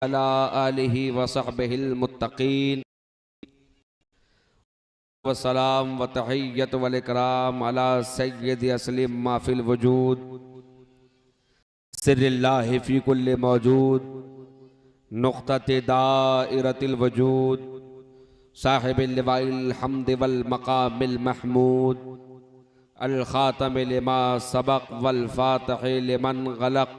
अला आलिहि व सहबिहिल मुत्तकीन व सलाम व तहियत वल इकराम अला सय्यद असलिम मा फिल वजूद सिर्रिल्लाहि फी कुल्li मौजूद नुक़्तते दाइरतिल वजूद साहिबिल लिवाइल हम्द वल मक़ामिल महमूद अल ख़ातम लिमा सबक़ वल फ़ातिह लिमन गलक़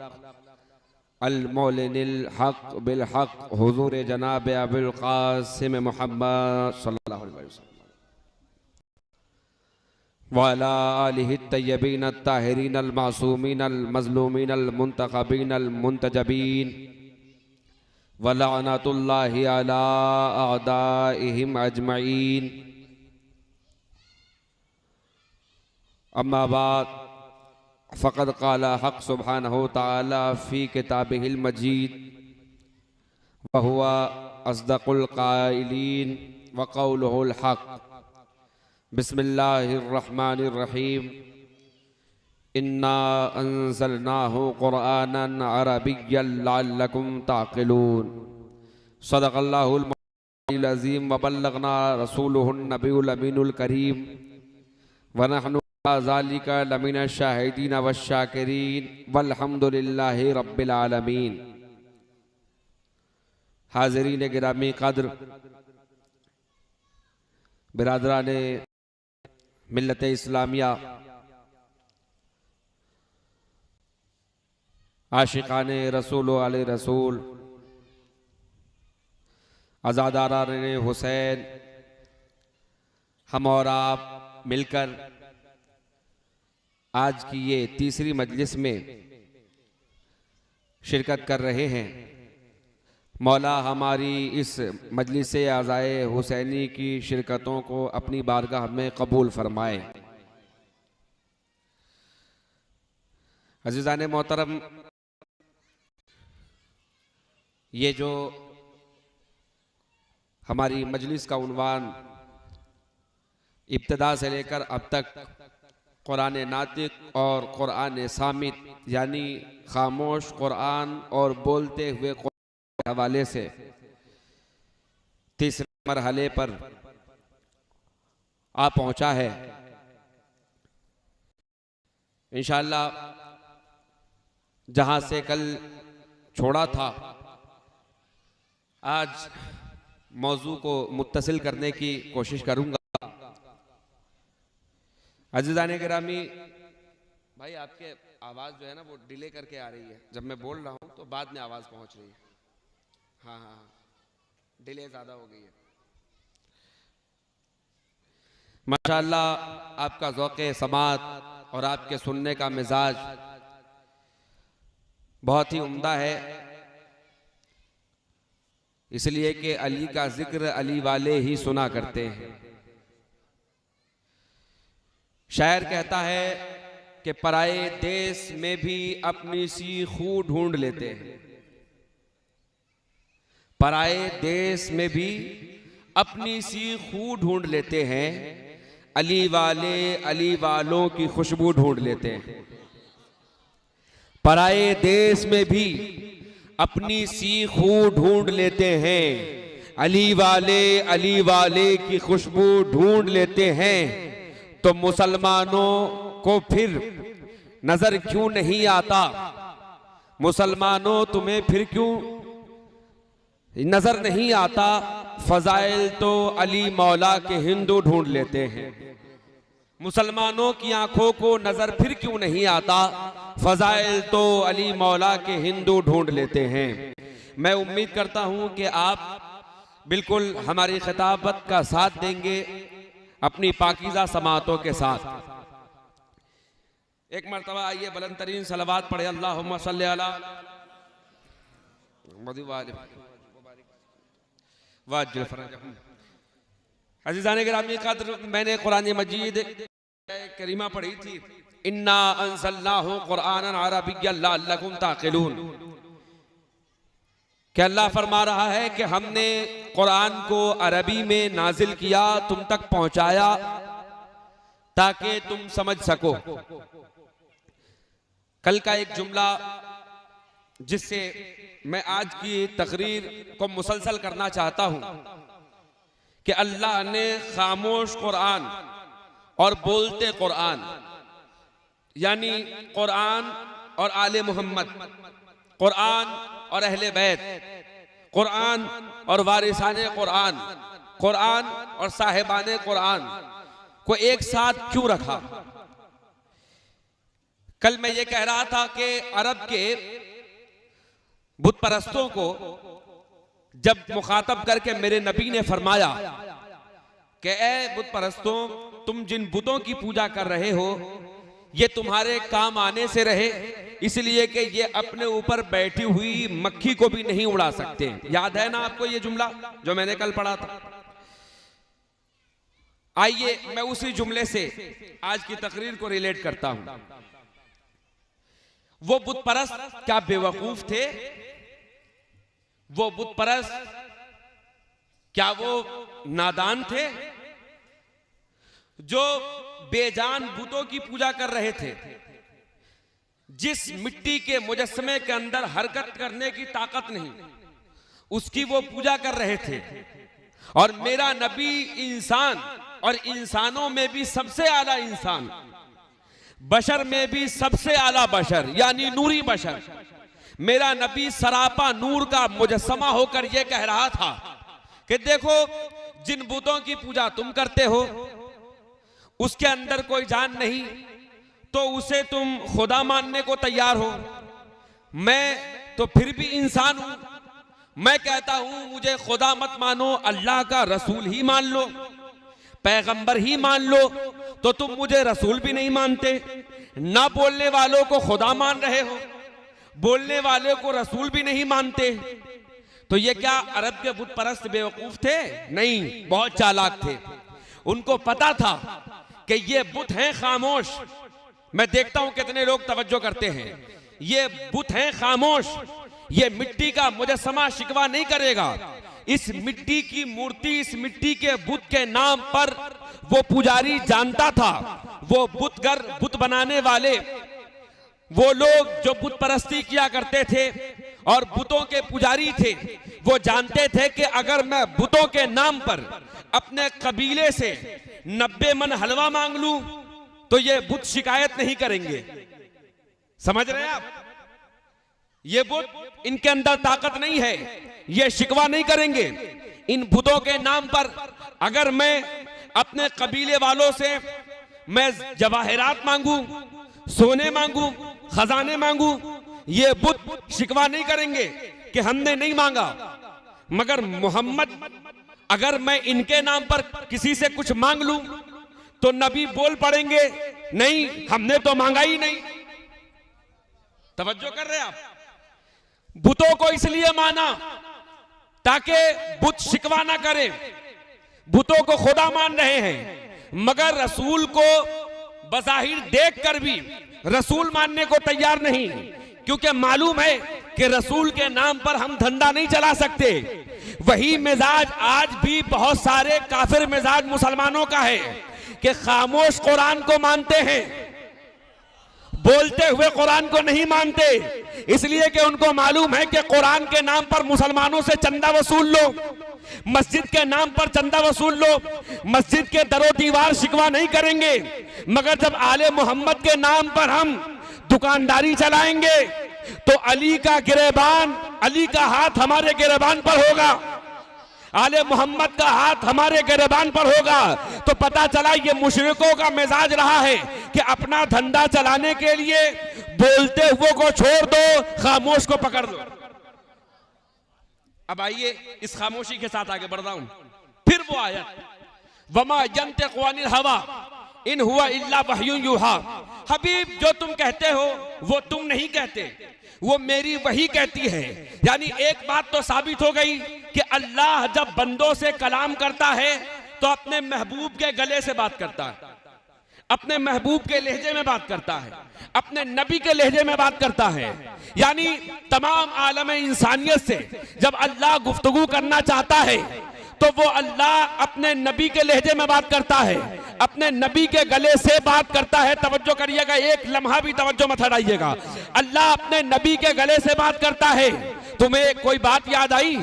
अल मौलिनिल हक़ बिल हक़ हुज़ूर जनाब अबुल क़ासिम मुहम्मद सल्लल्लाहु अलैहि वसल्लम व अला आलिहि तय्यबीन अत्ताहिरीन अल मासूमीन अल मज़लूमीन अल मुंतख़बीन अल मुंतजबीन व लअनतुल्लाहि अला अअदाइहिम अजमईन। अम्मा बाद फ़क़द क़ाला हक़ सुब्हानहु तआला फ़ी किताबिहिल मजीद व हुवा अस्दक़ुल क़ाइलीन व क़ौलुहुल हक़। बिस्मिल्लाहिर रहमानिर रहीम। इन्ना अंज़लनाहु क़ुरआनन अरबिय्यन लअल्लकुम ताक़िलून। सदक़ल्लाहुल मौलाना अज़ीम व बल्लगना रसूलुहुन नबियुल अमीनुल करीम व नहनु ज़ालिका लमिन शाहिदीन व शाकिरीन वल्हम्दुलिल्लाहि रब्बिल आलमीन। हाज़रीन गिरामी क़द्र, बिरादरान मिल्लत इस्लामिया, आशिक़ान रसूल आले रसूल, अज़ादारान हुसैन, हम और आप मिलकर आज की ये तीसरी मजलिस में शिरकत कर रहे हैं। मौला हमारी इस मजलिस आज़ाए हुसैनी की शिरकतों को अपनी बारगाह में कबूल फरमाए। अज़ीज़ान मोहतरम, ये जो हमारी मजलिस का उन्वान इब्तिदा से लेकर अब तक कुरान नातिक और कुरान सामित यानी खामोश कुरान और बोलते हुए कुरान के हवाले से तीसरे मरहले पर आ पहुंचा है। इंशाअल्लाह जहां से कल छोड़ा था, आज मौजू को मुत्तसिल करने की कोशिश करूंगा। अज़ीज़ान गिरामी, भाई आपके आवाज़ जो है ना वो डिले करके आ रही है। जब मैं बोल रहा हूँ तो बाद में आवाज़ पहुँच रही है। हाँ हाँ हाँ, डिले ज़्यादा हो गई है। माशाअल्लाह आपका ज़ौक़े समात और आपके सुनने का मिजाज बहुत ही उम्दा है, इसलिए कि अली का जिक्र अली वाले ही सुना करते हैं। शायर कहता है कि पराए देश में भी अपनी सी खू ढूंढ लेते हैं। पराए देश में भी अपनी सी खू ढूंढ लेते हैं। अली वाले अली वालों की खुशबू ढूंढ लेते हैं। पराए देश में भी अपनी सी खू ढूंढ लेते हैं। अली वाले की खुशबू ढूंढ लेते हैं। तो मुसलमानों को फिर नजर क्यों नहीं आता? मुसलमानों तुम्हें फिर क्यों नजर नहीं आता? फजाइल तो अली मौला के हिंदू ढूंढ लेते हैं। मुसलमानों की आंखों को नजर फिर क्यों नहीं आता? फजाइल तो अली मौला के हिंदू ढूंढ लेते हैं। मैं उम्मीद करता हूं कि आप बिल्कुल हमारी खिताबत का साथ देंगे अपनी पाकीज़ा समातों के साथ। एक मरतबा आइए बुलंद तरीन सलवात पढ़े, अल्लाहुम्मा सल्ली अला अज़ीज़ान गिरामी क़द्र, मैंने कुरान मजीद करीमा पढ़ी थी, इन्ना अंज़लनाहु क़ुरआनन अरबिय्यन लअल्लकुम ताक़िलून। कि अल्लाह फरमा रहा है कि हमने कुरान को अरबी में नाजिल किया, तुम तक पहुंचाया ताकि तुम समझ सको। कल का एक जुमला जिससे मैं आज की तकरीर को मुसलसल करना चाहता हूं कि अल्लाह ने खामोश कुरान और बोलते कुरान यानी कुरान और आले मोहम्मद, कुरान और अहले बैत, कुरान और वारिसाने कुरान, कुरान और साहिबाने कुरान को एक साथ क्यों रखा। कल मैं ये कह रहा था कि अरब के बुत परस्तों को जब मुखातब करके मेरे नबी ने फरमाया कि ए बुत परस्तों, तुम जिन बुतों की पूजा कर रहे हो ये तुम्हारे काम आने से रहे, इसलिए कि ये अपने ऊपर बैठी हुई मक्खी को भी नहीं उड़ा सकते। याद है ना आपको ये जुमला जो मैंने कल पढ़ा था। आइए मैं उसी जुमले से आज की तकरीर को रिलेट करता हूं। वो बुत परस्त क्या बेवकूफ थे? वो बुत परस्त क्या वो नादान थे जो बेजान बुतों की पूजा कर रहे थे? जिस मिट्टी के मुजस्समे के अंदर हरकत करने की ताकत नहीं, उसकी वो पूजा कर रहे थे। और मेरा नबी इंसान और इंसानों में भी सबसे आला इंसान, बशर में भी सबसे आला बशर यानी नूरी बशर, मेरा नबी सरापा नूर का मुजस्समा होकर यह कह रहा था कि देखो, जिन बुतों की पूजा तुम करते हो उसके अंदर कोई जान नहीं, तो उसे तुम खुदा मानने को तैयार हो। मैं तो फिर भी इंसान हूं, मैं कहता हूं मुझे खुदा मत मानो, अल्लाह का रसूल ही मान लो, पैगंबर ही मान लो, तो तुम मुझे रसूल भी नहीं मानते। ना बोलने वालों को खुदा मान रहे हो, बोलने वाले को रसूल भी नहीं मानते। तो ये क्या अरब के बुत परस्त बेवकूफ थे? नहीं, बहुत चालाक थे। उनको पता था कि ये बुत हैं खामोश। मैं देखता हूं कितने लोग तवज्जो करते हैं। ये बुत हैं खामोश, ये मिट्टी का मुजस्समा शिकवा नहीं करेगा। इस मिट्टी की मूर्ति, इस मिट्टी के बुत के नाम पर वो पुजारी जानता था, वो बुतगर, बुत बनाने वाले, वो लोग जो बुत परस्ती किया करते थे और बुतों के पुजारी थे, वो जानते थे कि अगर मैं बुतों के नाम पर अपने कबीले से 90 मन हलवा मांग लूं तो ये बुत शिकायत नहीं करेंगे। समझ रहे हैं आप? ये बुत, इनके अंदर ताकत नहीं है, ये शिकवा नहीं करेंगे। इन बुतों के नाम पर अगर मैं अपने कबीले वालों से मैं जवाहरात मांगू, सोने मांगू, खजाने मांगू, ये बुत शिकवा नहीं करेंगे कि हमने नहीं मांगा। मगर मोहम्मद, अगर मैं इनके नाम पर किसी से कुछ मांग लूं तो नबी बोल पड़ेंगे, नहीं हमने तो मांगा ही नहीं। तवज्जो कर रहे हैं आप? बुतों को इसलिए माना ताकि बुत शिकवा ना करे। बुतों को खुदा मान रहे हैं, मगर रसूल को बज़ाहिर देखकर भी रसूल मानने को तैयार नहीं, क्योंकि मालूम है कि रसूल के नाम पर हम धंधा नहीं चला सकते। वही मिजाज आज भी बहुत सारे काफिर मिजाज मुसलमानों का है कि खामोश कुरान को मानते हैं, बोलते हुए कुरान को नहीं मानते, इसलिए कि उनको मालूम है कि कुरान के नाम पर मुसलमानों से चंदा वसूल लो, मस्जिद के नाम पर चंदा वसूल लो, मस्जिद के दरो दीवार शिकवा नहीं करेंगे। मगर जब आले मोहम्मद के नाम पर हम दुकानदारी चलाएंगे तो अली का गिरेबान, अली का हाथ हमारे गिरेबान पर होगा, आले मोहम्मद का हाथ हमारे गिरेबान पर होगा। तो पता चला ये मुशरिकों का मिजाज रहा है कि अपना धंधा चलाने के लिए बोलते हुए को छोड़ दो, खामोश को पकड़ लो। अब आइए इस खामोशी के साथ आगे बढ़ रहा हूं। फिर वो आयत, वमा यंतिक़ु अनिल हवा इन हुआ इल्ला वह्युन युहा। हबीब, जो तुम कहते हो वो तुम नहीं कहते, वो मेरी वही कहती है। यानी एक बात तो साबित हो गई कि अल्लाह जब बंदों से कलाम करता है तो अपने महबूब के गले से बात करता है, अपने महबूब के लहजे में बात करता है, अपने नबी के लहजे में बात करता है। यानी तमाम आलम इंसानियत से जब अल्लाह गुफ्तगू करना चाहता है तो वो अल्लाह अपने नबी के लहजे में बात करता है, अपने नबी के गले से बात करता है। तवज्जो करिएगा, एक लम्हा भी तवज्जो मत हटाइएगा। अल्लाह अपने नबी के गले से बात करता है। तुम्हें कोई बात याद आई?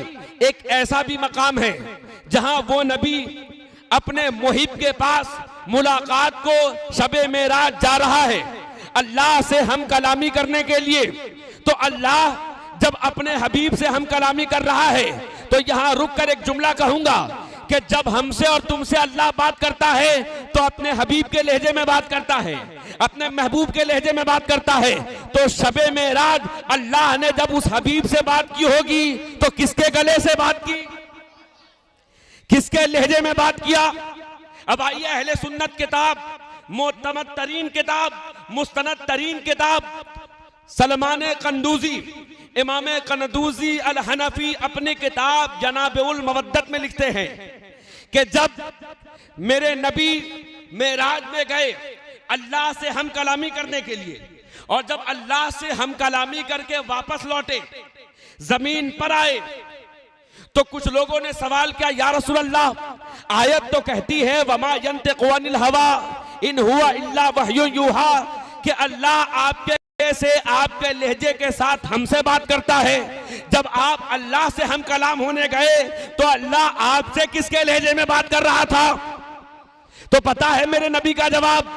एक ऐसा भी मकाम है जहां वो नबी अपने मुहिब के पास मुलाकात को शबे मेराज जा रहा है अल्लाह से हम कलामी करने के लिए। तो अल्लाह जब अपने हबीब से हम कलामी कर रहा है तो यहां रुक कर एक जुमला कहूंगा कि जब हमसे और तुमसे अल्लाह बात करता है तो अपने हबीब के लहजे में बात करता है, अपने महबूब के लहजे में बात करता है। तो शबे मेराज अल्लाह ने जब उस हबीब से बात की होगी तो किसके गले से बात की, किसके लहजे में बात किया? अब आइए अहले सुन्नत किताब, मोतमद तरीन किताब, मुस्तनद तरीन किताब सलमान कंदूजी, इमाम कंदूजी अल हनफी अपनी किताब जनाबुल मवद्दत में लिखते हैं कि जब मेरे नबी मेराज में गए अल्लाह से हम कलामी करने के लिए, और जब अल्लाह से हम कलामी करके वापस लौटे, जमीन पर आए, तो कुछ लोगों ने सवाल किया, या रसूल अल्लाह, आयत तो कहती है वमा यंतिकु अनिल हवा इन हुआ इल्ला वह्युन यूहा, कि अल्लाह आपके से आपके लहजे के साथ हमसे बात करता है। जब आप अल्लाह से हम कलाम होने गए तो अल्लाह आपसे किसके लहजे में बात कर रहा था? तो पता है मेरे नबी का जवाब?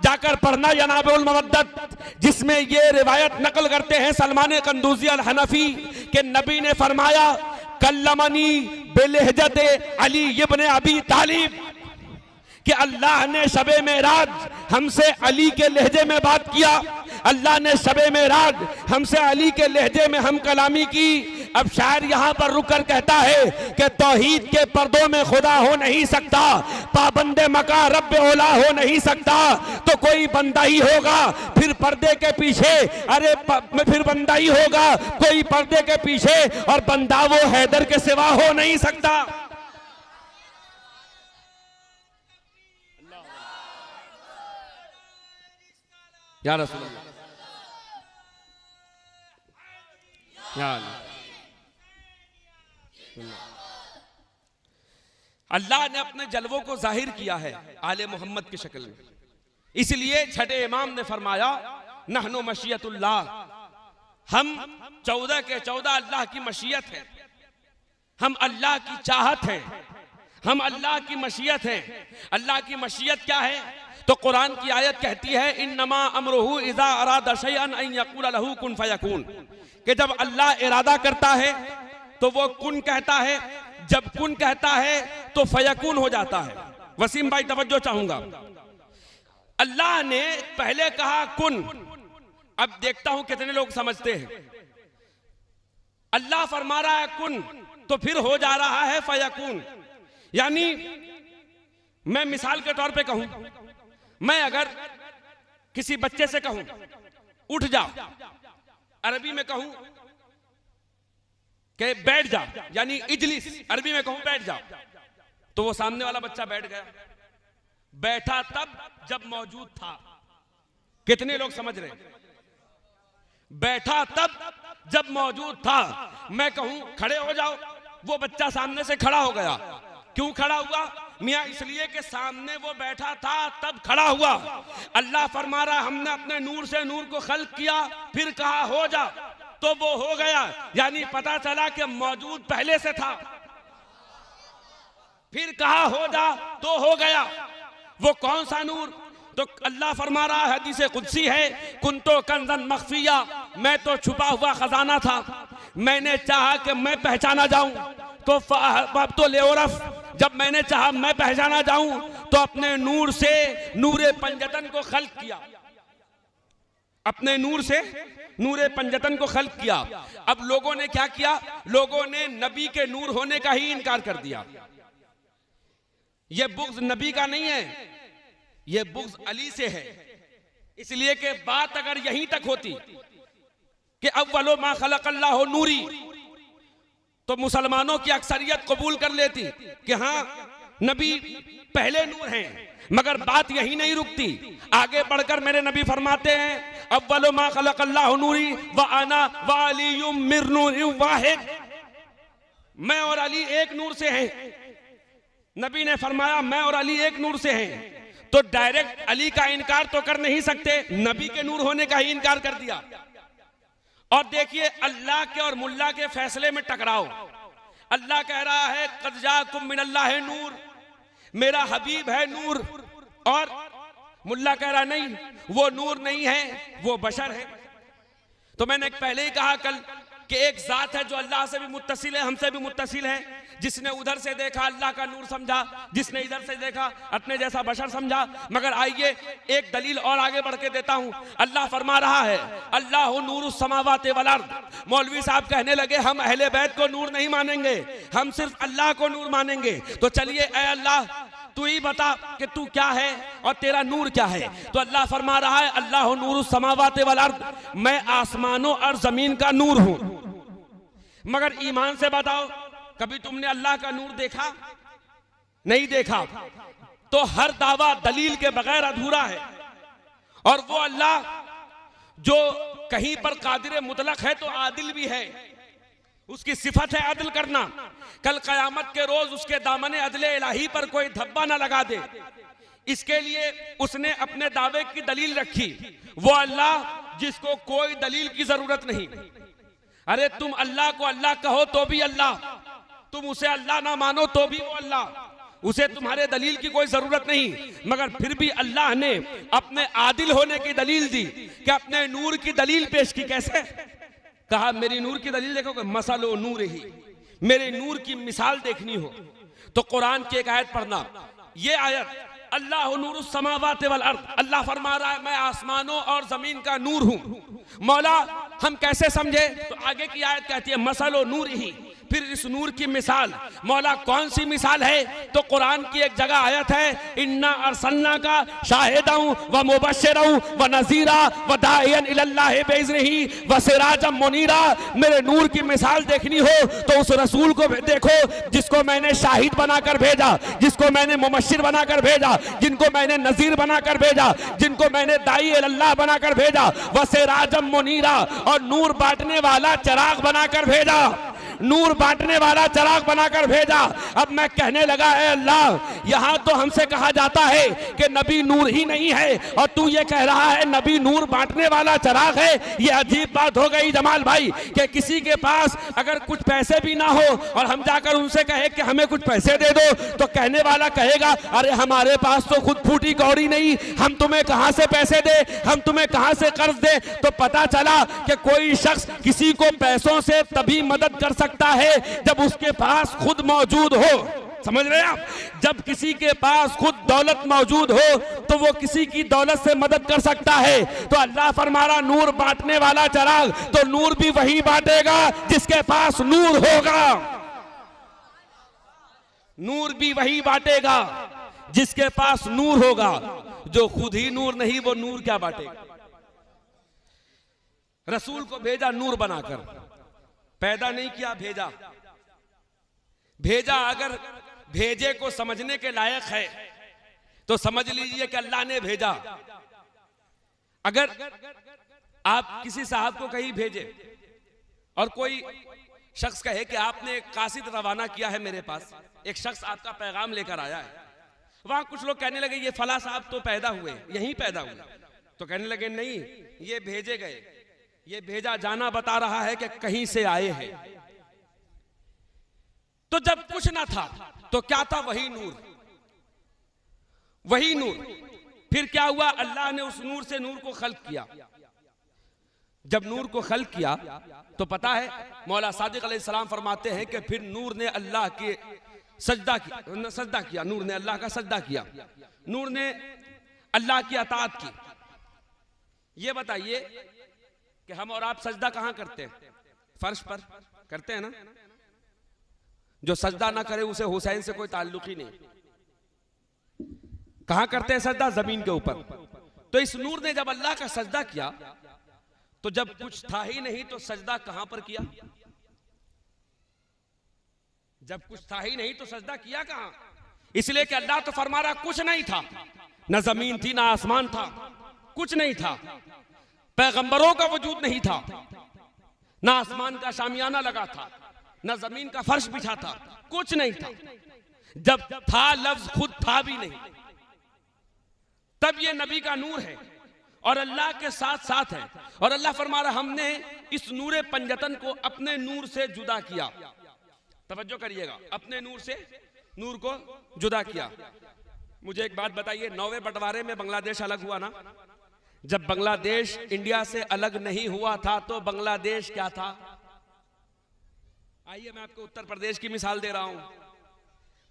जाकर पढ़ना जनाबुल मवद्दत, जिसमें ये रिवायत नकल करते हैं सलमान कंदूजी अल हनफी के नबी ने फरमाया, कल्लमनी बिलहजते अली इब्न अबी तालिब, कि अल्लाह ने शबे मेराज हमसे अली के लहजे में बात किया, अल्लाह ने शबे मेराज हमसे अली के लहजे में हम कलामी की। अब शायर यहां पर रुककर कहता है कि तौहीद के पर्दों में खुदा हो नहीं सकता, पाबंदे मका रब ओला हो नहीं सकता, तो कोई बंदा ही होगा फिर पर्दे के पीछे, अरे फिर बंदा ही होगा कोई पर्दे के पीछे, और बंदा वो हैदर के सिवा हो नहीं सकता। या रसूल अल्लाह, या अल्लाह ने अपने जलवों को जाहिर किया है आले मोहम्मद की शक्ल में। इसलिए छठे इमाम ने फरमाया, नहनु मशीयतुल्लाह, हम 14 के 14 अल्लाह की मशीयत है, हम अल्लाह की चाहत है, हम अल्लाह की मशीयत है। अल्लाह की मशीयत क्या है? तो कुरान की आयत कहती है, इन्नमा अमरुहु इज़ा अरादा शैअन अन यक़ूला लहू कुन फयकून, कि जब अल्लाह इरादा करता है तो वो कुन कहता है, जब कुन कहता है तो फयकून हो जाता है। वसीम भाई तवज्जो चाहूंगा, अल्लाह ने पहले कहा कुन, अब देखता हूं कितने लोग समझते हैं। अल्लाह फरमा रहा है कुन, तो फिर हो जा रहा है फयकून। यानी मैं मिसाल के तौर पे कहूं, मैं अगर किसी बच्चे से कहूं उठ जा, अरबी में कहूं कि बैठ जा, यानी इजलिस, अरबी में कहूं बैठ जा, तो वो सामने वाला बच्चा बैठ गया। बैठा तब जब मौजूद था। कितने लोग समझ रहे? बैठा तब जब मौजूद था। मैं कहूं खड़े हो जाओ, वो बच्चा सामने से खड़ा हो गया। क्यों खड़ा हुआ? मियां इसलिए कि सामने वो बैठा था तब खड़ा हुआ। अल्लाह फरमा रहा, हमने अपने नूर से नूर को खल्क किया, फिर कहा हो जा, तो वो हो गया। यानी पता चला कि मौजूद पहले से था, फिर कहा हो जा तो हो गया। वो कौन सा नूर? तो अल्लाह फरमा रहा है, हदीस कुदसी है, कुंतो कंज़न मख्फिया, मैं तो छुपा हुआ खजाना था, मैंने चाहा कि मैं पहचाना जाऊं तो लेओरफ, जब मैंने चाहा मैं पहचाना जाऊं तो अपने नूर से नूरे पंजतन को खल्क किया, अपने नूर से नूरे पंजतन को खल्क किया। अब लोगों ने क्या किया? लोगों ने नबी के नूर होने का ही इनकार कर दिया। यह बुग़्ज़ नबी का नहीं है, यह बुग़्ज़ अली से है। इसलिए कि बात अगर यहीं तक होती कि अव्वलो मा खलक़ल्लाहु नूरी, तो मुसलमानों की अक्सरियत कबूल कर लेती कि हाँ नबी पहले नूर हैं। मगर बात यही नहीं रुकती, आगे बढ़कर मेरे नबी फरमाते हैं, अव्वलु मा खलक़ल्लाहु नूरी व अना व अलियुम मिर नूरिन वाहिद, मैं और अली एक नूर से हैं। नबी ने फरमाया मैं और अली एक नूर से हैं। तो डायरेक्ट अली का इनकार तो कर नहीं सकते, नबी के नूर होने का ही इनकार कर दिया। और देखिए अल्लाह के और मुल्ला के फैसले में टकराव। अल्लाह कह रहा है क़द जाकुम मिनल्लाह नूर, मेरा हबीब है नूर, और मुल्ला कह रहा नहीं वो नूर नहीं है, वो बशर है। तो मैंने पहले ही कहा कल कि एक जात है जो अल्लाह से भी मुत्तसिल है, हमसे भी मुत्तसिल है। जिसने उधर से देखा अल्लाह का नूर समझा, जिसने इधर से देखा अपने जैसा बशर समझा। मगर आइए एक दलील और आगे बढ़ के देता हूं। अल्लाह फरमा रहा है अल्लाह नूरुस समावाति वल अर्द। मौलवी साहब कहने लगे हम अहले बैत को नूर नहीं मानेंगे, हम सिर्फ अल्लाह को नूर मानेंगे। तो चलिए ऐ अल्लाह तू ही बता कि तू क्या है और तेरा नूर क्या है। तो अल्लाह फरमा रहा है अल्लाह नूरुस समावाति वल अर्द, मैं आसमानों और जमीन का नूर हूं। मगर ईमान से बताओ कभी तुमने अल्लाह का नूर देखा? नहीं देखा। तो हर दावा दलील के बगैर अधूरा है। और वो अल्लाह जो कहीं पर कादिर मुतलक है तो आदिल भी है, उसकी सिफत है अदल करना। कल कयामत के रोज उसके दामने अदले इलाही पर कोई धब्बा ना लगा दे, इसके लिए उसने अपने दावे की दलील रखी। वो अल्लाह जिसको कोई दलील की जरूरत नहीं। अरे तुम अल्लाह को अल्लाह कहो तो भी अल्लाह, तुम उसे अल्लाह ना मानो तो भी वो अल्लाह, उसे तुम्हारे दलील की कोई जरूरत नहीं। मगर फिर भी अल्लाह ने अपने आदिल होने की दलील दी कि अपने नूर की दलील पेश की। कैसे? कहा मेरी नूर की दलील देखो, मसलो नूर ही, मेरे नूर की मिसाल देखनी हो तो कुरान की एक आयत पढ़ना। ये आयत अल्लाह नूरुस समावाति वल अर्द, अल्लाह फरमा रहा है मैं आसमानों और जमीन का नूर हूं। मौला हम कैसे समझे? तो आगे की आयत कहती है मसलो नूर ही, फिर इस नूर की मिसाल। मौला कौन सी मिसाल है? तो कुरान की एक जगह आयत है इन्ना अरसलना का शाहिदन व मुबश्शिरन व नज़ीरा व दाइयन इलल्लाहि बिइज़्निही व सिराजम मुनीरा। मेरे नूर की मिसाल देखनी हो तो उस रसूल को देखो जिसको मैंने शाहिद बनाकर भेजा, जिसको मैंने मुबश्शिर बनाकर भेजा, जिनको मैंने नज़ीर बनाकर भेजा, जिनको मैंने दाई इलल्लाह बनाकर भेजा, व सिराजम मुनीरा, और नूर बांटने वाला चिराग बनाकर भेजा, नूर बांटने वाला चिराग बनाकर भेजा। अब मैं कहने लगा है अल्लाह यहां तो हमसे कहा जाता है कि नबी नूर ही नहीं है और तू ये कह रहा है नबी नूर बांटने वाला चिराग है। ये अजीब बात हो गई जमाल भाई कि किसी के पास अगर कुछ पैसे भी ना हो और हम जाकर उनसे कहे कि हमें कुछ पैसे दे दो तो कहने वाला कहेगा अरे हमारे पास तो खुद फूटी कौड़ी नहीं, हम तुम्हें कहां से पैसे दे, हम तुम्हें कहां से कर्ज दे। तो पता चला कि कोई शख्स किसी को पैसों से तभी मदद कर सकता है जब उसके पास खुद मौजूद हो। समझ रहे हैं आप? जब किसी के पास खुद दौलत मौजूद हो तो वो किसी की दौलत से मदद कर सकता है। तो अल्लाह फरमारा नूर बांटने वाला चिराग, तो नूर भी वही बांटेगा जिसके पास नूर होगा, नूर भी वही बांटेगा जिसके पास नूर होगा। जो खुद ही नूर नहीं वो नूर क्या बांटेगा? रसूल को भेजा नूर बनाकर, पैदा नहीं किया, भेजा। भेजा अगर भेजे को समझने के लायक है तो समझ लीजिए कि अल्लाह ने भेजा। अगर आप किसी साहब को कहीं भेजे और कोई शख्स कहे कि आपने एक कासिद रवाना किया है मेरे पास, एक शख्स आपका पैगाम लेकर आया है, वहां कुछ लोग कहने लगे ये फला साहब तो पैदा हुए, यहीं पैदा हुए। तो कहने लगे नहीं ये भेजे गए, ये भेजा जाना बता रहा है कि कहीं से आए हैं। तो जब कुछ ना था तो क्या था? वही नूर, वही नूर। फिर क्या हुआ? अल्लाह ने उस नूर से नूर को खल्क किया। जब नूर को खल्क किया तो पता है मौला सादिक अलैहिस्सलाम फरमाते हैं कि फिर नूर ने अल्लाह के सजदा किया, नूर ने अल्लाह का सजदा किया, नूर ने अल्लाह की अताअत की। ये बताइए कि हम और आप सजदा कहां करते हैं? फर्श पर करते हैं ना? जो सजदा ना करे उसे हुसैन से कोई ताल्लुक ही नहीं। कहां करते हैं सजदा? जमीन के ऊपर। तो इस नूर ने जब अल्लाह का सजदा किया तो जब कुछ था ही नहीं तो सजदा कहां पर किया? जब कुछ था ही नहीं तो सजदा किया कहां? इसलिए कि अल्लाह तो फरमा रहा कुछ नहीं था, ना जमीन थी ना आसमान था, कुछ नहीं था, पैगंबरों का वजूद नहीं था, ना आसमान का शामियाना लगा था, ना जमीन का फर्श बिछा था, कुछ नहीं था। जब था लफ्ज खुद था भी नहीं। तब ये नबी का नूर है और अल्लाह के साथ साथ है। और अल्लाह फरमा रहा हमने इस नूर पंजतन को अपने नूर से जुदा किया। तवज्जो करिएगा, अपने नूर से नूर को जुदा किया। मुझे एक बात बताइए, 9वें बंटवारे में बांग्लादेश अलग हुआ ना? जब बांग्लादेश इंडिया से अलग नहीं हुआ था तो बांग्लादेश क्या था? आइए मैं आपको उत्तर प्रदेश की मिसाल दे रहा हूं।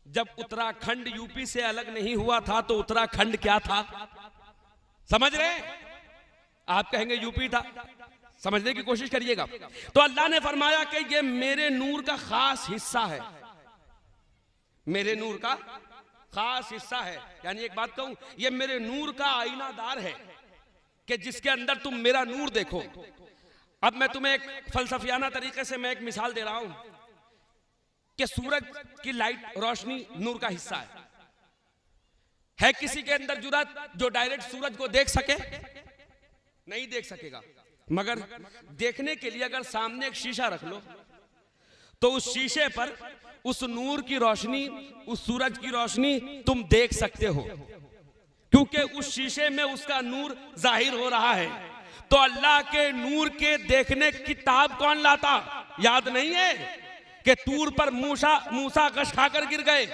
जब उत्तराखंड यूपी से अलग नहीं हुआ था तो उत्तराखंड क्या था? समझ रहे? आप कहेंगे यूपी था, समझने की कोशिश करिएगा। तो अल्लाह ने फरमाया कि ये मेरे नूर का खास हिस्सा है, मेरे नूर का खास हिस्सा है। यानी एक बात कहूं, ये मेरे नूर का आईनादार है कि जिसके अंदर तुम मेरा नूर देखो। अब मैं तुम्हें एक फलसफियाना तरीके से मैं एक मिसाल दे रहा हूं कि सूरज की लाइट रोशनी नूर का हिस्सा है किसी के अंदर जुर्रत जो डायरेक्ट सूरज को देख सके? नहीं देख सकेगा। मगर देखने के लिए अगर सामने एक शीशा रख लो तो उस शीशे पर उस नूर की रोशनी, उस सूरज की रोशनी तुम देख सकते हो, क्योंकि उस शीशे में उसका नूर जाहिर हो रहा है। तो अल्लाह के नूर के देखने की ताब कौन लाता? याद नहीं है कि तूर पर मूसा गश खाकर गिर गए?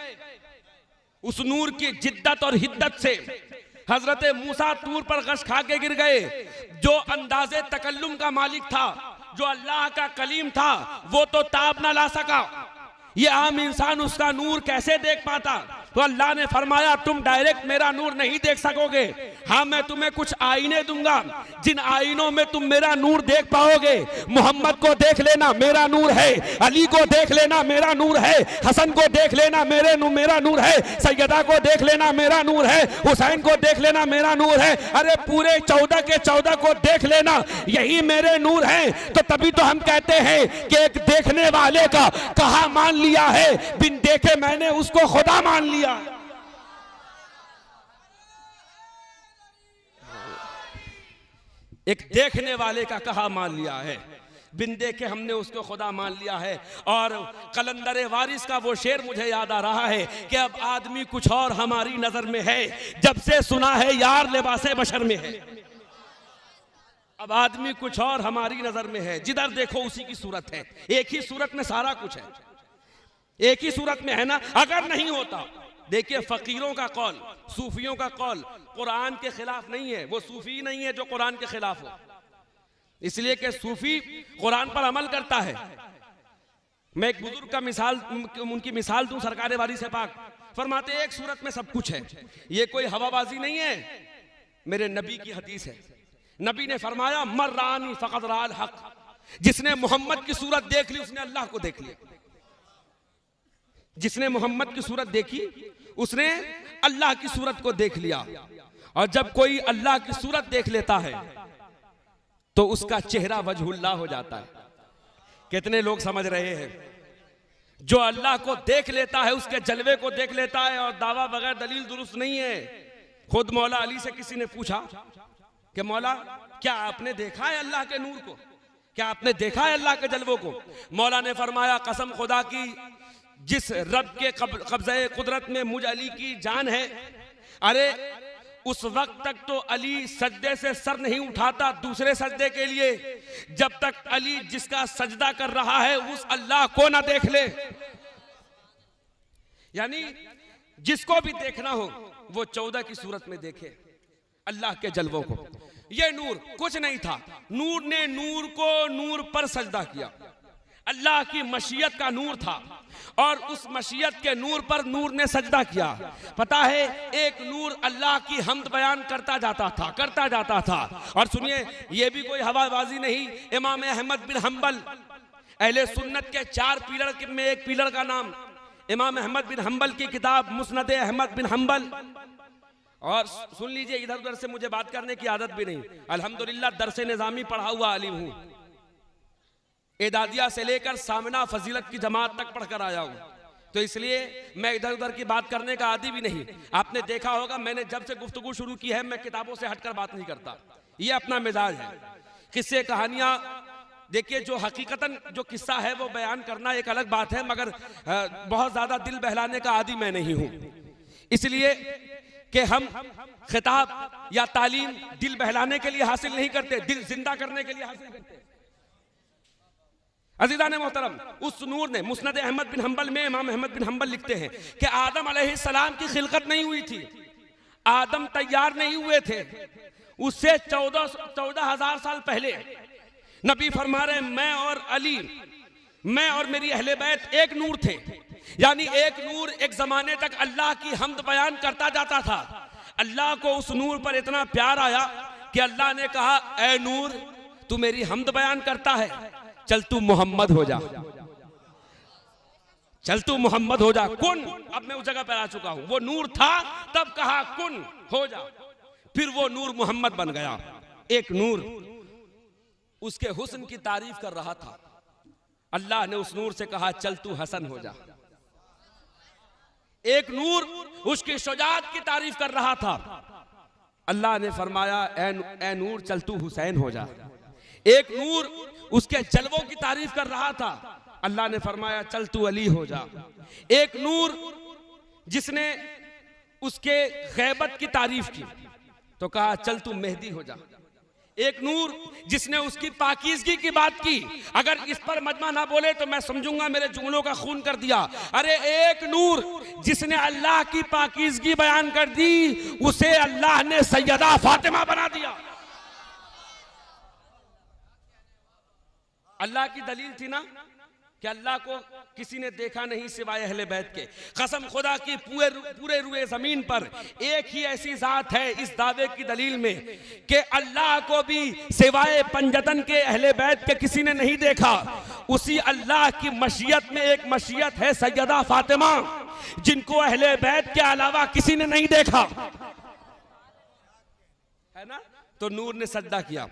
उस नूर की जिद्दत और हिद्दत से हजरत मूसा तूर पर गश खा के गिर गए। जो अंदाजे तकल्लुम का मालिक था, जो अल्लाह का कलीम था, वो तो ताब ना ला सका। ये आम इंसान उसका नूर कैसे देख पाता? तो अल्लाह ने फरमाया तुम डायरेक्ट मेरा नूर नहीं देख सकोगे। हाँ, मैं तुम्हें कुछ आईने दूंगा, जिन आईनों में तुम मेरा नूर देख पाओगे। मोहम्मद को देख लेना, मेरा नूर है। अली को देख लेना, मेरा नूर है। हसन को देख लेना, मेरा नूर है। सैयदा को देख लेना, मेरा नूर है। हुसैन को देख लेना, मेरा नूर है। अरे पूरे 14 के 14 को देख लेना, यही मेरे नूर है। तो तभी तो हम कहते हैं कि एक देखने वाले का कहा मान लिया है, बिन देखे मैंने उसको खुदा मान लिया। एक देखने वाले का कहा मान लिया है, बिन देखे हमने उसको खुदा मान लिया है। और कलंदर वारिस का वो शेर मुझे याद आ रहा है कि अब आदमी कुछ और हमारी नजर में है, जब से सुना है यार लिबासे बशर में है। अब आदमी कुछ और हमारी नजर में है, जिधर देखो उसी की सूरत है। एक ही सूरत में सारा कुछ है, एक ही सूरत में है ना। अगर नहीं होता, देखिए फकीरों का कौल, सूफियों का कौल कुरान के खिलाफ नहीं है। वो सूफी नहीं है जो कुरान के खिलाफ हो, इसलिए कि सूफी कुरान पर अमल करता है। मैं एक बुजुर्ग का मिसाल, उनकी मिसाल दूं, सरकार वारी से पाक फरमाते एक सूरत में सब कुछ है। ये कोई हवाबाजी नहीं है, मेरे नबी की हदीस है। नबी ने फरमाया मर्रानी फक़द राल हक, जिसने मोहम्मद की सूरत देख ली उसने अल्लाह को देख लिया। जिसने मोहम्मद की सूरत देखी उसने अल्लाह की सूरत को देख लिया। और जब कोई अल्लाह की सूरत देख लेता है तो उसका चेहरा वजहुल्लाह हो जाता है। कितने लोग समझ रहे हैं? जो अल्लाह को देख लेता है उसके जलवे को देख लेता है, और दावा बगैर दलील दुरुस्त नहीं है। खुद मौला अली से किसी ने पूछा कि मौला क्या आपने देखा है अल्लाह के नूर को? क्या आपने देखा है अल्लाह के जलवों को? मौला ने फरमाया कसम खुदा की जिस रब के कब्ज़े कुदरत में मुझ अली की जान है, अरे उस वक्त तक तो अली सजदे से सर नहीं उठाता दूसरे सजदे के लिए, जब तक अली जिसका सजदा कर रहा है उस अल्लाह को ना देख ले। यानी जिसको भी देखना हो वो 14 की सूरत में देखे अल्लाह के जलवों को। ये नूर कुछ नहीं था, नूर ने नूर को नूर पर सजदा किया। अल्लाह की मशीयत का नूर था और उस मशीयत के नूर पर नूर ने सजदा किया। पता है, एक नूर अल्लाह की हम्द बयान करता जाता था। और सुनिए, ये भी कोई हवाबाजी नहीं। इमाम अहमद बिन हम्बल, अहले सुन्नत के 4 पिलर में एक पिलर का नाम इमाम अहमद बिन हम्बल की किताब मुस्नद अहमद बिन हम्बल। और सुन लीजिए, इधर उधर से मुझे बात करने की आदत भी नहीं, अल्हम्दुलिल्लाह दरसे निज़ामी पढ़ा हुआ आलिम हूँ। एदादिया से लेकर सामना फजीलत की जमात तक पढ़कर आया हूँ, तो इसलिए मैं इधर उधर की बात करने का आदी भी नहीं। आपने देखा होगा मैंने जब से गुफ्तगू शुरू की है मैं किताबों से हटकर बात नहीं करता, ये अपना मिजाज है। किस्से कहानियां देखिए, जो हकीकतन जो किस्सा है वो बयान करना एक अलग बात है, मगर बहुत ज्यादा दिल बहलाने का आदी मैं नहीं हूँ। इसलिए कि हम खिताब या तालीम दिल बहलाने के लिए हासिल नहीं करते, दिल जिंदा करने के लिए हासिल करते। अज़ीज़ान मोहतरम, उस नूर ने मुस्नद अहमद बिन हंबल में इमाम अहमद बिन हंबल लिखते हैं कि आदम अलैहिस्सलाम की खिलकत नहीं हुई थी, आदम तैयार नहीं हुए थे, उससे 14,000 साल पहले नबी फरमा रहे मैं और अली, मैं और मेरी अहले बैत एक नूर थे। यानी एक नूर एक जमाने तक अल्लाह की हम्द बयान करता जाता था। अल्लाह को उस नूर पर इतना प्यार आया कि अल्लाह ने कहा ए नूर तू मेरी हम्द बयान करता है, चल तू मोहम्मद हो जा, चल तू मोहम्मद हो जा, कुन। अब मैं उस जगह पर आ चुका हूं, वो नूर था तब कहा कुन हो जा, फिर वो नूर मोहम्मद बन गया। एक नूर उसके हुस्न की तारीफ कर रहा था, अल्लाह ने उस नूर से कहा चल तू हसन हो जा। एक नूर उसकी शुजाअत की तारीफ कर रहा था, अल्लाह ने फरमाया ए नूर चल तू हुसैन हो जा। एक नूर उसके जलवों की तारीफ कर रहा था, अल्लाह ने फरमाया चल तू अली हो जा। एक नूर जिसने उसके गैबत की तारीफ की तो कहा चल तू मेहदी हो जा। एक नूर जिसने उसकी पाकीज़गी की बात की, अगर इस पर मजमा ना बोले तो मैं समझूंगा मेरे जुमलों का खून कर दिया। अरे एक नूर जिसने अल्लाह की पाकीज़गी बयान कर दी, उसे अल्लाह ने सैयदा फातिमा बना दिया। अल्लाह की दलील थी ना कि अल्लाह को किसी ने देखा नहीं सिवाय अहले बैत के। कसम खुदा की पूरे रुए जमीन पर एक ही ऐसी जात है इस दावे की दलील में कि अल्लाह को भी सिवाय पंजतन के अहले बैत के किसी ने नहीं देखा। उसी अल्लाह की मशीयत में एक मशीयत है सैयदा फातिमा, जिनको अहले बैत के अलावा किसी ने नहीं देखा, है ना। तो नूर ने सजदा किया,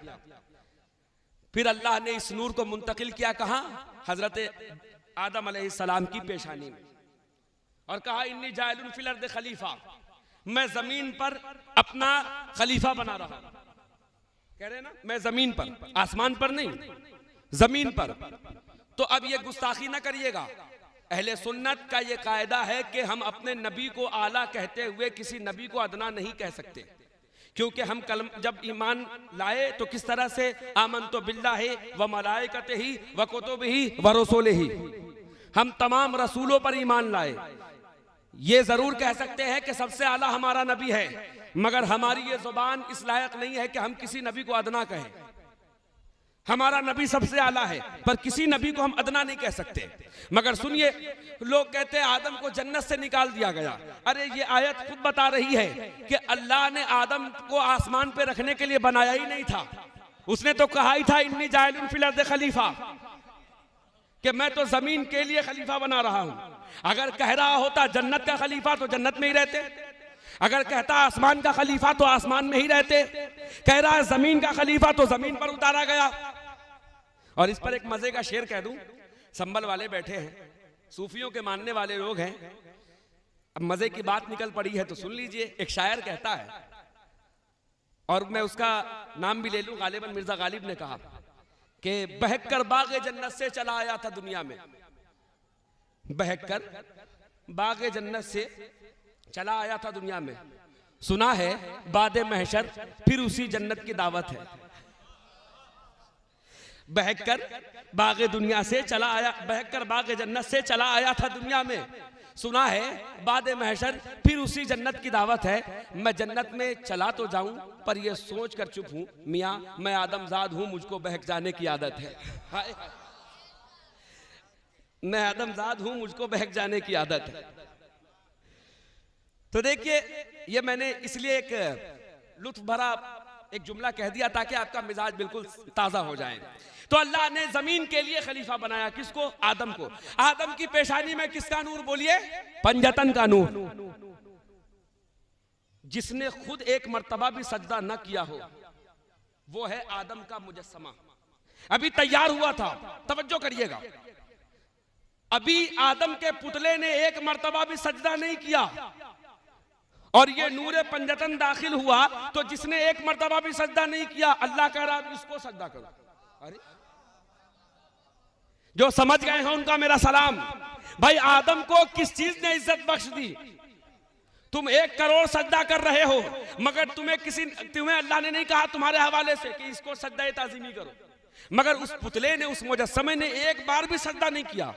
फिर अल्लाह ने इस नूर को मुंतकिल किया कहा हजरत आदम अलैहिस्सलाम की पेशानी में, और कहा इन्नी जाइलुन फिल अर्द खलीफा, मैं जमीन पर अपना खलीफा बना रहा हूं। कह रहे ना मैं जमीन पर, आसमान पर नहीं, जमीन पर। तो अब ये गुस्ताखी ना करिएगा, अहले सुन्नत का ये कायदा है कि हम अपने नबी को आला कहते हुए किसी नबी को अदना नहीं कह सकते, क्योंकि हम जब ईमान लाए तो किस तरह से आमनतु बिल्लाहि व मलाइकतिही व कुतुबिही व रसूलिही, हम तमाम रसूलों पर ईमान लाए। ये जरूर कह सकते हैं कि सबसे आला हमारा नबी है, मगर हमारी ये जुबान इस लायक नहीं है कि हम किसी नबी को अदना कहें। हमारा नबी सबसे आला है, पर किसी नबी को हम अदना नहीं कह सकते। मगर सुनिए, लोग कहते हैं आदम को जन्नत से निकाल दिया गया। अरे ये आयत खुद बता रही है कि अल्लाह ने आदम को आसमान पे रखने के लिए बनाया ही नहीं था, उसने तो कहा ही था इन्नी जाइलुन फिल अर्द खलीफा, कि मैं तो जमीन के लिए खलीफा बना रहा हूं। अगर कह रहा होता जन्नत का खलीफा तो जन्नत में ही रहते, अगर कहता आसमान का खलीफा तो आसमान में ही रहते, कह रहा है जमीन का खलीफा तो जमीन पर उतारा गया। और इस पर एक मजे का शेर कह दूं, संभल वाले बैठे हैं, सूफियों के मानने वाले लोग हैं, अब मजे की बात निकल पड़ी है तो सुन लीजिए। एक शायर कहता है, और मैं उसका नाम भी ले लूं, गालिबन मिर्जा गालिब ने कहा कि बहकर बागे जन्नत से चला आया था दुनिया में, बहकर बागे जन्नत से चला आया था दुनिया में, सुना है बादे महशर फिर उसी जन्नत की दावत है। बहकर बागे दुनिया से चला आया, बहकर बागे जन्नत से चला आया था दुनिया में, सुना है बादे महशर फिर उसी जन्नत की दावत है। मैं जन्नत में चला तो जाऊं पर यह सोच कर चुप हूं, मियां मैं आदमजाद हूं, मुझको बहक जाने की आदत है। हाय मैं आदमजाद हूं, मुझको बहक जाने की आदत है। तो देखिए, ये मैंने इसलिए एक लुत्फ भरा एक जुमला कह दिया ताकि आपका मिजाज बिल्कुल ताजा हो जाए। तो अल्लाह ने जमीन के लिए खलीफा बनाया, किसको? आदम को। आदम की पेशानी में किसका नूर? बोलिए, पंजतन का नूर। जिसने खुद एक मर्तबा भी सजदा न किया हो, वो है आदम का मुजस्समा। अभी तैयार हुआ था, तवज्जो करिएगा, अभी आदम के पुतले ने एक मर्तबा भी सजदा नहीं किया, और ये नूरे पंजतन दाखिल हुआ, तो जिसने एक मर्तबा भी सजदा नहीं किया, अल्लाह कह रहा इसको सजदा करो। अरे जो समझ गए हैं उनका मेरा सलाम। भाई आदम को किस चीज ने इज्जत बख्श दी? तुम 1 करोड़ सजदा कर रहे हो, मगर तुम्हें अल्लाह ने नहीं कहा तुम्हारे हवाले से कि इसको सजदा ताज़ीमी करो, मगर उस पुतले ने, उस मुजस्समे ने एक बार भी सजदा नहीं किया।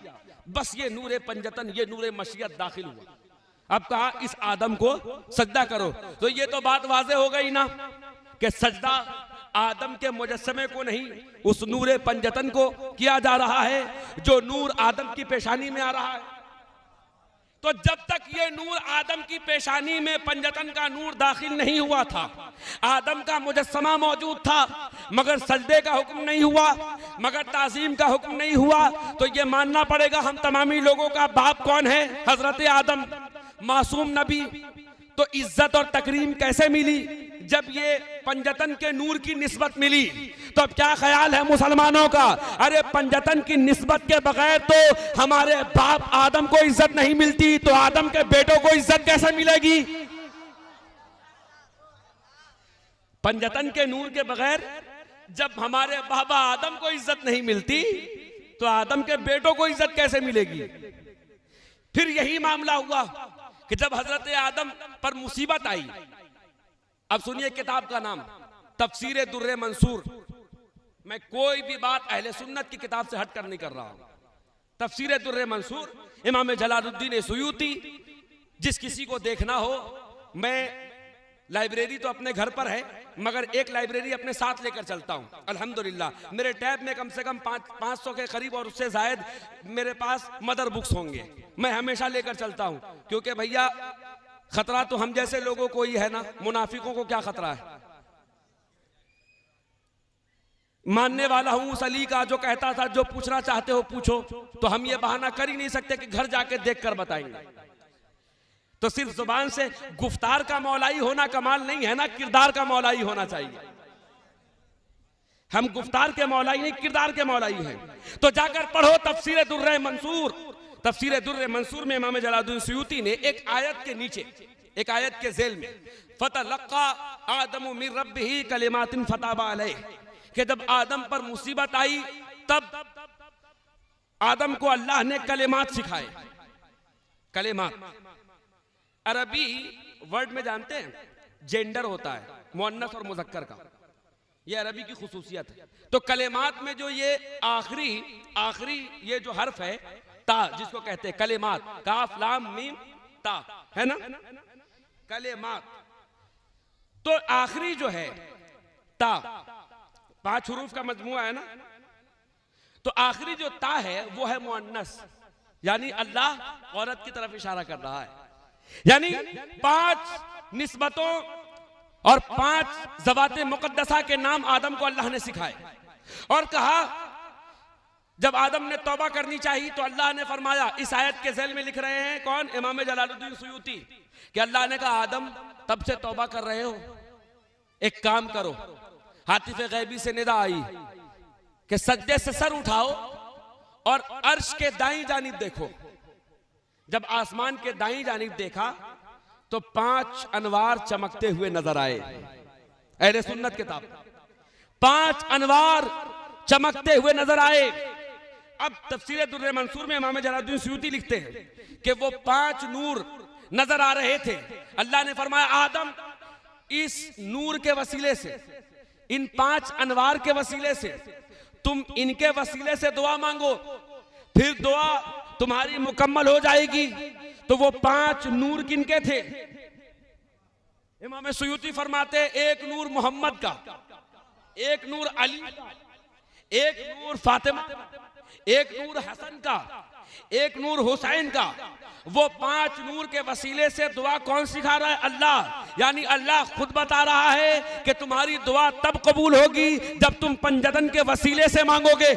बस ये नूरे पंजतन, ये नूरे मशियत दाखिल हुआ। अब कहा इस आदम को सजदा करो, तो ये तो बात वाज़े हो गई ना कि सजदा आदम के मुजस्समे को नहीं, उस नूरे पंजतन को किया जा रहा है जो नूर आदम की पेशानी में आ रहा है। तो जब तक ये नूर आदम की पेशानी में पंजतन का नूर दाखिल नहीं हुआ था, आदम का मुजस्समा मौजूद था, मगर सजदे का हुक्म नहीं हुआ, मगर ताज़ीम का हुक्म नहीं हुआ, तो ये मानना पड़ेगा हम तमामी लोगों का बाप कौन है? हजरत आदम, मासूम नबी। तो इज्जत और तकरीम कैसे मिली? जब ये पंजतन के नूर की निस्बत मिली। तो अब क्या ख्याल है मुसलमानों का? अरे पंजतन की निस्बत के बगैर तो हमारे बाप आदम को इज्जत नहीं मिलती, तो आदम के बेटों को इज्जत कैसे मिलेगी? पंजतन के नूर के बगैर जब हमारे बाबा आदम को इज्जत नहीं मिलती, तो आदम के बेटों को इज्जत कैसे मिलेगी? फिर यही मामला हुआ कि जब हजरत आदम पर मुसीबत आई। अब सुनिए किताब का नाम तफसीर दुर्रे मंसूर। मैं कोई भी बात अहले सुन्नत की किताब से हटकर नहीं कर रहा हूं। तफसीर दुर्रे मंसूर, इमाम जलालुद्दीन सुयूती। जिस किसी को देखना हो, मैं लाइब्रेरी तो अपने घर पर है, मगर एक लाइब्रेरी अपने साथ लेकर चलता हूं। अल्हम्दुलिल्लाह मेरे टैब में कम से कम 500 के करीब और उससे जायद मेरे पास मदर बुक्स होंगे। मैं हमेशा लेकर चलता हूं, क्योंकि भैया खतरा तो हम जैसे लोगों को ही है ना, मुनाफिकों को क्या खतरा है? मानने वाला हूं उस अली का जो कहता था जो पूछना चाहते हो पूछो। तो हम ये बहाना कर ही नहीं सकते कि घर जाके देखकर बताएंगे। तो सिर्फ जुबान से गुफ्तार का मौलाई होना कमाल नहीं है ना, किरदार का मौलाई होना चाहिए। हम गुफ्तार के मौलाई नहीं, किरदार के मौलाई हैं। तो जाकर पढ़ो तफसीर दुर्रे मंसूर। तफसीर दुर्रे मंसूर में इमाम जलालुद्दीन सुयूती ने एक आयत के नीचे, एक आयत के जेल में, फतलक्का आदम मिन रब्बिही कलिमातिन फताबा अलैह, कि जब आदम पर मुसीबत आई तब आदम को अल्लाह ने कलिमात सिखाए। कलिमात अरबी वर्ड में जानते हैं जेंडर होता है, मुअन्नस और मुज़क्कर का, ये अरबी की खुसूसियत है। तो कलिमात में जो ये आखिरी ये जो हर्फ है ता, जिसको कहते हैं कलिमात, काफ लाम मीम ता, है ना कलिमात। तो आखिरी जो है ता, 5 हुरूफ का मजमुआ है ना, तो आखिरी जो ता है वो है मुअन्नस, यानी अल्लाह औरत की तरफ इशारा कर रहा है। यानी 5 निस्बतों और 5 ज़वाते मुक़द्दसा के नाम आदम को अल्लाह ने सिखाए और कहा जब आदम ने तौबा करनी चाहिए तो अल्लाह ने फरमाया, इस आयत के ज़ैल में लिख रहे हैं कौन? इमाम जलालुद्दीन सुयूती, कि अल्लाह ने कहा आदम तब से तौबा कर रहे हो, एक काम करो। हातिफ़े गैबी से निदा आई कि सजदे से सर उठाओ और अर्श के दाईं जानिब देखो। जब आसमान के दाईं जानिब देखा तो 5 अनवार चमकते हुए नजर आए। अहले सुन्नत किताब 5 अनवार चमकते हुए नजर आए। अब तफसीर दुर्रे मंसूर में इमाम जलालुद्दीन सुयूती लिखते हैं कि वो 5 नूर नजर आ रहे थे। अल्लाह ने फरमाया आदम इस नूर के वसीले से, इन 5 अनवार के वसीले से तुम इनके वसीले से दुआ मांगो, फिर दुआ तुम्हारी मुकम्मल हो जाएगी। तो वो 5 नूर किनके थे? इमाम सुयूती फरमाते एक नूर मोहम्मद का, एक नूर अली का, एक नूर फातिमा, एक नूर हसन का, एक नूर हुसैन का। वो 5 नूर के वसीले से दुआ कौन सिखा रहा है? अल्लाह। यानी अल्लाह खुद बता रहा है कि तुम्हारी दुआ तब कबूल होगी जब तुम पंजतन के वसीले से मांगोगे।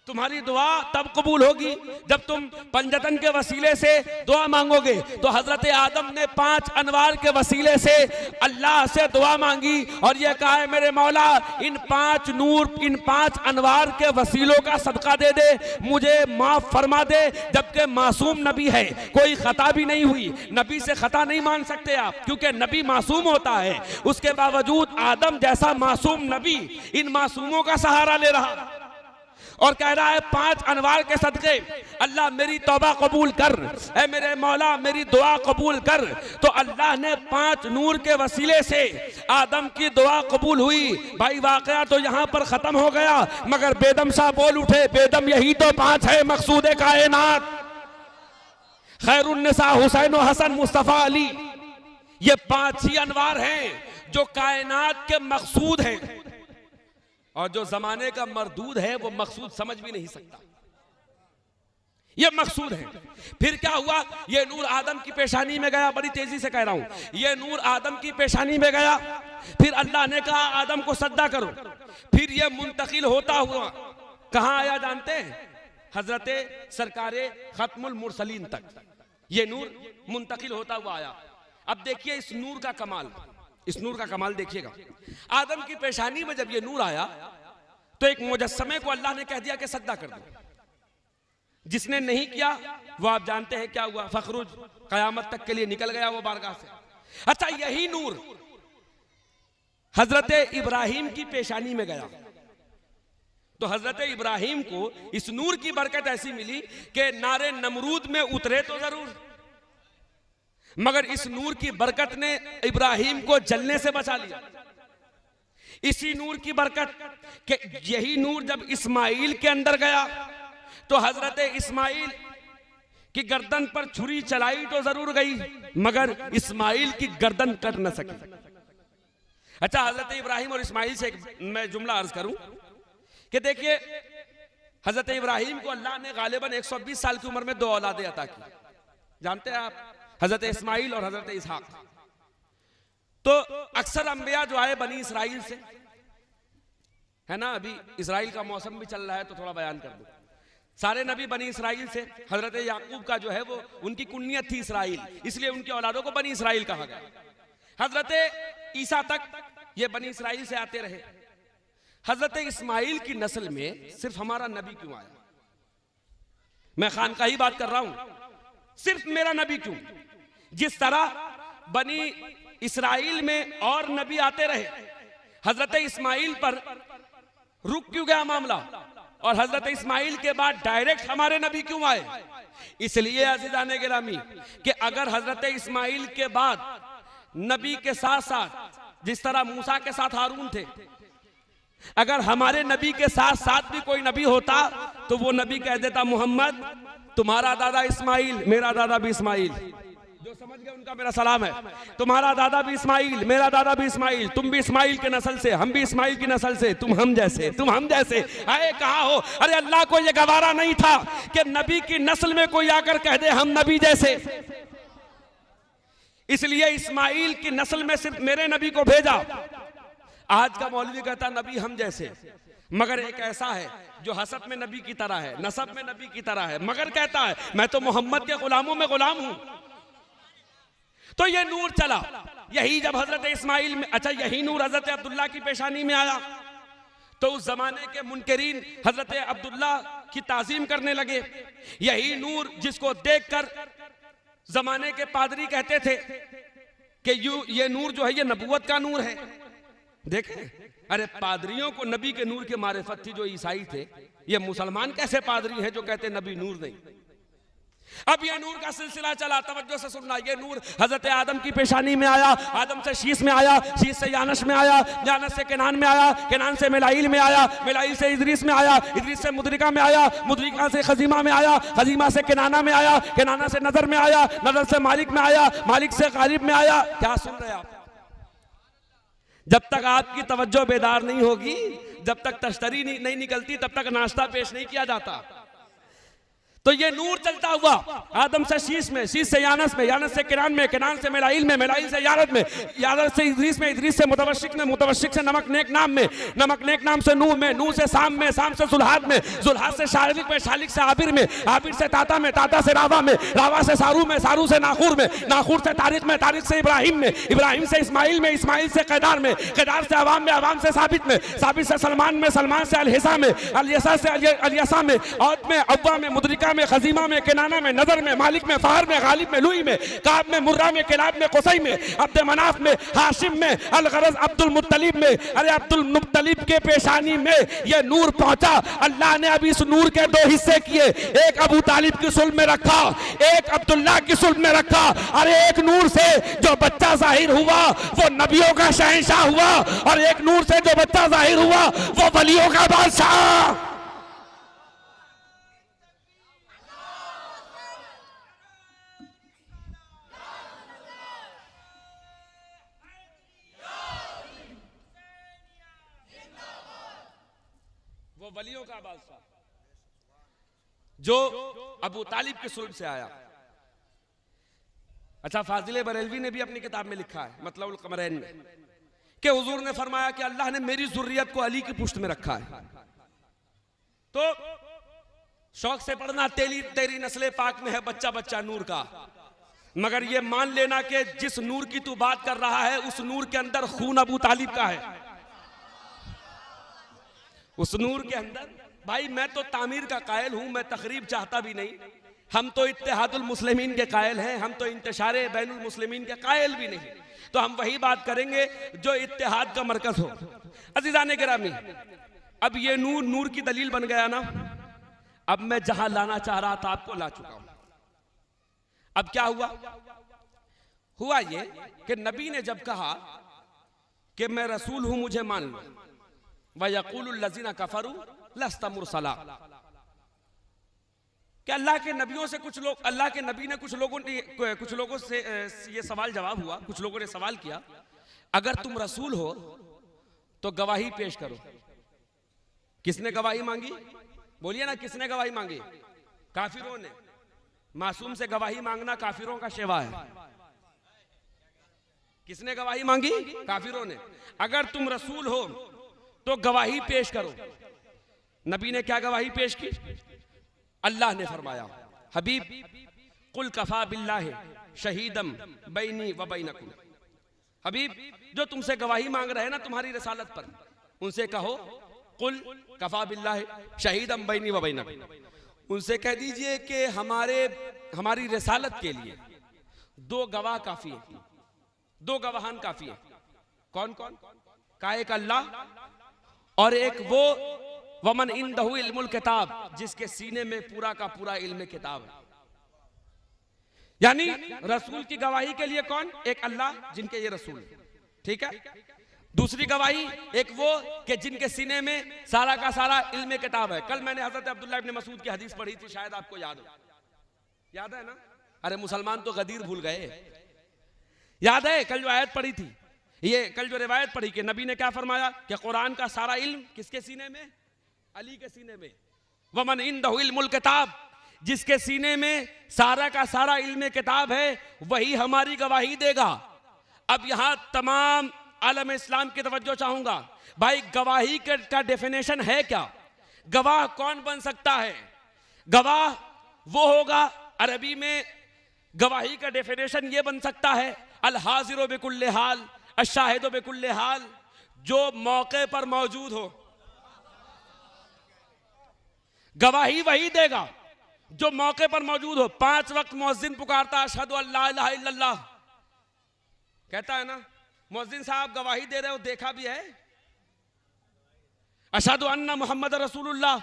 तुम्हारी दुआ तब कबूल होगी जब तुम पंजतन के वसीले से दुआ मांगोगे। तो हजरत आदम ने 5 अनवार के वसीले से अल्लाह से दुआ मांगी और यह कहा है मेरे मौला इन 5 नूर, इन 5 अनवार के वसीलों का सदका दे दे, मुझे माफ फरमा दे। जबकि मासूम नबी है, कोई खता भी नहीं हुई, नबी से खता नहीं मान सकते आप, क्योंकि नबी मासूम होता है। उसके बावजूद आदम जैसा मासूम नबी इन मासूमों का सहारा ले रहा। और कह रहा है 5 अनवार के सदके अल्लाह मेरी तौबा कबूल कर, ऐ मेरे मौला मेरी दुआ कबूल कर। तो अल्लाह ने 5 नूर के वसीले से आदम की दुआ कबूल हुई। भाई वाकया तो यहाँ पर खत्म हो गया, मगर बेदम शाह बोल उठे, बेदम यही तो 5 है मकसूद कायनात, खैरुन्निसा हुसैन हसन मुस्तफा अली। ये 5 ही अनवार हैं जो कायनात के मकसूद हैं, और जो जमाने का मरदूद है वो मकसूद समझ भी नहीं सकता। ये मकसूद है। फिर क्या हुआ, ये नूर आदम की पेशानी में गया, बड़ी तेजी से कह रहा हूं, ये नूर आदम की पेशानी में गया। फिर अल्लाह ने कहा आदम को सजदा करो। फिर ये मुंतकिल होता हुआ कहां आया जानते हैं, हजरत सरकारे खत्मुल मुरसलीन तक ये नूर मुंतकिल होता हुआ आया। अब देखिए इस नूर का कमाल, इस नूर का कमाल देखिएगा। आदम की पेशानी में जब ये नूर आया तो एक मुजस्समे को अल्लाह ने कह दिया कि सजदा कर दो। जिसने नहीं किया वो आप जानते हैं क्या हुआ, फखरुज कयामत तक के लिए निकल गया वो बारगाह से। अच्छा, यही नूर हजरत इब्राहिम की पेशानी में गया तो हजरत इब्राहिम को इस नूर की बरकत ऐसी मिली कि नारे नमरूद में उतरे तो जरूर, मगर इस नूर की बरकत ने इब्राहिम को जलने से बचा लिया। इसी नूर की बरकत के यही नूर जब इस्माइल के अंदर गया तो हजरत इस्माइल की गर्दन पर छुरी चलाई तो जरूर गई, मगर इस्माइल की गर्दन कट न सकी। अच्छा, हजरत इब्राहिम और इस्माइल से मैं जुमला अर्ज करूं कि देखिए हजरत इब्राहिम को अल्लाह ने गालिबन 120 साल की उम्र में 2 औलादे अता की। जानते हैं आप, हजरत इस्माइल और हजरत इसहाक। तो अक्सर अंबिया जो आए बनी इसराइल से, है ना, अभी इसराइल का मौसम भी चल रहा है तो थोड़ा बयान कर दूं। सारे नबी बनी इसराइल से। हजरत याकूब का जो है वो उनकी कुन्नियत थी इसराइल, इसलिए उनके औलादों को बनी इसराइल कहा गया। हजरत ईसा तक ये बनी इसराइल से आते रहे। हजरत इस्माइल की नस्ल में सिर्फ हमारा नबी क्यों आया? मैं खान का ही बात कर रहा हूं, सिर्फ मेरा नबी क्यों? जिस तरह बनी इसराइल में और नबी आते रहे, हजरत इस्माइल पर रुक क्यों गया मामला, और हजरत इस्माइल के बाद डायरेक्ट हमारे नबी क्यों आए? इसलिए अज़ीज़ाने गिरामी कि अगर हजरत इस्माइल के बाद नबी के साथ साथ जिस तरह मूसा के साथ हारून थे, अगर हमारे नबी के साथ साथ भी कोई नबी होता तो वो नबी कह देता मोहम्मद तुम्हारा दादा इस्माइल, मेरा दादा भी इस्माइल। जो समझ गए उनका मेरा सलाम है। तुम्हारा दादा भी इस्माइल, मेरा दादा भी इस्माइल, तुम भी इस्माइल के नस्ल से, हम भी इस्माइल की नस्ल से, तुम हम जैसे, तुम हम जैसे। आए कहा हो? अरे अल्लाह को यह गवारा नहीं था कि नबी की नस्ल में कोई आकर कह दे हम नबी जैसे। इसलिए इस्माइल की नस्ल में सिर्फ मेरे नबी को भेजा। आज का मौलवी कहता नबी हम जैसे, मगर एक ऐसा है जो हसब में नबी की तरह है, नसब में नबी की तरह है, मगर कहता है मैं तो मोहम्मद के गुलामों में गुलाम हूं। तो ये नूर चला, यही जब हजरत इस्माइल में, अच्छा यही नूर हजरत अब्दुल्ला की पेशानी में आया तो उस जमाने के मुनकरीन हजरत अब्दुल्ला की ताजीम करने लगे। यही नूर जिसको देखकर जमाने के पादरी कहते थे कि ये नूर जो है ये नबूवत का नूर है। देखें, अरे पादरियों को नबी के नूर के मारिफत थी जो ईसाई थे, ये मुसलमान कैसे पादरी हैं जो कहते नबी नूर नहीं? अब ये नूर का सिलसिला चला, तवज्जो से सुनना। ये नूर हजरत आदम की पेशानी में आया, आदम से शीश में आया, शीश से यानस में आया, यानस से केनान में आया, केनान से मिलाइल में आया, मिलाइल से इदरीस में आया, इदरीस से मुदरिका में आया, मुदरिका से खजीमा में आया, खजीमा से केनाना में आया, केनाना से नजर में आया, नजर से मालिक में आया, मालिक से गालिब में आया। क्या सुन रहे आप? जब तक आपकी तवज्जो बेदार नहीं होगी, जब तक तश्तरी नहीं निकलती, तब तक नाश्ता पेश नहीं किया जाता। तो ये नूर चलता हुआ आदम से शीश में, शीश से यानस में, यानस से किरान में, किरान से मिलाइल में, मिलाइल से यारद में, यारद से इदरीस में, इदरीस से मुतवशिक में, मुतवशिक से नमक नेक नाम में, नमक नेक नाम से नूह में, नूह से साम में, साम से जुल्हाद में, जुल्हाद से शालिक में, शालिक से आबिर में, आबिर से ताता में, ताता से रावा में, रावा से सारू में, सारू से नाखूर में, नाखूर से तारिक में, तारिक से इब्राहिम में, इब्राहिम से इस्माइल में, इस्माइल से कैदार में, कैदार से अवाम में, अवाम से साबित में, साबित से सलमान में, सलमान से अलहिसा में, अलयसा से अलयसा में, औद में, अव्वा में, मुदरिका में, खजीमा में, किनाना में, नजर में, मालिक में, फहर में, गालिब में, लुई में, काब में, मुर्रा में, किलाब में, कुसै में, अब्द मनाफ में, हाशिम में, अलगरज अब्दुल मुत्तलिब में। अरे अब्दुल मुत्तलिब के पेशानी में ये नूर पहुंचा। अल्लाह ने अभी इस नूर के दो हिस्से किए, एक अबू तालिब की सुल्ब में रखा, एक अब्दुल्लाह की सुल्ब में रखा। अरे एक नूर से जो बच्चा जाहिर हुआ वो नबियों का शहंशाह हुआ, और एक नूर से जो बच्चा जाहिर हुआ वो वलियों का बादशाह। वो वलियों का बादशाह जो अबू तालिब के सुल्ब से आया। अच्छा, फाजिल बरेलवी ने भी अपनी किताब में लिखा है मतलबुल कमरैन में कि हुजूर ने फरमाया कि अल्लाह ने मेरी जुर्रियत को अली की पुश्त में रखा है। तो शौक से पढ़ना, तेरी नस्ले पाक में है बच्चा बच्चा नूर का, मगर ये मान लेना कि जिस नूर की तू बात कर रहा है उस नूर के अंदर खून अबू तालिब का है। उस नूर के अंदर, भाई मैं तो तामीर का कायल हूं, मैं तकरीब चाहता भी नहीं। हम तो इत्तेहादुल मुस्लिमीन के कायल हैं, हम तो इंतशारे बैनुल मुस्लिमीन के कायल भी नहीं। तो हम वही बात करेंगे जो इत्तेहाद का मरकज हो। अजीजान गिरामी, अब ये नूर की दलील बन गया ना। अब मैं जहां लाना चाह रहा था आपको ला चुका हूं। अब क्या हुआ ये कि नबी ने जब कहा कि मैं रसूल हूं, मुझे मान लो, वयक़ूलुल लज़ीना कफ़रू लस्त मुरसला, कि अल्लाह के नबियों से कुछ लोग, अल्लाह के नबी ने कुछ लोगों से ये सवाल जवाब हुआ। कुछ लोगों ने सवाल किया, अगर तुम रसूल हो तो गवाही पेश करो। किसने गवाही मांगी? बोलिए ना, किसने गवाही मांगी? काफिरों ने। मासूम से गवाही मांगना काफिरों का शेवा है। किसने गवाही मांगी? काफिरों ने। अगर तुम रसूल हो तो गवाही पेश करो। नबी ने क्या गवाही पेश की? अल्लाह ने फरमाया, हबीब कुल कफा बिल्लाहि शहीदम बैनी व बैनकुम। हबीब, जो तुमसे गवाही मांग रहे हैं ना तुम्हारी रिसालत पर, उनसे कहो कुल कफा बिल्लाहि शहीदम बैनी व बैनकुम। उनसे कह दीजिए कि हमारी रिसालत के लिए दो गवाह काफी है, दो गवाहान काफी है। कौन कौन? का एक अल्लाह और एक वो वमन इंदहु इल्मुल किताब, जिसके सीने में पूरा का पूरा इल्म किताब है। यानी रसूल की गवाही के लिए कौन? एक अल्लाह जिनके ये रसूल, ठीक है। दूसरी गवाही एक वो कि जिनके सीने में सारा का सारा इल्म किताब है। कल मैंने हजरत अब्दुल्लाह इब्न मसूद की हदीस पढ़ी थी, शायद आपको याद हो। याद है ना? अरे मुसलमान तो गदीर भूल गए। याद है कल जो आयत पढ़ी थी, ये कल जो रिवायत पढ़ी कि नबी ने क्या फरमाया कि कुरान का सारा इल्म किसके सीने में? अली के सीने में। वमन इंदहु इल्मुल किताब, जिसके सीने में सारा का सारा इल्म किताब है, वही हमारी गवाही देगा। अब यहां तमाम आलम इस्लाम की तवज्जो चाहूंगा। भाई गवाही का डेफिनेशन है क्या? गवाह कौन बन सकता है? गवाह वो होगा, अरबी में गवाही का डेफिनेशन ये बन सकता है, अल हाजिरो बिकुल्ले हाल अशाहिदो बिकुल्ले हाल, जो मौके पर मौजूद हो। गवाही वही देगा जो मौके पर मौजूद हो। 5 वक्त मुअज्जिन पुकारता अशहदु अल्ला इलाहा इल्लल्लाह, कहता है ना मुअज्जिन साहब गवाही दे रहे हो, देखा भी है? अशहदु अन्ना मुहम्मद रसूलुल्लाह,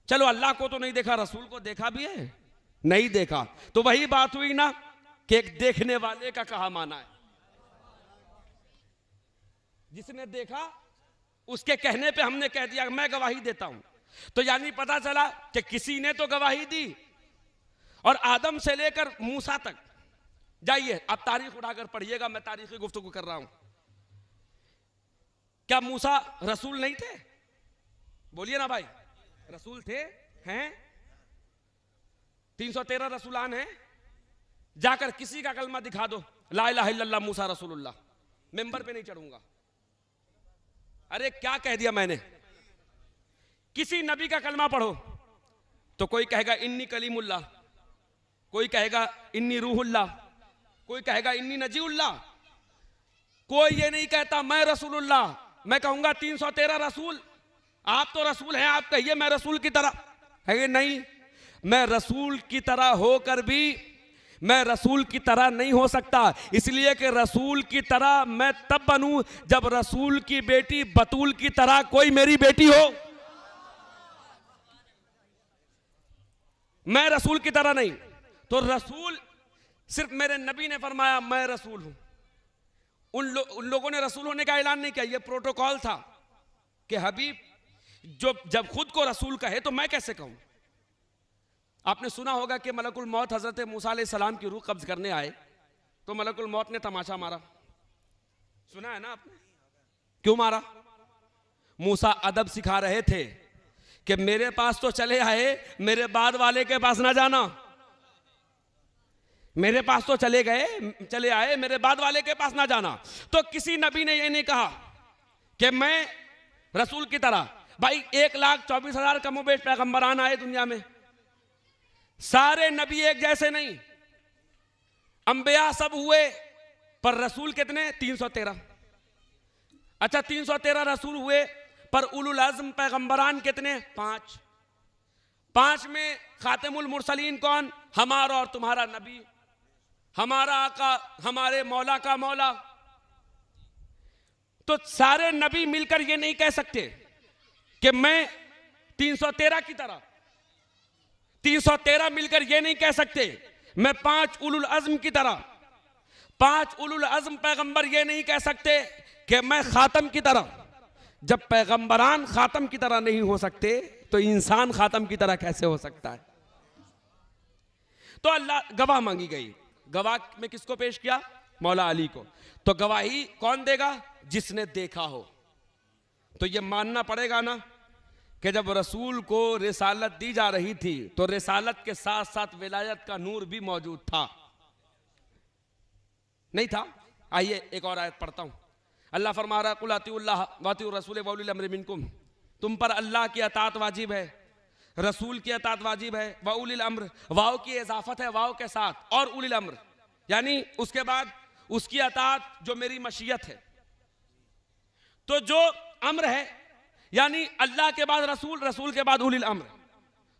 चलो अल्लाह को तो नहीं देखा, रसूल को देखा भी है? नहीं देखा। तो वही बात हुई ना कि एक देखने वाले का कहा माना है। जिसने देखा उसके कहने पे हमने कह दिया मैं गवाही देता हूं। तो यानी पता चला कि किसी ने तो गवाही दी। और आदम से लेकर मूसा तक जाइए, आप तारीख उठाकर पढ़िएगा, मैं तारीखी गुफ्तगू कर रहा हूं। क्या मूसा रसूल नहीं थे? बोलिए ना भाई, रसूल थे, हैं? 313 रसूलान हैं। जाकर किसी का कलमा दिखा दो, ला इलाहा इल्लल्लाह मूसा रसूलुल्लाह, मेंबर पे नहीं चढ़ूंगा। अरे क्या कह दिया मैंने? किसी नबी का कलमा पढ़ो तो कोई कहेगा इन्नी कलीमुल्लाह, कोई कहेगा इन्नी रूहुल्लाह, कोई कहेगा इन्नी नजीउल्लाह। कोई ये नहीं कहता मैं रसूलुल्लाह। मैं कहूंगा 313 रसूल, आप तो रसूल हैं, आप कहिए मैं रसूल की तरह है। नहीं, मैं रसूल की तरह होकर भी मैं रसूल की तरह नहीं हो सकता, इसलिए कि रसूल की तरह मैं तब बनूं जब रसूल की बेटी बतूल की तरह कोई मेरी बेटी हो। मैं रसूल की तरह नहीं। तो रसूल सिर्फ मेरे नबी ने फरमाया मैं रसूल हूं। उन लोगों ने रसूल होने का ऐलान नहीं किया, यह प्रोटोकॉल था कि हबीब जो जब खुद को रसूल कहे तो मैं कैसे कहूं। आपने सुना होगा कि मलकुल मौत हजरत मूसा अलैहिस्सलाम की रूह कब्ज करने आए तो मलकुल मौत ने तमाशा मारा। सुना है ना आपने? क्यों मारा? मूसा अदब सिखा रहे थे कि मेरे पास तो चले आए, मेरे बाद वाले के पास ना जाना। मेरे पास तो चले आए, मेरे बाद वाले के पास ना जाना। तो किसी नबी ने यह नहीं कहा कि मैं रसूल की तरह। भाई 1,24,000 कमोबेश पैगंबरान आए दुनिया में, सारे नबी एक जैसे नहीं। अंबिया सब हुए पर रसूल कितने? 313। अच्छा 313 रसूल हुए पर उलुल अज़्म पैगंबरान कितने? 5। 5 में खातिमुल मुरसलीन कौन? हमारा और तुम्हारा नबी, हमारा आका, हमारे मौला का मौला। तो सारे नबी मिलकर ये नहीं कह सकते कि मैं 313 की तरह, 313 मिलकर ये नहीं कह सकते मैं 5 उलुल अज़्म की तरह, 5 उलुल अज़्म पैगंबर ये नहीं कह सकते कि मैं खातम की तरह। जब पैगंबरान खातम की तरह नहीं हो सकते तो इंसान खातम की तरह कैसे हो सकता है? तो अल्लाह गवाह मांगी गई। गवाह में किसको पेश किया? मौला अली को। तो गवाही कौन देगा? जिसने देखा हो। तो ये मानना पड़ेगा ना कि जब रसूल को रिसालत दी जा रही थी तो रिसालत के साथ साथ विलायत का नूर भी मौजूद था, नहीं था? आइए एक और आयत पढ़ता हूं। अल्लाह फरमा रहा है कुल अतीउल्लाह व अतीउर रसूल व उलिल अम्र मिनकुम, तुम पर अल्लाह की अताअत वाजिब है, रसूल की अताअत वाजिब है। व उलिल अम्र, वाव की इजाफत है वाव के साथ, और उलिल अम्र यानी उसके बाद उसकी अताअत जो मेरी मशीयत है। तो जो अम्र है यानी अल्लाह के बाद रसूल, रसूल के बाद उलिल अम्र।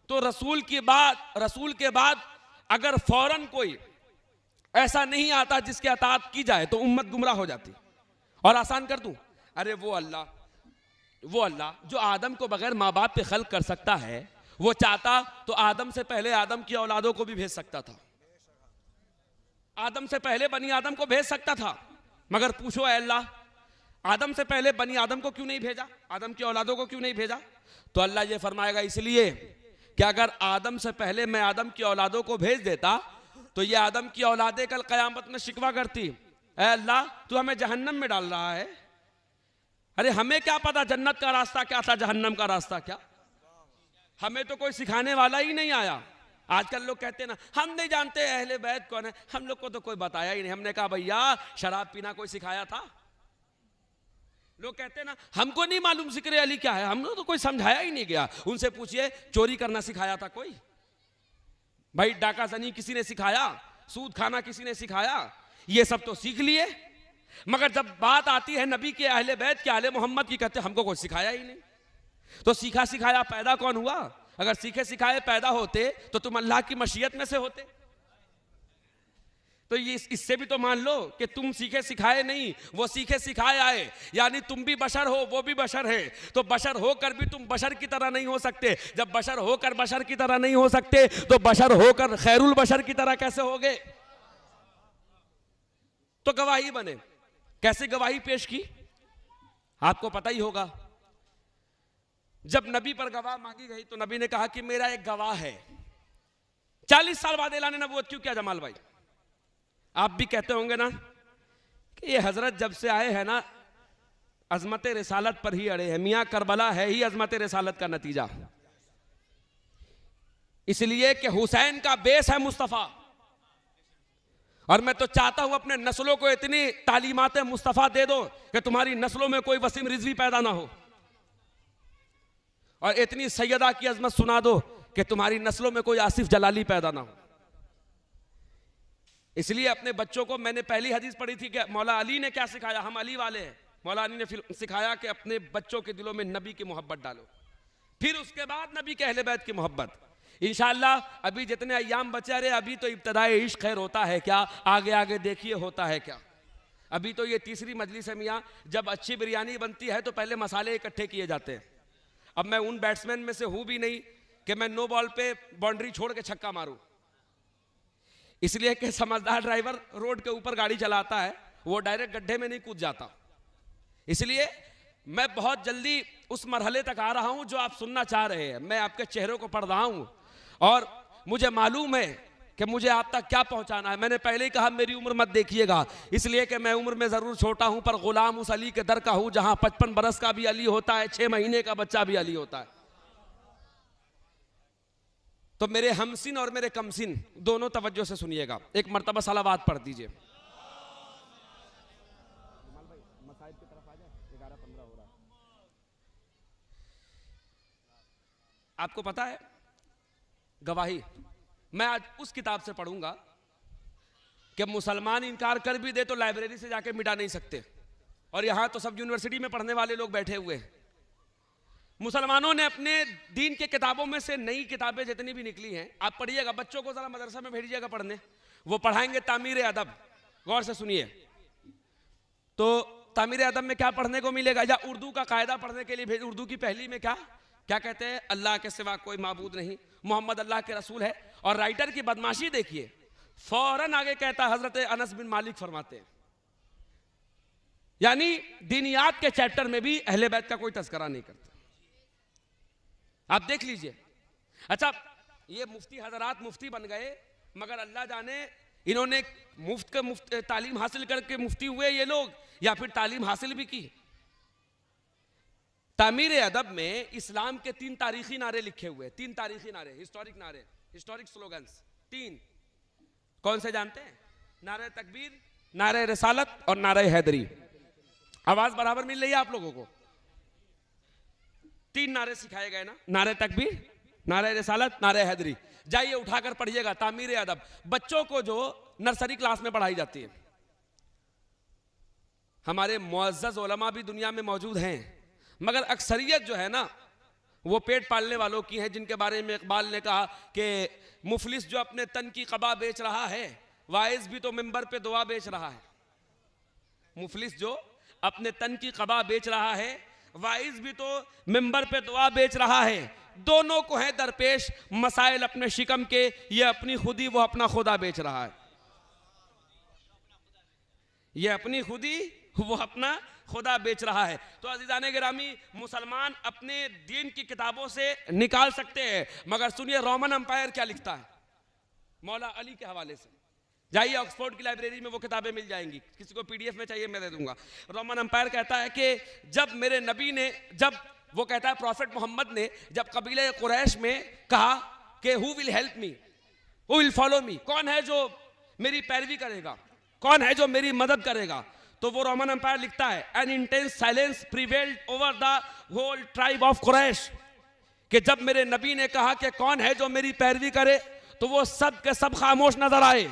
तो रसूल के बाद अगर फौरन कोई ऐसा नहीं आता जिसके अताअत की जाए तो उम्मत गुमराह हो जाती। और आसान कर दूं, अरे वो अल्लाह जो आदम को बगैर माँ बाप पे खल्क कर सकता है, वो चाहता तो आदम से पहले आदम की औलादों को भी भेज सकता था, आदम से पहले बनी आदम को भेज सकता था। मगर पूछो ऐ अल्लाह, आदम से पहले बनी आदम को क्यों नहीं भेजा? आदम की औलादों को क्यों नहीं भेजा? तो अल्लाह ये फरमाएगा इसलिए कि अगर आदम से पहले मैं आदम की औलादों को भेज देता तो ये आदम की औलादें कल क़यामत में शिकवा करती, ऐ अल्लाह तू हमें जहन्नम में डाल रहा है। अरे हमें क्या पता जन्नत का रास्ता क्या था, जहन्नम का रास्ता क्या? हमें तो कोई सिखाने वाला ही नहीं आया। आजकल लोग कहते हैं ना हम नहीं जानते अहले बैत कौन है, हम लोग को तो कोई बताया ही नहीं। हमने कहा भैया शराब पीना कोई सिखाया था? लोग कहते हैं ना हमको नहीं मालूम जिक्र अली क्या है, हमने तो कोई समझाया ही नहीं गया। उनसे पूछिए चोरी करना सिखाया था कोई? भाई डाका जनी किसी ने सिखाया? सूद खाना किसी ने सिखाया? ये सब तो सीख लिए, मगर जब बात आती है नबी के अहले बैत के आले मोहम्मद की, कहते हमको कोई सिखाया ही नहीं। तो सीखा सिखाया पैदा कौन हुआ? अगर सीखे सिखाए पैदा होते तो तुम अल्लाह की मशीयत में से होते। तो ये इससे भी तो मान लो कि तुम सीखे सिखाए नहीं, वो सीखे सिखाए आए, यानी तुम भी बशर हो वो भी बशर है। तो बशर होकर भी तुम बशर की तरह नहीं हो सकते। जब बशर होकर बशर की तरह नहीं हो सकते तो बशर होकर खैरुल बशर की तरह कैसे होगे? तो गवाही बने। कैसे गवाही पेश की आपको पता ही होगा। जब नबी पर गवाह मांगी गई तो नबी ने कहा कि मेरा एक गवाह है। 40 साल बाद ऐलान नबूवत क्यों किया जमाल भाई? आप भी कहते होंगे ना कि ये हजरत जब से आए हैं ना अजमत रिसालत पर ही अड़े हैं। मियां करबला है ही अजमत रिसालत का नतीजा, इसलिए कि हुसैन का बेस है मुस्तफ़ा। और मैं तो चाहता हूं अपने नस्लों को इतनी तालीमात मुस्तफ़ा दे दो कि तुम्हारी नस्लों में कोई वसीम रिजवी पैदा ना हो, और इतनी सैयदा की अजमत सुना दो कि तुम्हारी नस्लों में कोई आसिफ जलाली पैदा ना हो। इसलिए अपने बच्चों को, मैंने पहली हदीस पढ़ी थी कि मौला अली ने क्या सिखाया, हम अली वाले हैं। मौला अली ने फिर सिखाया कि अपने बच्चों के दिलों में नबी की मोहब्बत डालो, फिर उसके बाद नबी के अहले बैत की मोहब्बत। इंशाअल्लाह अभी जितने अय्याम बचे, अरे अभी तो इब्तिदाए इश्क खैर होता है क्या, आगे आगे देखिए होता है क्या। अभी तो ये तीसरी मजलिस है मियाँ, जब अच्छी बिरयानी बनती है तो पहले मसाले इकट्ठे किए जाते हैं। अब मैं उन बैट्समैन में से हूं भी नहीं कि मैं नो बॉल पे बाउंड्री छोड़ के छक्का मारूं, इसलिए कि समझदार ड्राइवर रोड के ऊपर गाड़ी चलाता है, वो डायरेक्ट गड्ढे में नहीं कूद जाता। इसलिए मैं बहुत जल्दी उस मरहले तक आ रहा हूं जो आप सुनना चाह रहे हैं। मैं आपके चेहरों को पढ़ रहा हूं और मुझे मालूम है कि मुझे आप तक क्या पहुंचाना है। मैंने पहले ही कहा मेरी उम्र मत देखिएगा, इसलिए कि मैं उम्र में जरूर छोटा हूं पर गुलाम उस अली के दर का हूं जहां 55 बरस का भी अली होता है, 6 महीने का बच्चा भी अली होता है। तो मेरे हमसिन और मेरे कमसिन दोनों तवज्जो से सुनिएगा, एक मर्तबा सलावात पढ़ दीजिए। आपको पता है गवाही, मैं आज उस किताब से पढ़ूंगा कि मुसलमान इनकार कर भी दे तो लाइब्रेरी से जाके मिटा नहीं सकते, और यहां तो सब यूनिवर्सिटी में पढ़ने वाले लोग बैठे हुए हैं। मुसलमानों ने अपने दीन के किताबों में से नई किताबें जितनी भी निकली हैं, आप पढ़िएगा, बच्चों को जरा मदरसा में भेजिएगा पढ़ने, वो पढ़ाएंगे तामीर अदब। गौर से सुनिए, तो तामीर अदब में क्या पढ़ने को मिलेगा, या उर्दू का कायदा पढ़ने के लिए भेज। उर्दू की पहली में क्या क्या कहते हैं, अल्लाह के सिवा कोई माबूद नहीं, मोहम्मद अल्लाह के रसूल है। और राइटर की बदमाशी देखिए, फौरन आगे कहता हजरत अनस बिन मालिक फरमाते हैं, यानी दीनियात के चैप्टर में भी अहले बैत का कोई तज़किरा नहीं करते। आप देख लीजिए। अच्छा, ये मुफ्ती हजरात मुफ्ती बन गए, मगर अल्लाह जाने इन्होंने मुफ्त तालीम हासिल करके मुफ्ती हुए ये लोग, या फिर तालीम हासिल भी की। तामीर अदब में इस्लाम के 3 तारीखी नारे लिखे हुए, 3 तारीखी नारे, हिस्टोरिक नारे, हिस्टोरिक स्लोगन्स 3। कौन से जानते हैं? नारे तकबीर, नारे रिसालत और नारे हैदरी। आवाज बराबर मिल रही है आप लोगों को? 3 नारे सिखाए गए ना, नारे तकबीर, नारे रिसालत, नारे हैदरी। जाइए उठाकर पढ़िएगा तामीर अदब, बच्चों को जो नर्सरी क्लास में पढ़ाई जाती है। हमारे मुअज़्ज़ज़ उलमा भी दुनिया में मौजूद हैं, मगर अक्सरियत जो है ना वो पेट पालने वालों की है, जिनके बारे में इकबाल ने कहा कि मुफलिस जो अपने तन की कबा बेच रहा है, वाइज भी तो मिंबर पे दुआ बेच रहा है। मुफलिस जो अपने तन की कबा बेच रहा है, वाइज भी तो मिंबर पे दुआ बेच रहा है। दोनों को है दरपेश मसाइल अपने शिकम के, ये अपनी खुदी वो अपना खुदा बेच रहा है। ये अपनी खुदी वो अपना खुदा बेच रहा है। तो अजीज़ाने गिरामी, मुसलमान अपने दीन की किताबों से निकाल सकते हैं, मगर सुनिए रोमन अंपायर क्या लिखता है मौला अली के हवाले से। जाइए ऑक्सफोर्ड की लाइब्रेरी में वो किताबें मिल जाएंगी, किसी को पीडीएफ में चाहिए मैं दे दूंगा। रोमन अंपायर कहता है कि जब मेरे नबी ने, जब वो कहता है प्रॉफिट मोहम्मद ने जब कबीले कुरैश में कहा कि who will help me, who will follow me, कौन है जो मेरी पैरवी करेगा, कौन है जो मेरी मदद करेगा, तो वो रोमन अंपायर लिखता है an intense silence prevailed over the whole tribe of Quraysh, कि जब मेरे नबी ने कहा कि कौन है जो मेरी पैरवी करे, तो वो सब के सब खामोश नजर आए,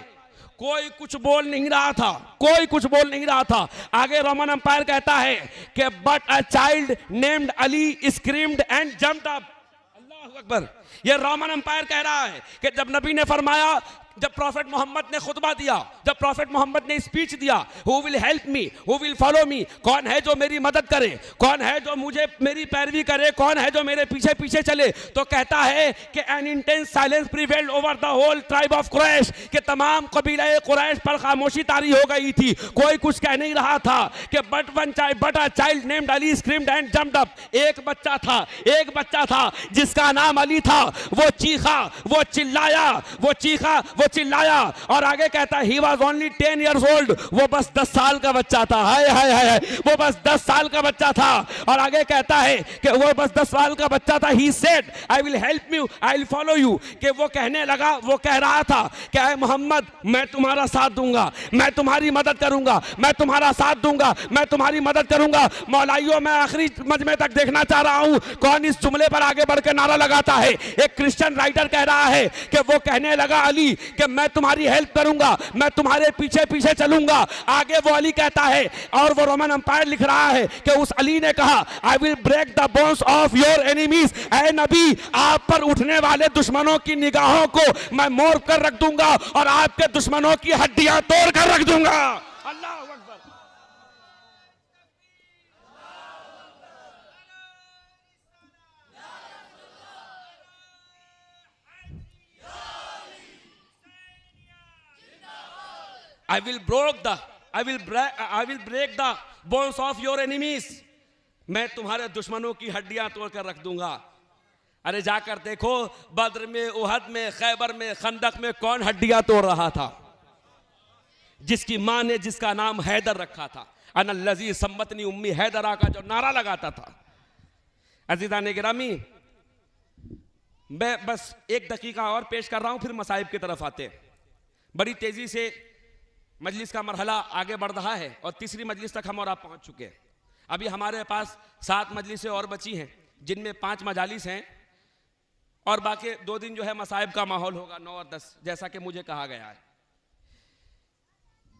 कोई कुछ बोल नहीं रहा था, कोई कुछ बोल नहीं रहा था। आगे रोमन अंपायर कहता है कि but a child named Ali screamed and jumped up. Allahu Akbar. ये रोमन अंपायर कह रहा है कि जब नबी ने फरमाया, जब प्रॉफिट मोहम्मद ने खुतबा दिया, जब प्रॉफिट मोहम्मद ने स्पीच दिया, who will help me, who will follow me, कौन है जो मेरी मदद करे, कौन है जो मुझे मेरी पैरवी करे, कौन है जो मेरे पीछे पीछे चले, तो कहता है कि an intense silence prevailed over the whole tribe of Quraysh, कि तमाम कबीला कुरैश पर खामोशी तारी हो गई थी, कोई कुछ कह नहीं रहा था। कि but a child named Ali screamed and jumped up, एक बच्चा था जिसका नाम अली था, वो चीखा, वो चिल्लाया, वो चीखा, वो चिल्लाया। और आगे कहता है he was only 10 years old, वो बस 10 साल का बच्चा था। हाय हाय हाय, वो बस 10 साल का बच्चा था। और आगे कहता है कि वो बस 10 साल का बच्चा था। He said I will help you, I will follow you, कि वो कहने लगा, वो कह रहा था कि ऐ मोहम्मद, मैं तुम्हारा साथ दूंगा, मैं तुम्हारी मदद करूंगा, मैं तुम्हारा साथ दूंगा, मैं तुम्हारी मदद करूंगा। मौलाइयों, मैं आखिरी मजमे तक देखना चाह रहा हूं कौन इस जुमले पर आगे बढ़ के नारा लगाता है। एक क्रिश्चियन राइटर कह रहा है कि वो कहने लगा अली कि मैं तुम्हारी हेल्प करूंगा, मैं तुम्हारे पीछे पीछे चलूंगा। आगे वो अली कहता है, और वो रोमन अंपायर लिख रहा है कि उस अली ने कहा, I will break the bones of your enemies, ऐ नबी आप पर उठने वाले दुश्मनों की निगाहों को मैं मोड़ कर रख दूंगा और आपके दुश्मनों की हड्डियां तोड़ कर रख दूंगा। अल्लाह Akbar. I will break the bones of your enemies. मैं तुम्हारे दुश्मनों की हड्डियां तोड़कर रख दूंगा। अरे जाकर देखो बद्र में, उहद में, खैबर में, खंदक में कौन हड्डियां तोड़ रहा था? जिसकी मां ने जिसका नाम हैदर रखा था, अनल्लज़ी सम्मतनी उम्मी हैदरा का जो नारा लगाता था। अज़ीज़ान गिरामी, मैं बस एक दकीका और पेश कर रहा हूं, फिर मसाइब की तरफ आते हैं। बड़ी तेजी से मजलिस का मरहला आगे बढ़ रहा है और तीसरी मजलिस तक हम और आप पहुंच चुके हैं। अभी हमारे पास 7 मजलिसें और बची हैं, जिनमें 5 मजालिस हैं और बाकी 2 दिन जो है मसाइब का माहौल होगा 9 और 10, जैसा कि मुझे कहा गया है।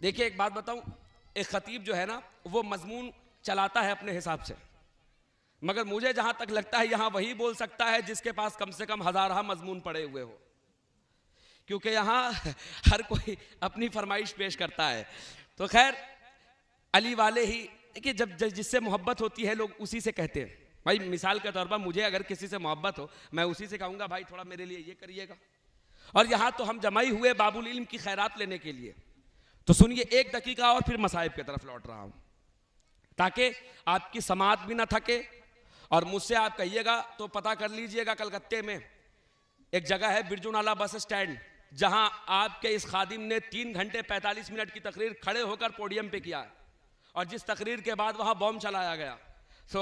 देखिए एक बात बताऊं, एक खतीब जो है ना वो मजमून चलाता है अपने हिसाब से, मगर मुझे जहां तक लगता है यहां वही बोल सकता है जिसके पास कम से कम हजारा मजमून पड़े हुए हो, क्योंकि यहाँ हर कोई अपनी फरमाइश पेश करता है। तो खैर अली वाले ही, देखिए जब जिससे मोहब्बत होती है लोग उसी से कहते हैं। भाई मिसाल के तौर पर मुझे अगर किसी से मोहब्बत हो, मैं उसी से कहूँगा भाई थोड़ा मेरे लिए ये करिएगा। और यहाँ तो हम जमाई हुए बाबुल इल्म की खैरात लेने के लिए। तो सुनिए एक दकीका और फिर मसाइब की तरफ लौट रहा हूँ, ताकि आपकी समात भी ना थके। और मुझसे आप कहिएगा तो पता कर लीजिएगा, कलकत्ते में एक जगह है बिरजूनाला बस स्टैंड, जहां आपके इस खादिम ने 3 घंटे 45 मिनट की तकरीर खड़े होकर पोडियम पे किया है, और जिस तकरीर के बाद वहां बॉम्ब चलाया गया। तो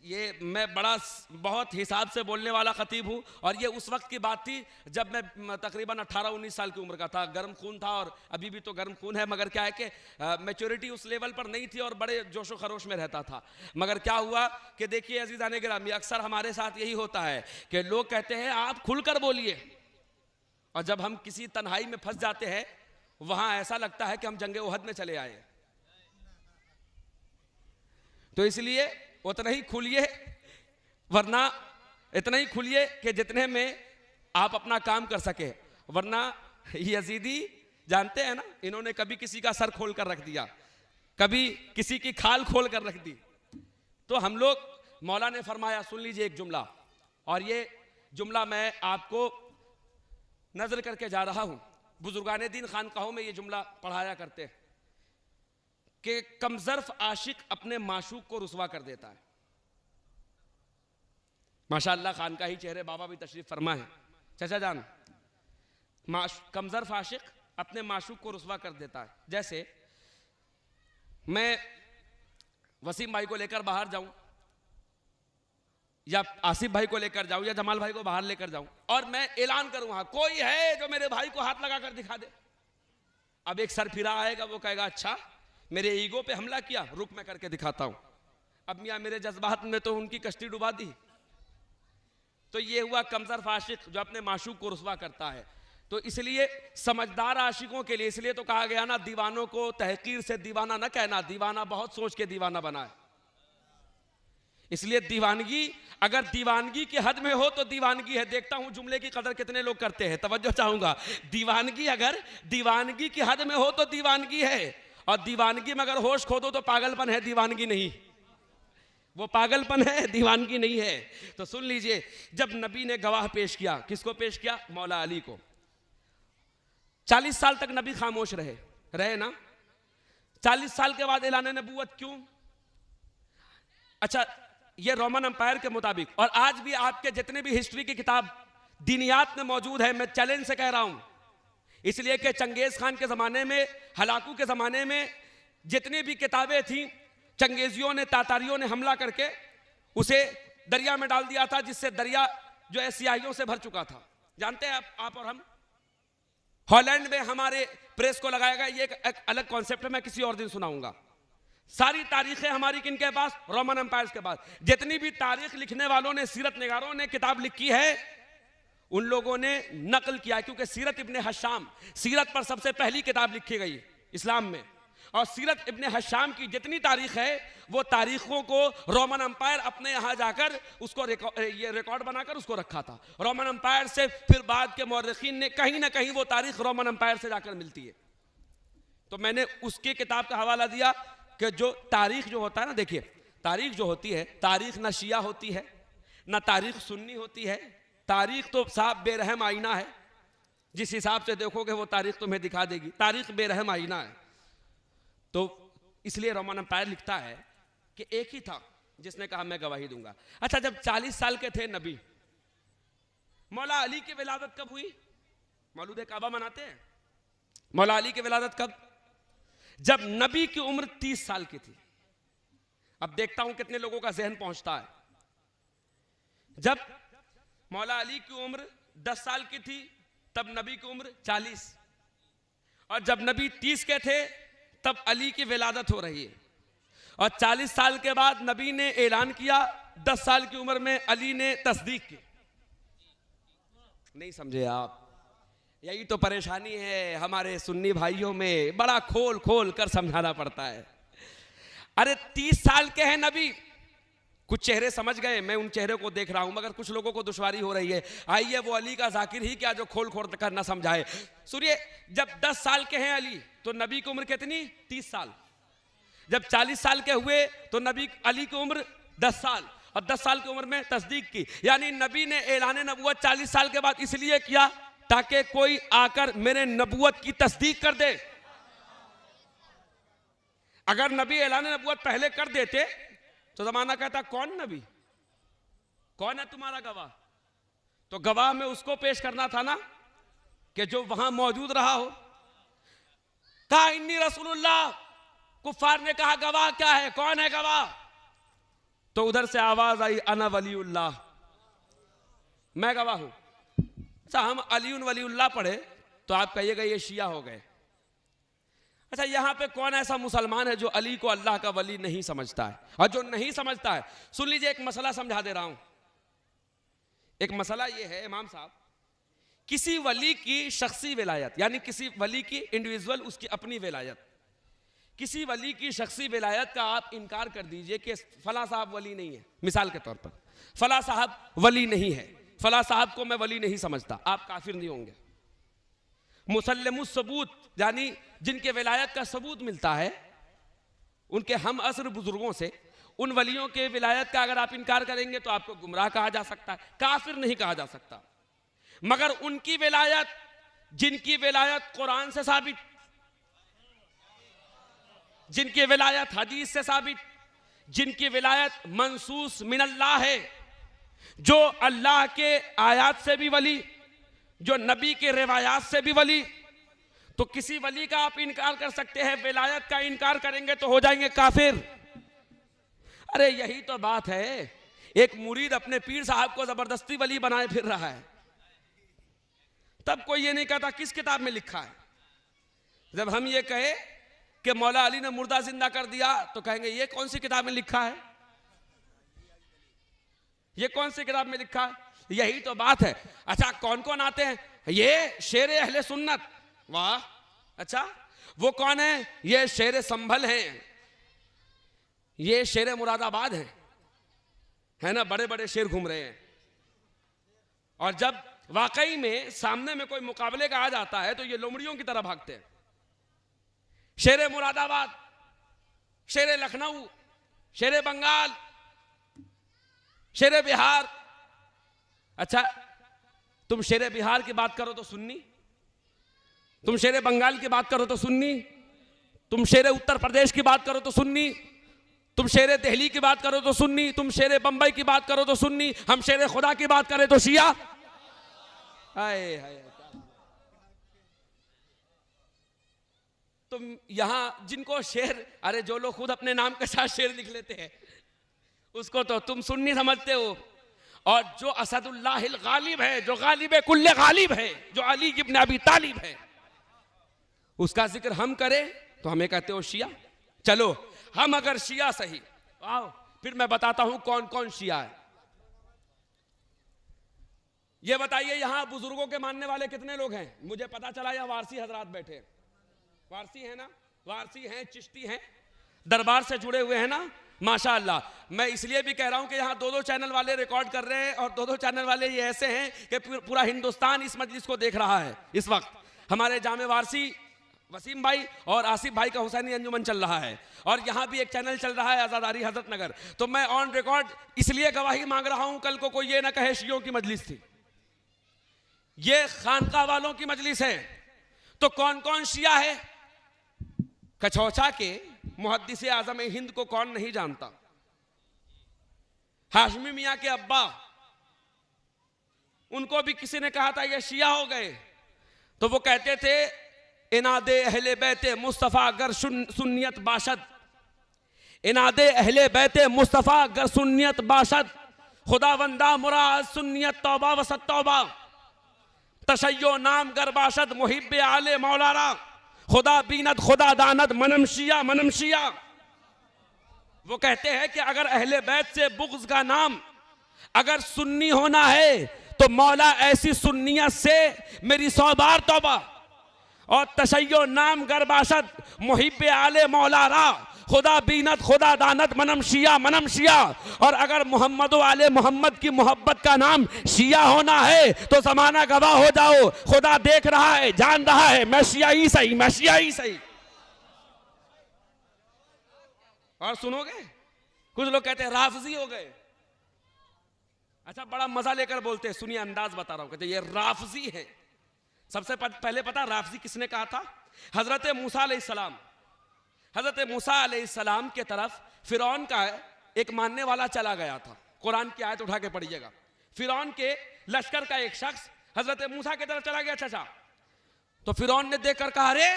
ये मैं बहुत हिसाब से बोलने वाला खतीब हूँ, और ये उस वक्त की बात थी जब मैं तकरीबन 18-19 साल की उम्र का था। गर्म खून था, और अभी भी तो गर्म खून है, मगर क्या है कि मैच्योरिटी उस लेवल पर नहीं थी और बड़े जोशो खरोश में रहता था। मगर क्या हुआ कि देखिए अज़ीज़ान गिरामी, अक्सर हमारे साथ यही होता है कि लोग कहते हैं आप खुलकर बोलिए, और जब हम किसी तन्हाई में फंस जाते हैं वहां ऐसा लगता है कि हम जंगे उहद में चले आए। तो इसलिए उतना ही खुलिए, वरना इतना ही खुलिए कि जितने में आप अपना काम कर सके। वरना यजीदी जानते हैं ना, इन्होंने कभी किसी का सर खोल कर रख दिया, कभी किसी की खाल खोल कर रख दी। तो हम लोग, मौला ने फरमाया, सुन लीजिए एक जुमला, और ये जुमला मैं आपको नजर करके जा रहा हूं। बुजुर्गाने दीन खानकाहों में ये जुमला पढ़ाया करते हैं कि कमजर्फ आशिक अपने माशूक को रुसवा कर देता है। माशाअल्लाह खानकाही चेहरे बाबा भी तशरीफ फरमा है, चाचा जान। कमजर्फ आशिक अपने माशूक को रुसवा कर देता है। जैसे मैं वसीम भाई को लेकर बाहर जाऊं, या आसिफ भाई को लेकर जाऊं, या जमाल भाई को बाहर लेकर जाऊं, और मैं ऐलान करूं हाँ कोई है जो मेरे भाई को हाथ लगा कर दिखा दे। अब एक सरफिरा आएगा, वो कहेगा अच्छा मेरे ईगो पे हमला किया, रुक मैं करके दिखाता हूं। अब मियां मेरे जज्बात में तो उनकी कश्ती डुबा दी। तो ये हुआ कमजर आशिक जो अपने माशूक को रुसवा करता है। तो इसलिए समझदार आशिकों के लिए इसलिए तो कहा गया ना, दीवानों को तहकीर से दीवाना न कहना, दीवाना बहुत सोच के दीवाना बना है। इसलिए दीवानगी अगर दीवानगी की हद में हो तो दीवानगी है। देखता हूं जुमले की कदर कितने लोग करते हैं, तवज्जो चाहूंगा। दीवानगी अगर दीवानगी की हद में हो तो दीवानगी है, और दीवानगी में अगर होश खो दो तो पागलपन है, दीवानगी नहीं। वो पागलपन है, दीवानगी नहीं है। तो सुन लीजिए, जब नबी ने गवाह पेश किया, किसको पेश किया? मौला अली को। 40 साल तक नबी खामोश रहे ना। 40 साल के बाद ऐलान नबूवत क्यों? अच्छा, ये रोमन अंपायर के मुताबिक, और आज भी आपके जितने भी हिस्ट्री की किताब दीनियात में मौजूद है, मैं चैलेंज से कह रहा हूं, इसलिए कि चंगेज खान के जमाने में, हलाकू के जमाने में जितनी भी किताबें थी, चंगेजियों ने, तातारियों ने हमला करके उसे दरिया में डाल दिया था, जिससे दरिया जो है सियाहियों से भर चुका था। जानते हैं आप और हम। हॉलैंड में हमारे प्रेस को लगाया गया, ये एक अलग कॉन्सेप्ट है, मैं किसी और दिन सुनाऊंगा। सारी तारीखें हमारी किनके पास? रोमन एम्पायर के पास। जितनी भी तारीख लिखने वालों ने, सीरत निगारों ने किताब लिखी है, उन लोगों ने नकल किया, क्योंकि सीरत इब्ने हशाम, सीरत पर सबसे पहली किताब लिखी गई इस्लाम में, और सीरत इब्ने हशाम की जितनी तारीख है वो तारीखों को रोमन अंपायर अपने यहाँ जाकर उसको ये रिकॉर्ड बनाकर उसको रखा था। रोमन अंपायर से फिर बाद के मौरखीन ने कहीं ना कहीं वो तारीख रोमन अंपायर से जाकर मिलती है। तो मैंने उसकी किताब का हवाला दिया कि जो तारीख जो होता है ना, देखिए तारीख जो होती है, तारीख ना शिया होती है ना तारीख सुन्नी होती है, तारीख तो साफ बेरहम आईना है, जिस हिसाब से देखोगे वो तारीख तुम्हें दिखा देगी, तारीख बेरहम आईना है। तो इसलिए रोमन अंपायर लिखता है कि एक ही था जिसने कहा मैं गवाही दूंगा। अच्छा, जब 40 साल के थे नबी, मौला अली की विलादत कब हुई? मौलूद काबा मनाते हैं। मौला अली की विलादत कब? जब नबी की उम्र 30 साल की थी। अब देखता हूं कितने लोगों का जहन पहुंचता है। जब मौला अली की उम्र 10 साल की थी तब नबी की उम्र 40, और जब नबी 30 के थे तब अली की विलादत हो रही है, और 40 साल के बाद नबी ने ऐलान किया, 10 साल की उम्र में अली ने तस्दीक की। नहीं समझे आप? यही तो परेशानी है हमारे सुन्नी भाइयों में, बड़ा खोल खोल कर समझाना पड़ता है। अरे 30 साल के हैं नबी, कुछ चेहरे समझ गए, मैं उन चेहरे को देख रहा हूं, मगर कुछ लोगों को दुश्वारी हो रही है। आइए वो अली का जाकिर ही क्या जो खोल खोल कर न समझाए। सुनिए, जब 10 साल के हैं अली तो नबी की उम्र कितनी? 30 साल। जब 40 साल के हुए तो नबी अली की उम्र 10 साल, और 10 साल की उम्र में तस्दीक की। यानी नबी ने ऐलान नबूवत 40 साल के बाद इसलिए किया ताकि कोई आकर मेरे नबूवत की तस्दीक कर दे। अगर नबी ऐलान नबूवत पहले कर देते तो जमाना कहता कौन नबी, कौन है तुम्हारा गवाह? तो गवाह में उसको पेश करना था ना कि जो वहां मौजूद रहा हो। कहा इन्नी रसूलुल्लाह, कुफार ने कहा गवाह क्या है, कौन है गवाह? तो उधर से आवाज आई अना वलीउल्लाह, मैं गवाह हूं। अच्छा, हम अलीउन वलीउल्लाह पढ़े तो आप कहिएगा ये शिया हो गए। अच्छा, यहां पे कौन ऐसा मुसलमान है जो अली को अल्लाह का वली नहीं समझता है? और जो नहीं समझता है, सुन लीजिए, एक मसला समझा दे रहा हूं। एक मसला यह है इमाम साहब, किसी वली की शख्सी विलायत, यानी किसी वली की इंडिविजुअल उसकी अपनी विलायत, किसी वली की शख्सी विलायत का आप इनकार कर दीजिए कि फला साहब वली नहीं है। मिसाल के तौर पर फला साहब वली नहीं है, फला साहब को मैं वली नहीं समझता, आप काफिर नहीं होंगे। मुसल्लमुस सबूत, यानी जिनके विलायत का सबूत मिलता है उनके हम असर बुजुर्गों से, उन वलियों के विलायत का अगर आप इनकार करेंगे तो आपको गुमराह कहा जा सकता है, काफिर नहीं कहा जा सकता। मगर उनकी विलायत, जिनकी विलायत कुरान से साबित, जिनकी विलायत हदीस से साबित, जिनकी विलायत मंसूस मिनल्लाह है, जो अल्लाह के आयात से भी वली, जो नबी के रिवायात से भी वली, तो किसी वली का आप इनकार कर सकते हैं, विलायत का इनकार करेंगे तो हो जाएंगे काफिर। अरे यही तो बात है, एक मुरीद अपने पीर साहब को जबरदस्ती वली बनाए फिर रहा है, तब कोई ये नहीं कहता किस किताब में लिखा है। जब हम ये कहे कि मौला अली ने मुर्दा जिंदा कर दिया तो कहेंगे ये कौन सी किताब में लिखा है, ये कौन सी किताब में लिखा है? यही तो बात है। अच्छा, कौन कौन आते हैं? ये शेर अहले सुन्नत, वाह। अच्छा, वो कौन है? ये शेर संभल हैं, ये शेर मुरादाबाद हैं, है ना, बड़े बड़े शेर घूम रहे हैं। और जब वाकई में सामने में कोई मुकाबले का आ जाता है तो ये लोमड़ियों की तरह भागते हैं। शेर मुरादाबाद, शेर लखनऊ, शेर बंगाल, शेर बिहार। अच्छा, तुम शेर बिहार की बात करो तो सुन्नी, तुम शेर बंगाल की बात करो तो सुन्नी, तुम शेर उत्तर प्रदेश की बात करो तो सुन्नी, तुम शेर दिल्ली की बात करो तो सुन्नी, तुम शेर बंबई की बात करो तो सुन्नी, हम शेर खुदा की बात करें तो शिया। हाय हाय, तुम यहां जिनको शेर, अरे जो लोग खुद अपने नाम के साथ शेर लिख लेते हैं उसको तो तुम सुन्नी समझते हो, और जो असदुल्लाह गालिब है, जो गालिब कुल्ले गालिब है, जो अली इब्न अबी तालिब है, उसका जिक्र हम करें तो हमें कहते हो शिया। चलो, हम अगर शिया सही, आओ फिर मैं बताता हूं कौन कौन शिया है। ये बताइए यहां बुजुर्गों के मानने वाले कितने लोग हैं? मुझे पता चला यह वारसी हजरात बैठे। वारसी है ना? वारसी हैं, चिश्ती हैं, दरबार से जुड़े हुए हैं ना, माशाअल्लाह। मैं इसलिए भी कह रहा हूं कि यहाँ दो चैनल वाले रिकॉर्ड कर रहे हैं और दो चैनल वाले ये ऐसे हैं कि पूरा हिंदुस्तान इस मजलिस को देख रहा है। इस वक्त हमारे जामे वारसी वसीम भाई और आसिफ भाई का हुसैनी अंजुमन चल रहा है और यहाँ भी एक चैनल चल रहा है आजादारी हजरत नगर। तो मैं ऑन रिकॉर्ड इसलिए गवाही मांग रहा हूं, कल को कोई ये ना कहे शियों की मजलिस थी। ये खानका वालों की मजलिस है। तो कौन कौन शिया है? कछौचा के मुहद्दिस आजम हिंद को कौन नहीं जानता? हाशमी मियां के अब्बा, उनको भी किसी ने कहा था ये शिया हो गए, तो वो कहते थे इनादे अहले बैते मुस्तफा गर सुन्नियत बाशद, इनादे अहले बैते मुस्तफा गर सुन्नियत बाशद, खुदावंदा मुराद सुन्नियत तौबा वसत तौबा, तशय्यो नाम गर बाशद मुहिब्बे आले मौलारा, खुदा बीनत खुदा दानत मनमशिया मनमशिया। वो कहते हैं कि अगर अहले बैत से बुग़्ज़ का नाम अगर सुन्नी होना है तो मौला ऐसी सुन्नियत से मेरी 100 बार तौबा, और तशय्यो नाम गरबाशद मुहिब्बे आले मौलारा, खुदा बीनत खुदा दानत मनम शिया मनम शिया। और अगर मोहम्मद आले मोहम्मद की मोहब्बत का नाम शिया होना है तो जमाना गवाह हो जाओ, खुदा देख रहा है, जान रहा है, मैं शिया ही सही, मैं शिया ही सही। और सुनोगे कुछ लोग कहते हैं राफजी हो गए। अच्छा, बड़ा मजा लेकर बोलते हैं, सुनिए अंदाज बता रहा हूं। कहते ये राफजी है। सबसे पहले पता राफजी किसने कहा था? हजरत मूसा अलैहिस्सलाम। हजरत मूसा अलैहिस्सलाम के तरफ फिरौन का एक मानने वाला चला गया था। कुरान की आयत उठा के पढ़िएगा। फिरौन के लश्कर का एक शख्स हजरत मूसा की तरफ चला गया। चाचा, तो फिरौन ने देखकर कहा, अरे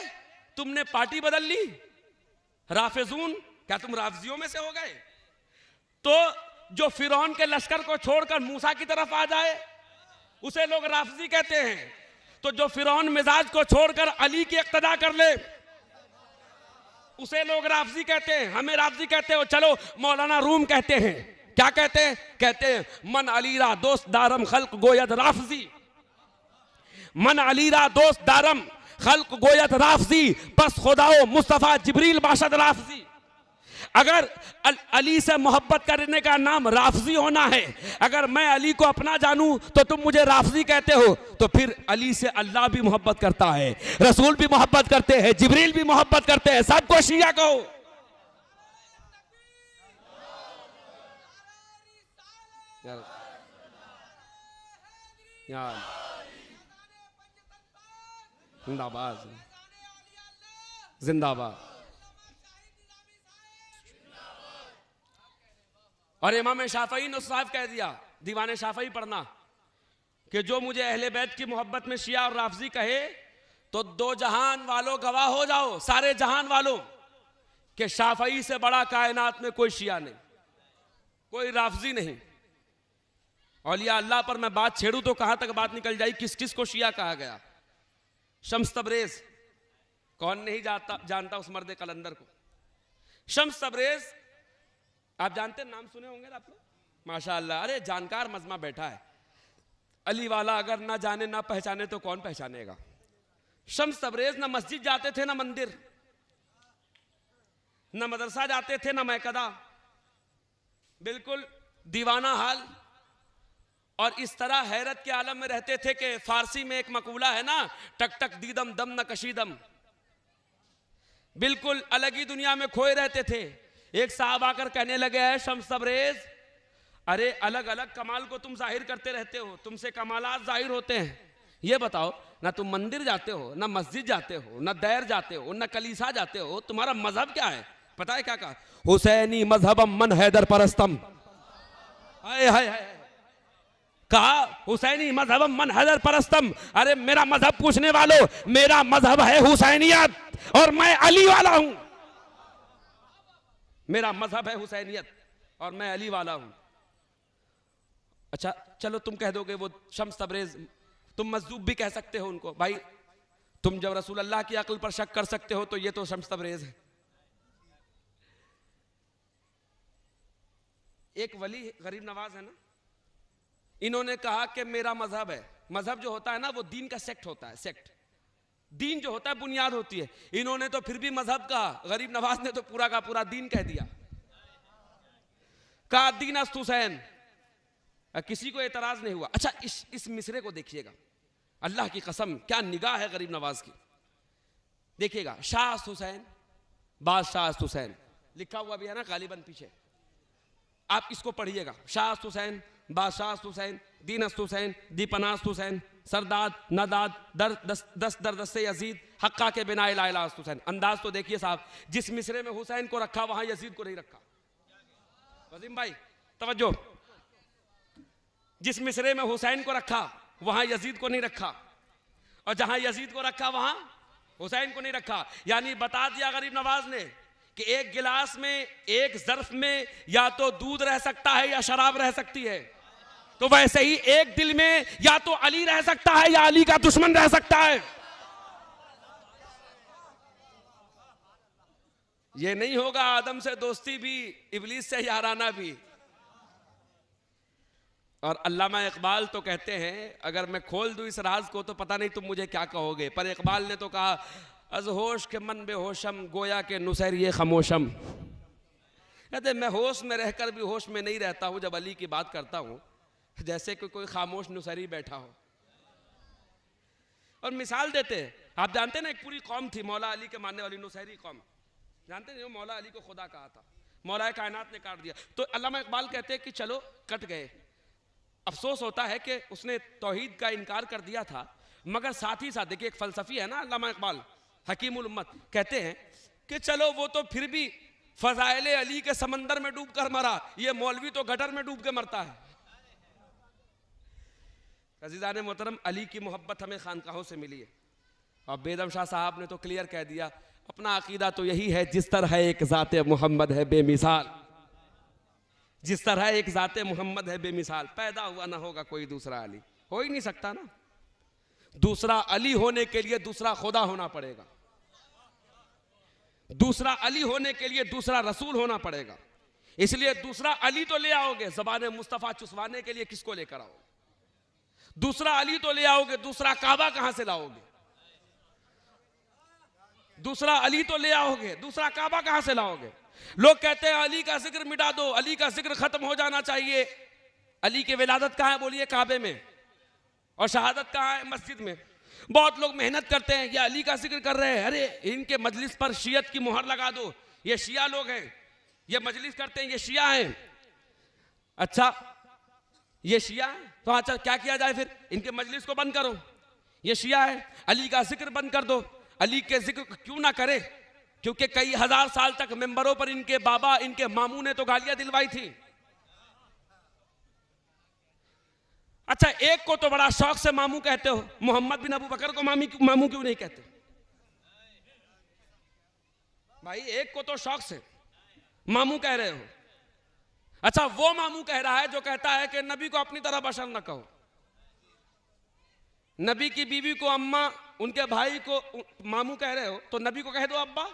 तुमने पार्टी बदल ली, राफिजून, क्या तुम राफजियों में से हो गए? तो जो फिरौन के लश्कर को छोड़कर मूसा की तरफ आ जाए उसे लोग राफजी कहते हैं। तो जो फिरौन मिजाज को छोड़कर अली की इक्तदा कर ले उसे लोग राफजी कहते हैं। हमें राफजी कहते हो, चलो मौलाना रूम कहते हैं। क्या कहते हैं? कहते हैं मन अलीरा दोस्त दारम खल्क गोयत राफजी, मन अलीरा दोस्त दारम खल्क गोयत राफजी, बस खुदाओ मुस्तफा जिब्रील बाशद राफजी। अगर अली से मोहब्बत करने का नाम राफजी होना है, अगर मैं अली को अपना जानूं तो तुम मुझे राफजी कहते हो, तो फिर अली से अल्लाह भी मोहब्बत करता है, रसूल भी मोहब्बत करते हैं, जिब्रील भी मोहब्बत करते हैं, सबको शिया कहो। यार जिंदाबाद जिंदाबाद। और इमाम शाफई ने साहब कह दिया, दीवाने शाफई पढ़ना, कि जो मुझे अहले बैत की मोहब्बत में शिया और राफजी कहे तो दो जहान वालों गवाह हो जाओ, सारे जहान वालों, कि शाफई से बड़ा कायनात में कोई शिया नहीं, कोई राफजी नहीं। औलिया अल्लाह पर मैं बात छेड़ू तो कहां तक बात निकल जाए, किस किस को शिया कहा गया। शम्स तबरेज, कौन नहीं जानता उस मर्द कलंदर को। शम्स तबरेज आप जानते हैं, नाम सुने होंगे आप लोग, माशाअल्लाह। अरे जानकार मजमा बैठा है। अली वाला अगर ना जाने ना पहचाने तो कौन पहचानेगा। शम्स तबरेज ना मस्जिद जाते थे, ना मंदिर, ना मदरसा जाते थे, ना मैकदा, बिल्कुल दीवाना हाल। और इस तरह हैरत के आलम में रहते थे कि फारसी में एक मकूला है ना, टक टक दीदम दम न कशीदम, बिल्कुल अलग ही दुनिया में खोए रहते थे। एक साहब आकर कहने लगे, है शम्स तबरेज, अरे अलग अलग कमाल को तुम जाहिर करते रहते हो, तुमसे कमालात जाहिर होते हैं। ये बताओ, ना तुम मंदिर जाते हो, ना मस्जिद जाते हो, ना दैर जाते हो, ना कलीसा जाते हो, तुम्हारा मजहब क्या है? पता है क्या कहा? हुसैनी मजहबम मन हैदर परस्तम। हाय हाय हाय, कहा हुसैनी मजहबम मन हैदर परस्तम। अरे मेरा मजहब पूछने वालों, मेरा मजहब है हुसैनियत और मैं अली वाला हूं। मेरा मजहब है हुसैनियत और मैं अली वाला हूं। अच्छा चलो, तुम कह दोगे वो शम्स तबरेज, तुम मजदूब भी कह सकते हो उनको। भाई तुम जब रसूल अल्लाह की अक्ल पर शक कर सकते हो तो ये तो शम्स तबरेज है। एक वली गरीब नवाज है ना, इन्होंने कहा कि मेरा मजहब है। मजहब जो होता है ना वो दीन का सेक्ट होता है, सेक्ट। दीन जो होता है बुनियाद होती है। इन्होंने तो फिर भी मजहब कहा, गरीब नवाज ने तो पूरा का पूरा दीन कह दिया। का दीन अस्त हुसैन, किसी को एतराज नहीं हुआ। अच्छा इस मिसरे को देखिएगा, अल्लाह की कसम क्या निगाह है गरीब नवाज की। देखिएगा, शाह अस्त हुसैन, बादशाह अस्त हुसैन लिखा हुआ भी है ना गालिबन पीछे, आप इसको पढ़िएगा। शाह अस्त हुसैन, बादशाह अस्त हुसैन, दीन अस्त हुसैन, दीपना अस्त हुसैन, सरदाद नदाद दस दरदस्ते यजीद, हक्का के बिना इला अस्त हुसैन। अंदाज तो देखिए साहब, जिस मिसरे में हुसैन को रखा वहां यजीद को नहीं रखा। वजीम भाई तवज्जो, जिस मिसरे में हुसैन को रखा वहां यजीद को नहीं रखा, और जहां यजीद को रखा वहां हुसैन को नहीं रखा। यानी बता दिया गरीब नवाज ने कि एक गिलास में, एक ज़र्फ में या तो दूध रह सकता है या शराब रह सकती है, तो वैसे ही एक दिल में या तो अली रह सकता है या अली का दुश्मन रह सकता है। ये नहीं होगा आदम से दोस्ती भी, इब्लीस से याराना भी। और अल्लामा इकबाल तो कहते हैं, अगर मैं खोल दूं इस राज को तो पता नहीं तुम मुझे क्या कहोगे, पर इकबाल ने तो कहा, अज होश के मन बेहोशम गोया के नुसैरिये खामोशम। कहते मैं होश में रहकर भी होश में नहीं रहता हूं जब अली की बात करता हूं, जैसे कि कोई खामोश नुसैरी बैठा हो। और मिसाल देते हैं, आप जानते ना एक पूरी कौम थी मौला अली के मानने वाली, नुसैरी कौम, जानते नहीं, मौला अली को खुदा कहा था, मौला कायनात ने काट दिया। तो अल्लामा इकबाल कहते हैं कि चलो कट गए। अफसोस होता है कि उसने तौहीद का इनकार कर दिया था, मगर साथ ही साथ देखिए एक फलसफी है ना अल्लामा इकबाल, हकीमुल उम्मत, कहते हैं कि चलो वो तो फिर भी फजाइले अली के समंदर में डूब कर मरा, ये मौलवी तो गटर में डूब के मरता है। अज़ीज़ान मोहतरम, अली की मोहब्बत हमें खानकाहों से मिली है, और बेदम शाह साहब ने तो क्लियर कह दिया, अपना अकीदा तो यही है, जिस तरह एक ज़ाते मोहम्मद है बेमिसाल, जिस तरह एक ज़ाते मोहम्मद है बेमिसाल, पैदा हुआ ना होगा कोई दूसरा अली, हो ही नहीं सकता ना। दूसरा अली होने के लिए दूसरा खुदा होना पड़ेगा, दूसरा अली होने के लिए दूसरा रसूल होना पड़ेगा। इसलिए दूसरा अली तो ले आओगे, ज़बान मुस्तफ़ा चुसवाने के लिए किसको लेकर आओगे? दूसरा अली तो ले आओगे, दूसरा काबा कहां से लाओगे? दूसरा अली तो ले आओगे, दूसरा काबा कहां से लाओगे? लोग कहते हैं अली का जिक्र मिटा दो, अली का जिक्र खत्म हो जाना चाहिए। अली की विलादत कहां है बोलिए? काबे में। और शहादत कहां है? मस्जिद में। बहुत लोग मेहनत करते हैं, ये अली का जिक्र कर रहे हैं, अरे इनके मजलिस पर शियत की मोहर लगा दो, ये शिया लोग हैं, ये मजलिस करते हैं, ये शिया हैं। अच्छा ये शिया है तो अच्छा क्या किया जाए फिर? इनके मजलिस को बंद करो, ये शिया है, अली का जिक्र बंद कर दो। अली के जिक्र क्यों ना करे? क्योंकि कई हजार साल तक मेंबरों पर इनके बाबा, इनके मामू ने तो गालियां दिलवाई थी। अच्छा एक को तो बड़ा शौक से मामू कहते हो, मोहम्मद बिन अबू बकर को मामू क्यों नहीं कहते? भाई एक को तो शौक से मामू कह रहे हो। अच्छा वो मामू कह रहा है जो कहता है कि नबी को अपनी तरह बशर न कहो, नबी की बीवी को अम्मा, उनके भाई को मामू कह रहे हो तो नबी को कह दो अब्बा।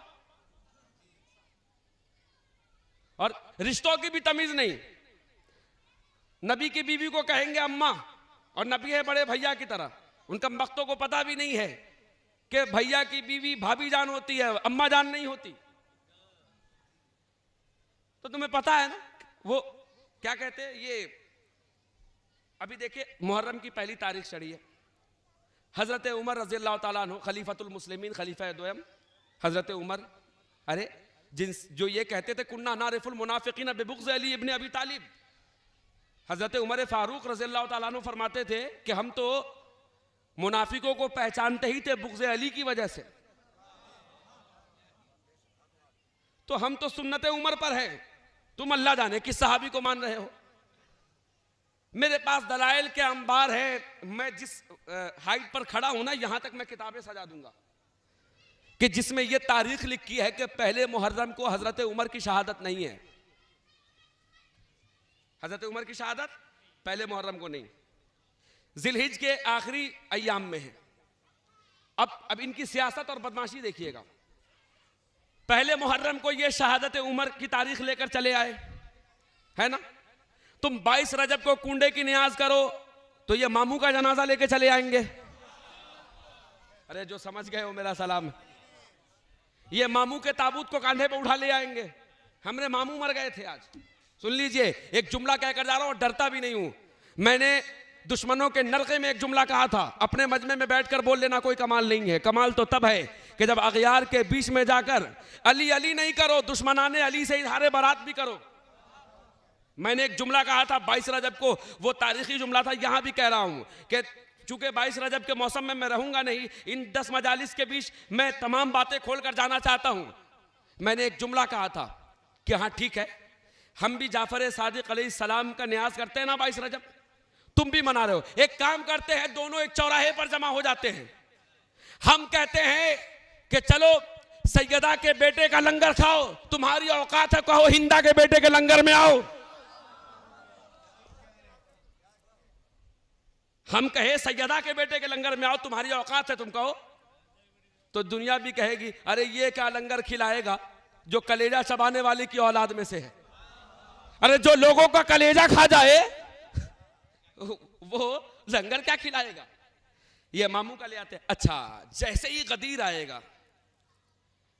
और रिश्तों की भी तमीज नहीं, नबी की बीवी को कहेंगे अम्मा, और नबी है बड़े भैया की तरह, उनका वक्तों को पता भी नहीं है कि भैया की बीवी भाभी जान होती है, अम्मा जान नहीं होती। तो तुम्हें पता है ना वो क्या कहते हैं। ये अभी देखिए मुहर्रम की पहली तारीख चढ़ी है, हजरत उमर रज़ी अल्लाह ताला अन्हु खलीफतुल मुस्लिमीन, खलीफा दोयम हजरत उमर, अरे जो ये कहते थे कुन्ना नारिफुल मुनाफिकीन बिबुग़्ज़ अली इब्न अबी तालिब, हजरत उमर फारूक रज़ी अल्लाह ताला अन्हु फरमाते थे कि हम तो मुनाफिकों को पहचानते ही थे बुग़्ज़ अली की वजह से, तो हम तो सुन्नत उमर पर है, तुम अल्लाह जाने किस सहाबी को मान रहे हो। मेरे पास दलाइल के अंबार है, मैं जिस हाइट पर खड़ा हूं ना यहां तक मैं किताबें सजा दूंगा कि जिसमें यह तारीख लिखी है कि पहले मुहर्रम को हजरत उमर की शहादत नहीं है, हजरत उमर की शहादत पहले मुहर्रम को नहीं, जिलहिज के आखिरी अय्याम में है। अब इनकी सियासत और बदमाशी देखिएगा, पहले मुहर्रम को ये शहादत उमर की तारीख लेकर चले आए है ना, तुम 22 रजब को कुंडे की नियाज करो तो ये मामू का जनाजा लेके चले आएंगे। अरे जो समझ गए हो मेरा सलाम। ये मामू के ताबूत को कांधे पे उठा ले आएंगे। हमरे मामू मर गए थे आज। सुन लीजिए, एक जुमला कहकर जा रहा हूं, डरता भी नहीं हूं। मैंने दुश्मनों के नरके में एक जुमला कहा था, अपने मजमे में बैठकर बोल लेना कोई कमाल नहीं है। कमाल तो तब है कि जब अगयार के बीच में जाकर अली अली नहीं करो, दुश्मनाने अली से इजहार बारात भी करो। मैंने एक जुमला कहा था 22 रजब को, वो तारीखी जुमला था, यहां भी कह रहा हूं कि चूंकि 22 रजब के मौसम में मैं रहूंगा नहीं, इन 10 मजालिस के बीच मैं तमाम बातें खोलकर जाना चाहता हूं। मैंने एक जुमला कहा था कि हाँ ठीक है, हम भी जाफर सादिक अलैहिस्सलाम का न्याज करते हैं ना 22 रजब, तुम भी मना रहे हो। एक काम करते हैं, दोनों एक चौराहे पर जमा हो जाते हैं। हम कहते हैं कि चलो सैयदा के बेटे का लंगर खाओ, तुम्हारी औकात है, कहो हिंदा के बेटे के लंगर में आओ। हम कहे सैयदा के बेटे के लंगर में आओ, तुम्हारी औकात है, तुम कहो, तो दुनिया भी कहेगी अरे ये क्या लंगर खिलाएगा जो कलेजा चबाने वाले की औलाद में से है। अरे जो लोगों का कलेजा खा जाए वो लंगर क्या खिलाएगा। ये मामू का ले आते हैं। अच्छा, जैसे ही गदीर आएगा,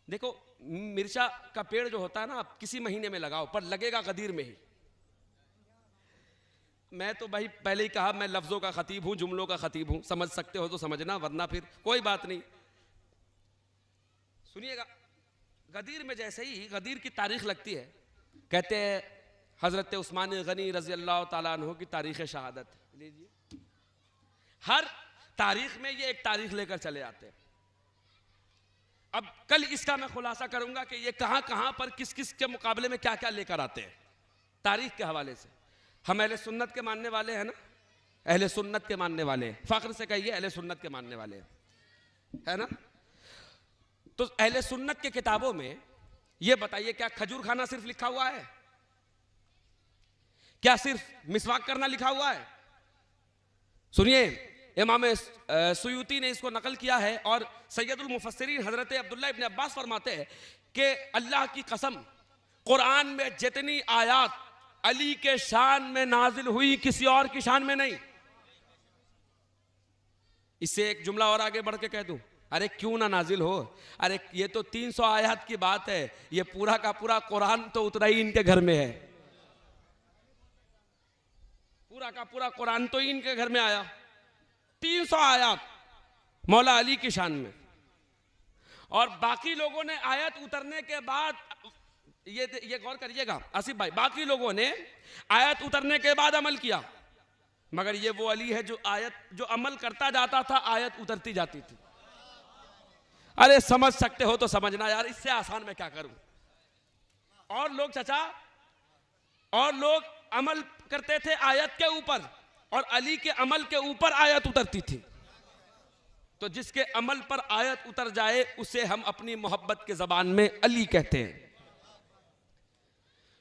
देखो मिर्चा का पेड़ जो होता है ना, आप किसी महीने में लगाओ पर लगेगा गदीर में ही। मैं तो भाई पहले ही कहा, मैं लफ्जों का खतीब हूं, जुमलों का खतीब हूं, समझ सकते हो तो समझना, वरना फिर कोई बात नहीं। सुनिएगा, गदीर में जैसे ही गदीर की तारीख लगती है, कहते हैं हजरत उस्मान गनी रजी अल्लाह ताला अन्हु की तारीख शहादत लीजिए। हर तारीख में ये एक तारीख लेकर चले आते हैं। अब कल इसका मैं खुलासा करूंगा कि ये कहां कहां पर किस किस के मुकाबले में क्या क्या लेकर आते हैं तारीख के हवाले से। हम अहले सुन्नत के मानने वाले हैं ना, अहले सुन्नत के मानने वाले हैं, फख्र से कहिए अहले सुन्नत के मानने वाले हैं, है ना। तो अहले सुन्नत के किताबों में ये बताइए, क्या खजूर खाना सिर्फ लिखा हुआ है? क्या सिर्फ मिसवाक करना लिखा हुआ है? सुनिए, इमाम सुयूती ने इसको नकल किया है और सैयदुल मुफस्सिरीन हजरत अब्दुल्लाह इब्न अब्बास फरमाते हैं कि अल्लाह की कसम, कुरान में जितनी आयात अली के शान में नाजिल हुई, किसी और की शान में नहीं। इससे एक जुमला और आगे बढ़ के कह दूं, अरे क्यों ना नाजिल हो, अरे ये तो 300 आयत की बात है, ये पूरा का पूरा कुरान तो उतरा ही इनके घर में है। पूरा का पूरा कुरान तो इनके घर में आया, 300 आयत मौला अली की शान में। और बाकी लोगों ने आयत उतरने के बाद, ये गौर करिएगा आसिफ भाई, बाकी लोगों ने आयत उतरने के बाद अमल किया, मगर ये वो अली है जो आयत, जो अमल करता जाता था, आयत उतरती जाती थी। अरे समझ सकते हो तो समझना यार, इससे आसान मैं क्या करूं। और लोग चाचा, और लोग अमल करते थे आयत के ऊपर, और अली के अमल के ऊपर आयत उतरती थी। तो जिसके अमल पर आयत उतर जाए उसे हम अपनी मोहब्बत के जबान में अली कहते हैं।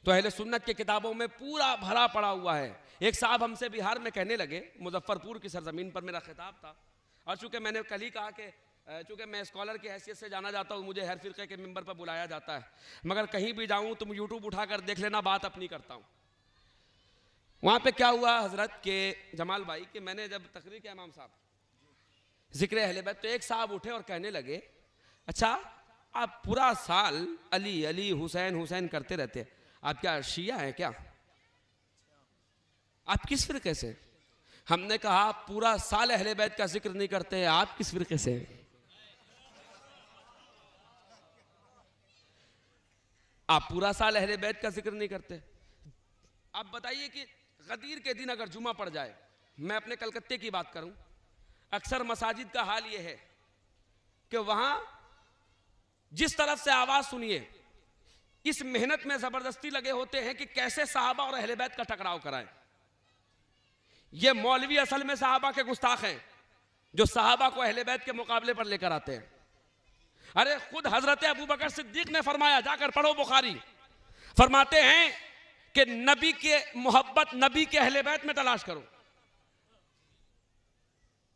तो अहले सुन्नत के किताबों में पूरा भरा पड़ा हुआ है। एक साहब हमसे बिहार में कहने लगे, मुजफ्फरपुर की सरजमीन पर मेरा खिताब था, और चूंकि मैंने कल ही कहा कि चूंकि मैं स्कॉलर की हैसियत से जाना जाता हूँ, मुझे हर फिरके के मिंबर पर बुलाया जाता है, मगर कहीं भी जाऊँ तुम यूट्यूब उठाकर देख लेना, बात अपनी करता हूँ। वहाँ पे क्या हुआ हजरत के जमाल भाई, कि मैंने जब तकरीर किया इमाम साहब जिक्र अहले बैत, तो एक साहब उठे और कहने लगे, अच्छा आप पूरा साल अली अली हुसैन हुसैन करते रहते हैं, आप क्या शिया हैं क्या? आप किस फिरके से? हमने कहा पूरा साल अहले बैत का जिक्र नहीं करते हैं, आप किस फिरके से? आप पूरा साल अहले बैत का जिक्र नहीं करते। आप बताइए कि गदीर के दिन अगर जुमा पड़ जाए, मैं अपने कलकत्ते की बात करूं, अक्सर मसाजिद का हाल यह है कि वहां जिस तरफ से आवाज सुनिए, इस मेहनत में जबरदस्ती लगे होते हैं कि कैसे सहाबा और अहले बैत का टकराव कराएं। ये मौलवी असल में सहाबा के गुस्ताख हैं, जो सहाबा को अहले बैत के मुकाबले पर लेकर आते हैं। अरे खुद हजरत अबू बकर सिद्दीक ने फरमाया, जाकर पढ़ो बुखारी, फरमाते हैं कि नबी के मोहब्बत नबी के अहले बैत में तलाश करो।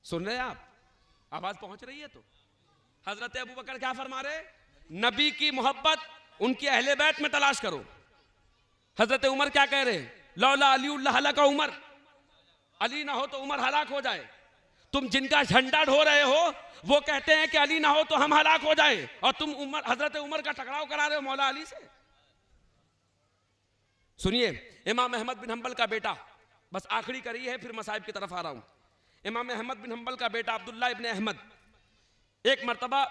सुन रहे हैं आप? आवाज पहुंच रही है? तो हजरत अबू बकर क्या फरमा रहे? नबी की मोहब्बत उनके अहले बैत में तलाश करो। हजरत उमर क्या कह रहे हैं? लौला अलीउल्लाह हलका उमर, अली ना हो तो उमर हलाक हो जाए। तुम जिनका झंडा ढो रहे हो वो कहते हैं कि अली ना हो तो हम हलाक हो जाए, और तुम हजरत उमर का टकराव करा रहे हो मौला अली से। सुनिए, इमाम अहमद बिन हंबल का बेटा, बस आखिरी करी है फिर मसाइब की तरफ आ रहा हूं। इमाम अहमद बिन हंबल का बेटा अब्दुल्ला इब्न अहमद एक मर्तबा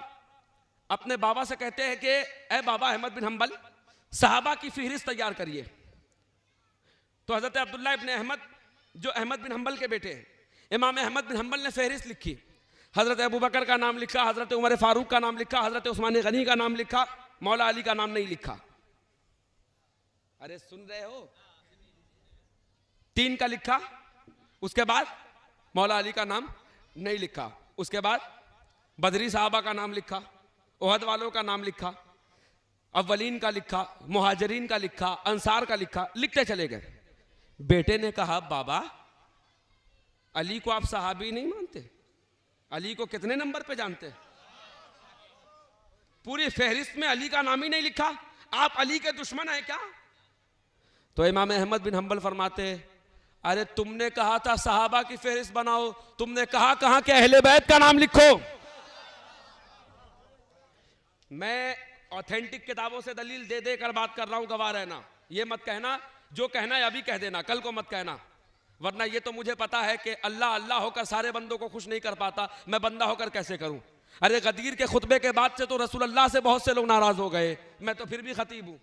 अपने बाबा से कहते हैं कि ए बाबा अहमद बिन हंबल, सहाबा की फहरिस्त तैयार करिए। तो हजरत अब्दुल्ला इब्न अहमद जो अहमद बिन हंबल के बेटे हैं, इमाम अहमद बिन हंबल ने फहरिस्त लिखी। हजरत अबू बकर का नाम लिखा, हजरत उमर फारूक का नाम लिखा, हजरत उस्मान गनी का नाम लिखा, मौला अली का नाम नहीं लिखा। अरे सुन रहे हो? 3 का लिखा, उसके बाद मौला अली का नाम नहीं लिखा, उसके बाद बदरी साहबा का नाम लिखा, ओहद वालों का नाम लिखा, अव्वलीन का लिखा, मुहाजिरीन का लिखा, अंसार का लिखा, लिखते चले गए। बेटे ने कहा बाबा अली को आप सहाबी नहीं मानते? अली को कितने नंबर पे जानते? पूरी फहरिस्त में अली का नाम ही नहीं लिखा, आप अली के दुश्मन हैं क्या? तो इमाम अहमद बिन हंबल फरमाते, अरे तुमने कहा था सहाबा की फहरिस्त बनाओ, तुमने कहा कहां के अहले बैत का नाम लिखो। मैं ऑथेंटिक किताबों से दलील दे दे कर बात कर रहा हूं, गवाह रहना। ये मत कहना जो कहना है अभी कह देना, कल को मत कहना, वरना ये तो मुझे पता है कि अल्लाह अल्लाह होकर सारे बंदों को खुश नहीं कर पाता, मैं बंदा होकर कैसे करूं। अरे गदीर के खुतबे के बाद से तो रसूल अल्लाह से बहुत से लोग नाराज हो गए, मैं तो फिर भी खतीब हूं।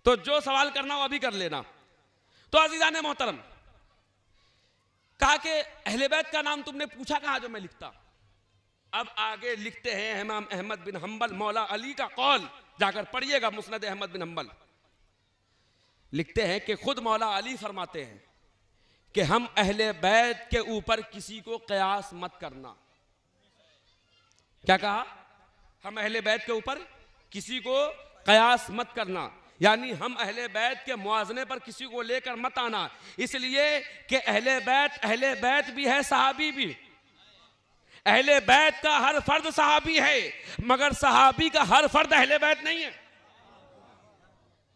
तो जो सवाल करना हो अभी कर लेना। तो अजीजान मोहतरम, कहा कि अहले बैत का नाम तुमने पूछा कहा जो मैं लिखता। अब आगे लिखते हैं इमाम अहमद बिन हंबल, मौला अली का कौल जाकर पढ़िएगा मुस्नद अहमद बिन हंबल। लिखते हैं कि खुद मौला अली फरमाते हैं कि हम अहले बैत के ऊपर किसी को कयास मत करना। क्या कहा? हम अहले बैत के ऊपर किसी को कयास मत करना, यानी हम अहले बैत के मुआजने पर किसी को लेकर मत आना, इसलिए कि अहले बैत भी है, सहाबी भी। अहले बैत का हर फर्द सहाबी है, मगर सहाबी का हर फर्द अहले बैत नहीं है।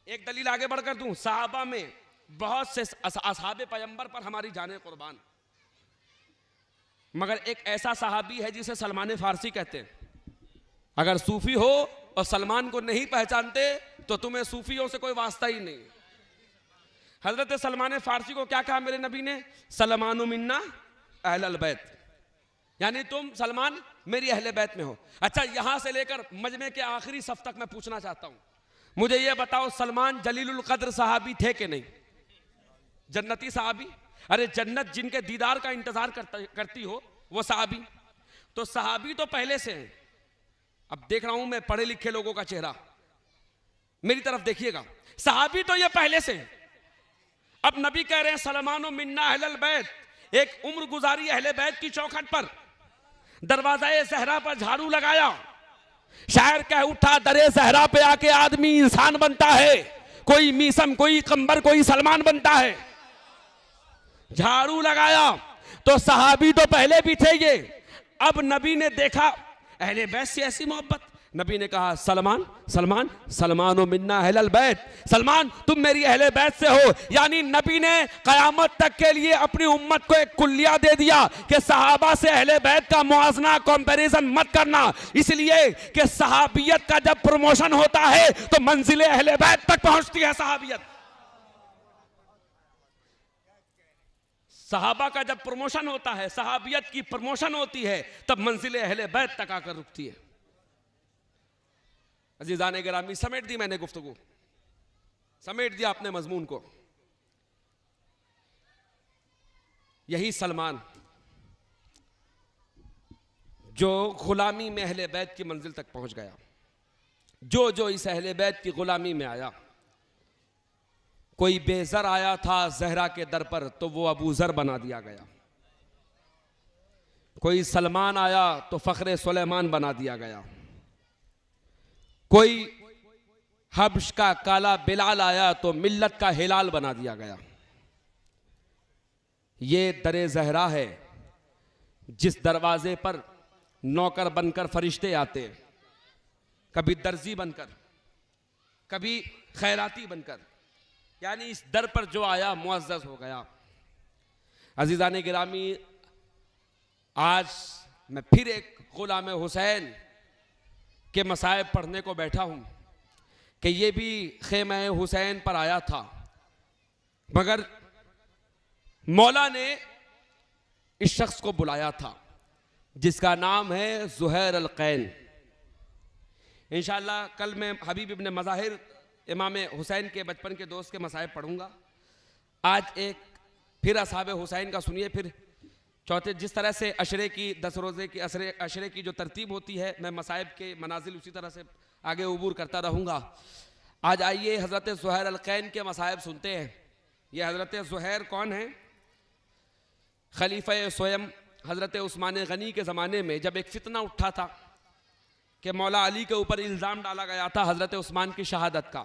एक दलील आगे बढ़कर दूं, सहाबा में बहुत से असहाबे पैगंबर पर हमारी जाने कुर्बान, मगर एक ऐसा सहाबी है जिसे सलमान फारसी कहते हैं। अगर सूफी हो और सलमान को नहीं पहचानते तो तुम्हें सूफियों से कोई वास्ता ही नहीं। हजरत सलमान फारसी को क्या कहा मेरे नबी ने? सलमानु मिन्ना अहलल बैत, यानी तुम सलमान मेरी अहले बैत में हो। अच्छा, यहां से लेकर मजमे के आखिरी सफ तक मैं पूछना चाहता हूं, मुझे यह बताओ सलमान जलीलुल कद्र सहाबी थे कि नहीं? जन्नती सहाबी? अरे जन्नत जिनके दीदार का इंतजार करती हो वो सहाबी। तो सहाबी तो पहले से हैं। अब देख रहा हूं मैं पढ़े लिखे लोगों का चेहरा, मेरी तरफ देखिएगा, सहाबी तो ये पहले से हैं। अब नबी कह रहे हैं सलमानो मिन्ना अहलल बैत, एक उम्र गुजारी अहले बैत की चौखट पर, दरवाज़े ज़हरा पर झाड़ू लगाया, शायर कह उठा दरे ज़हरा पे आके आदमी इंसान बनता है, कोई मीसम कोई कंबर कोई सलमान बनता है। झाड़ू लगाया तो सहाबी तो पहले भी थे ये। अब नबी ने देखा अहले बैत से ऐसी मोहब्बत, नबी ने कहा सलमान सलमान सलमानो मिन्ना अहलल बैत, सलमान तुम मेरी अहले बैत से हो। यानी नबी ने कयामत तक के लिए अपनी उम्मत को एक कुल्लिया दे दिया कि सहाबा से अहले बैत का मुआजना कंपैरिजन मत करना, इसलिए कि सहाबियत का जब प्रमोशन होता है तो मंजिले अहले बैत तक पहुंचती है। सहाबा का जब प्रमोशन होता है, सहाबियत की प्रमोशन होती है, तब मंजिले अहले बैत तक आकर रुकती है। अजीजान गिरामी, समेट दी मैंने गुफ्तगू, समेट दिया अपने मजमून को। यही सलमान जो गुलामी में अहले बैत की मंजिल तक पहुंच गया, जो इस अहले बैत की गुलामी में आया। कोई बेज़र आया था ज़हरा के दर पर तो वो अबू ज़र बना दिया गया, कोई सलमान आया तो फ़ख्रे सुलेमान बना दिया गया, कोई हब्श का काला बिलाल आया तो मिल्लत का हिलाल बना दिया गया। ये दरे ज़हरा है जिस दरवाजे पर नौकर बनकर फरिश्ते आते, कभी दर्जी बनकर, कभी खैराती बनकर, यानी इस दर पर जो आया मुअज़्ज़ज़ हो गया। अज़ीज़ान गिरामी, आज मैं फिर एक ग़ुलाम हुसैन के मसाइब पढ़ने को बैठा हूँ कि ये भी ख़ैमा हुसैन पर आया था, मगर मौला ने इस शख्स को बुलाया था जिसका नाम है ज़ुहैर अल-क़ैन। इंशाअल्लाह कल मैं हबीब इब्न मज़ाहिर इमाम हुसैन के बचपन के दोस्त के मसाइब पढ़ूंगा। आज एक फिर असहाब हुसैन का सुनिए। फिर चौथे, जिस तरह से अशरे की 10 रोज़े की अशरे की जो तरतीब होती है, मैं मसाइब के मनाजिल उसी तरह से आगे उबूर करता रहूँगा। आज आइए हज़रत ज़ुहैर अल-क़ैन के मसाइब सुनते हैं। ये हज़रत ज़ुहैर कौन है? खलीफा स्वयं हज़रत उस्मान गनी के ज़माने में जब एक फितना उठा था कि मौला अली के ऊपर इल्ज़ाम डाला गया था हज़रत उस्मान की शहादत का,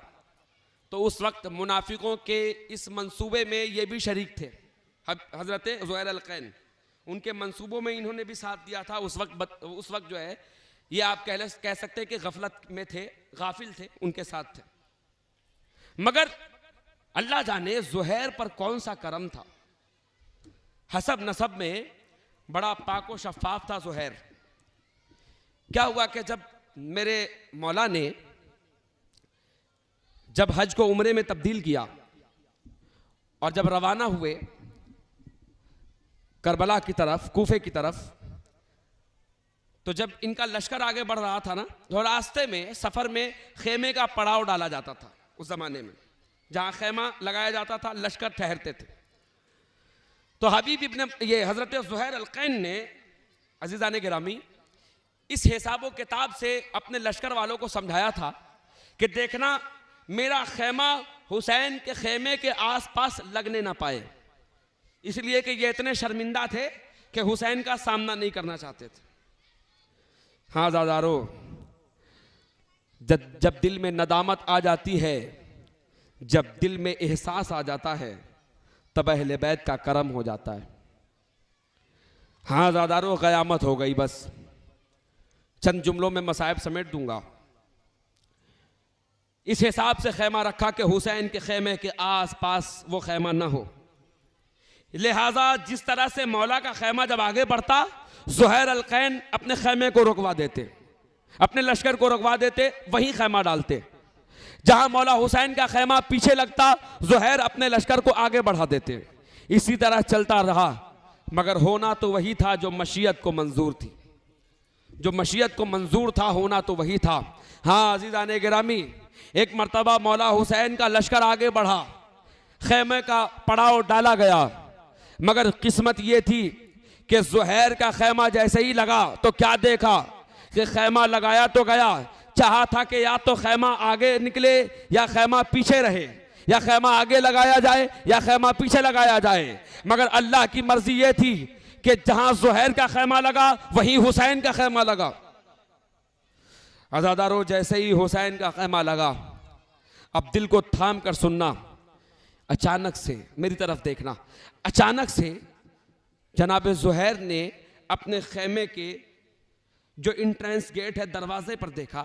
तो उस वक्त मुनाफिकों के इस मंसूबे में ये भी शरीक थे। हज़रत ज़ुहैर अल-क़ैन, उनके मंसूबों में इन्होंने भी साथ दिया था। उस वक्त जो है ये आप कह सकते हैं कि गफलत में थे, गाफिल थे, उनके साथ थे। मगर अल्लाह जाने ज़ुहैर पर कौन सा करम था। हसब नसब में बड़ा पाक व शफ़ाफ था ज़ुहैर। क्या हुआ कि जब मेरे मौला ने जब हज को उम्रे में तब्दील किया और जब रवाना हुए करबला की तरफ, कूफे की तरफ, तो जब इनका लश्कर आगे बढ़ रहा था ना, तो रास्ते में सफ़र में खेमे का पड़ाव डाला जाता था। उस ज़माने में जहाँ खेमा लगाया जाता था, लश्कर ठहरते थे। तो हबीब इब्न ये हज़रत ज़ुहैर अल-क़ैन ने, अज़ीज़ान गिरामी, इस हिसाब किताब से अपने लश्कर वालों को समझाया था कि देखना मेरा खेमा हुसैन के खेमे के आसपास लगने ना पाए, इसलिए कि ये इतने शर्मिंदा थे कि हुसैन का सामना नहीं करना चाहते थे। हाँ ज़ादारो, जब दिल में नदामत आ जाती है, जब दिल में एहसास आ जाता है, तब अहले बैत का करम हो जाता है। हाँ ज़ादारो, क़यामत हो गई। बस चंद जुमलों में मसाइब समेट दूंगा। इस हिसाब से खेमा रखा कि हुसैन के खेमे के आस पास वो खेमा ना हो। लिहाजा जिस तरह से मौला का खेमा जब आगे बढ़ता, ज़ुहैर अल-क़ैन अपने खेमे को रुकवा देते, अपने लश्कर को रुकवा देते, वहीं खेमा डालते। जहां मौला हुसैन का खेमा पीछे लगता, ज़ुहैर अपने लश्कर को आगे बढ़ा देते। इसी तरह चलता रहा, मगर होना तो वही था जो मशीयत को मंजूर थी। जो मशीयत को मंजूर था, होना तो वही था। हाँ अज़ीज़ान गिरामी, एक मर्तबा मौला हुसैन का लश्कर आगे बढ़ा, खेमे का पड़ाव डाला गया, मगर किस्मत ये थी कि ज़ुहैर का खेमा जैसे ही लगा तो क्या देखा कि खेमा लगाया तो गया, चाहा था कि या तो खेमा आगे निकले या खेमा पीछे रहे, या खेमा आगे लगाया जाए या खेमा पीछे लगाया जाए। मगर अल्लाह की मर्जी ये थी कि जहां ज़ुहैर का खेमा लगा वहीं हुसैन का खेमा लगा। अज़ादारो, जैसे ही हुसैन का खेमा लगा, अब दिल को थाम कर सुनना, अचानक से मेरी तरफ देखना, अचानक से जनाब ज़ुहैर ने अपने खेमे के जो इंट्रेंस गेट है, दरवाजे पर देखा,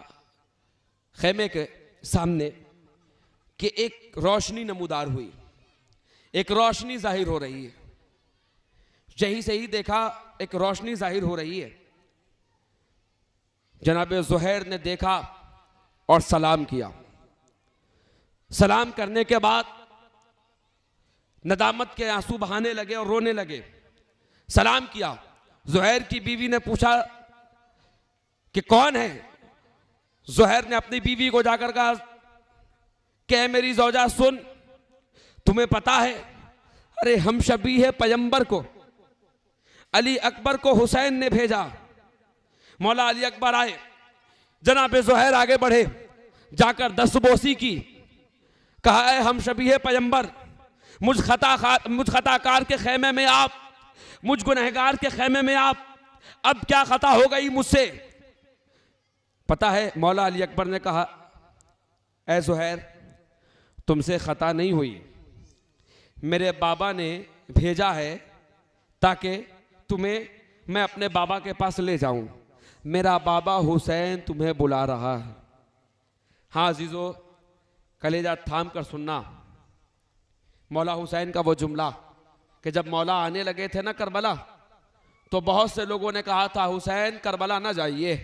खेमे के सामने कि एक रोशनी नमूदार हुई, एक रोशनी जाहिर हो रही है। यहीं से ही देखा एक रोशनी जाहिर हो रही है। जनाब ज़ुहैर ने देखा और सलाम किया। सलाम करने के बाद नदामत के आंसू बहाने लगे और रोने लगे। सलाम किया, ज़ुहैर की बीवी ने पूछा कि कौन है? ज़ुहैर ने अपनी बीवी को जाकर कहा कि मेरी ज़ौजा सुन, तुम्हें पता है, अरे हम शबीह पैगंबर को, अली अकबर को हुसैन ने भेजा। मौला अली अकबर आए, जनाब ज़ुहैर आगे बढ़े, जाकर दस्तबोसी की, कहा है हम शबीह पैगंबर, मुझ खताकार के खेमे में आप, मुझ गुनहगार के खेमे में आप, अब क्या खता हो गई मुझसे? पता है मौला अली अकबर ने कहा, ऐ ज़ुहैर, तुमसे खता नहीं हुई, मेरे बाबा ने भेजा है ताकि तुम्हें मैं अपने बाबा के पास ले जाऊं। मेरा बाबा हुसैन तुम्हें बुला रहा है। हाँ अजीज़ो, कलेजा थाम कर सुनना, मौला हुसैन का वो जुमला कि जब मौला आने लगे थे ना करबला, तो बहुत से लोगों ने कहा था हुसैन करबला ना जाइए,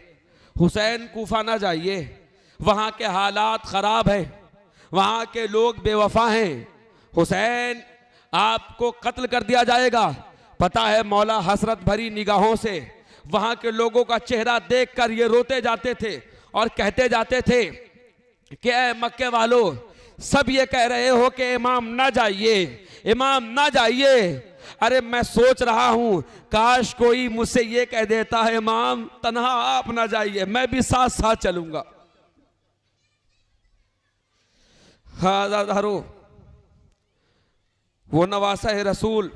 हुसैन कूफा ना जाइए, वहाँ के हालात ख़राब हैं, वहाँ के लोग बेवफा हैं, हुसैन आपको कत्ल कर दिया जाएगा। पता है मौला हसरत भरी निगाहों से वहाँ के लोगों का चेहरा देखकर ये रोते जाते थे और कहते जाते थे कि ऐ मक्के वालों, सब ये कह रहे हो कि इमाम ना जाइए, इमाम ना जाइए। अरे मैं सोच रहा हूं काश कोई मुझसे ये कह देता है इमाम तन्हा आप ना जाइए, मैं भी साथ साथ चलूंगा। हारो वो नवासा रसूल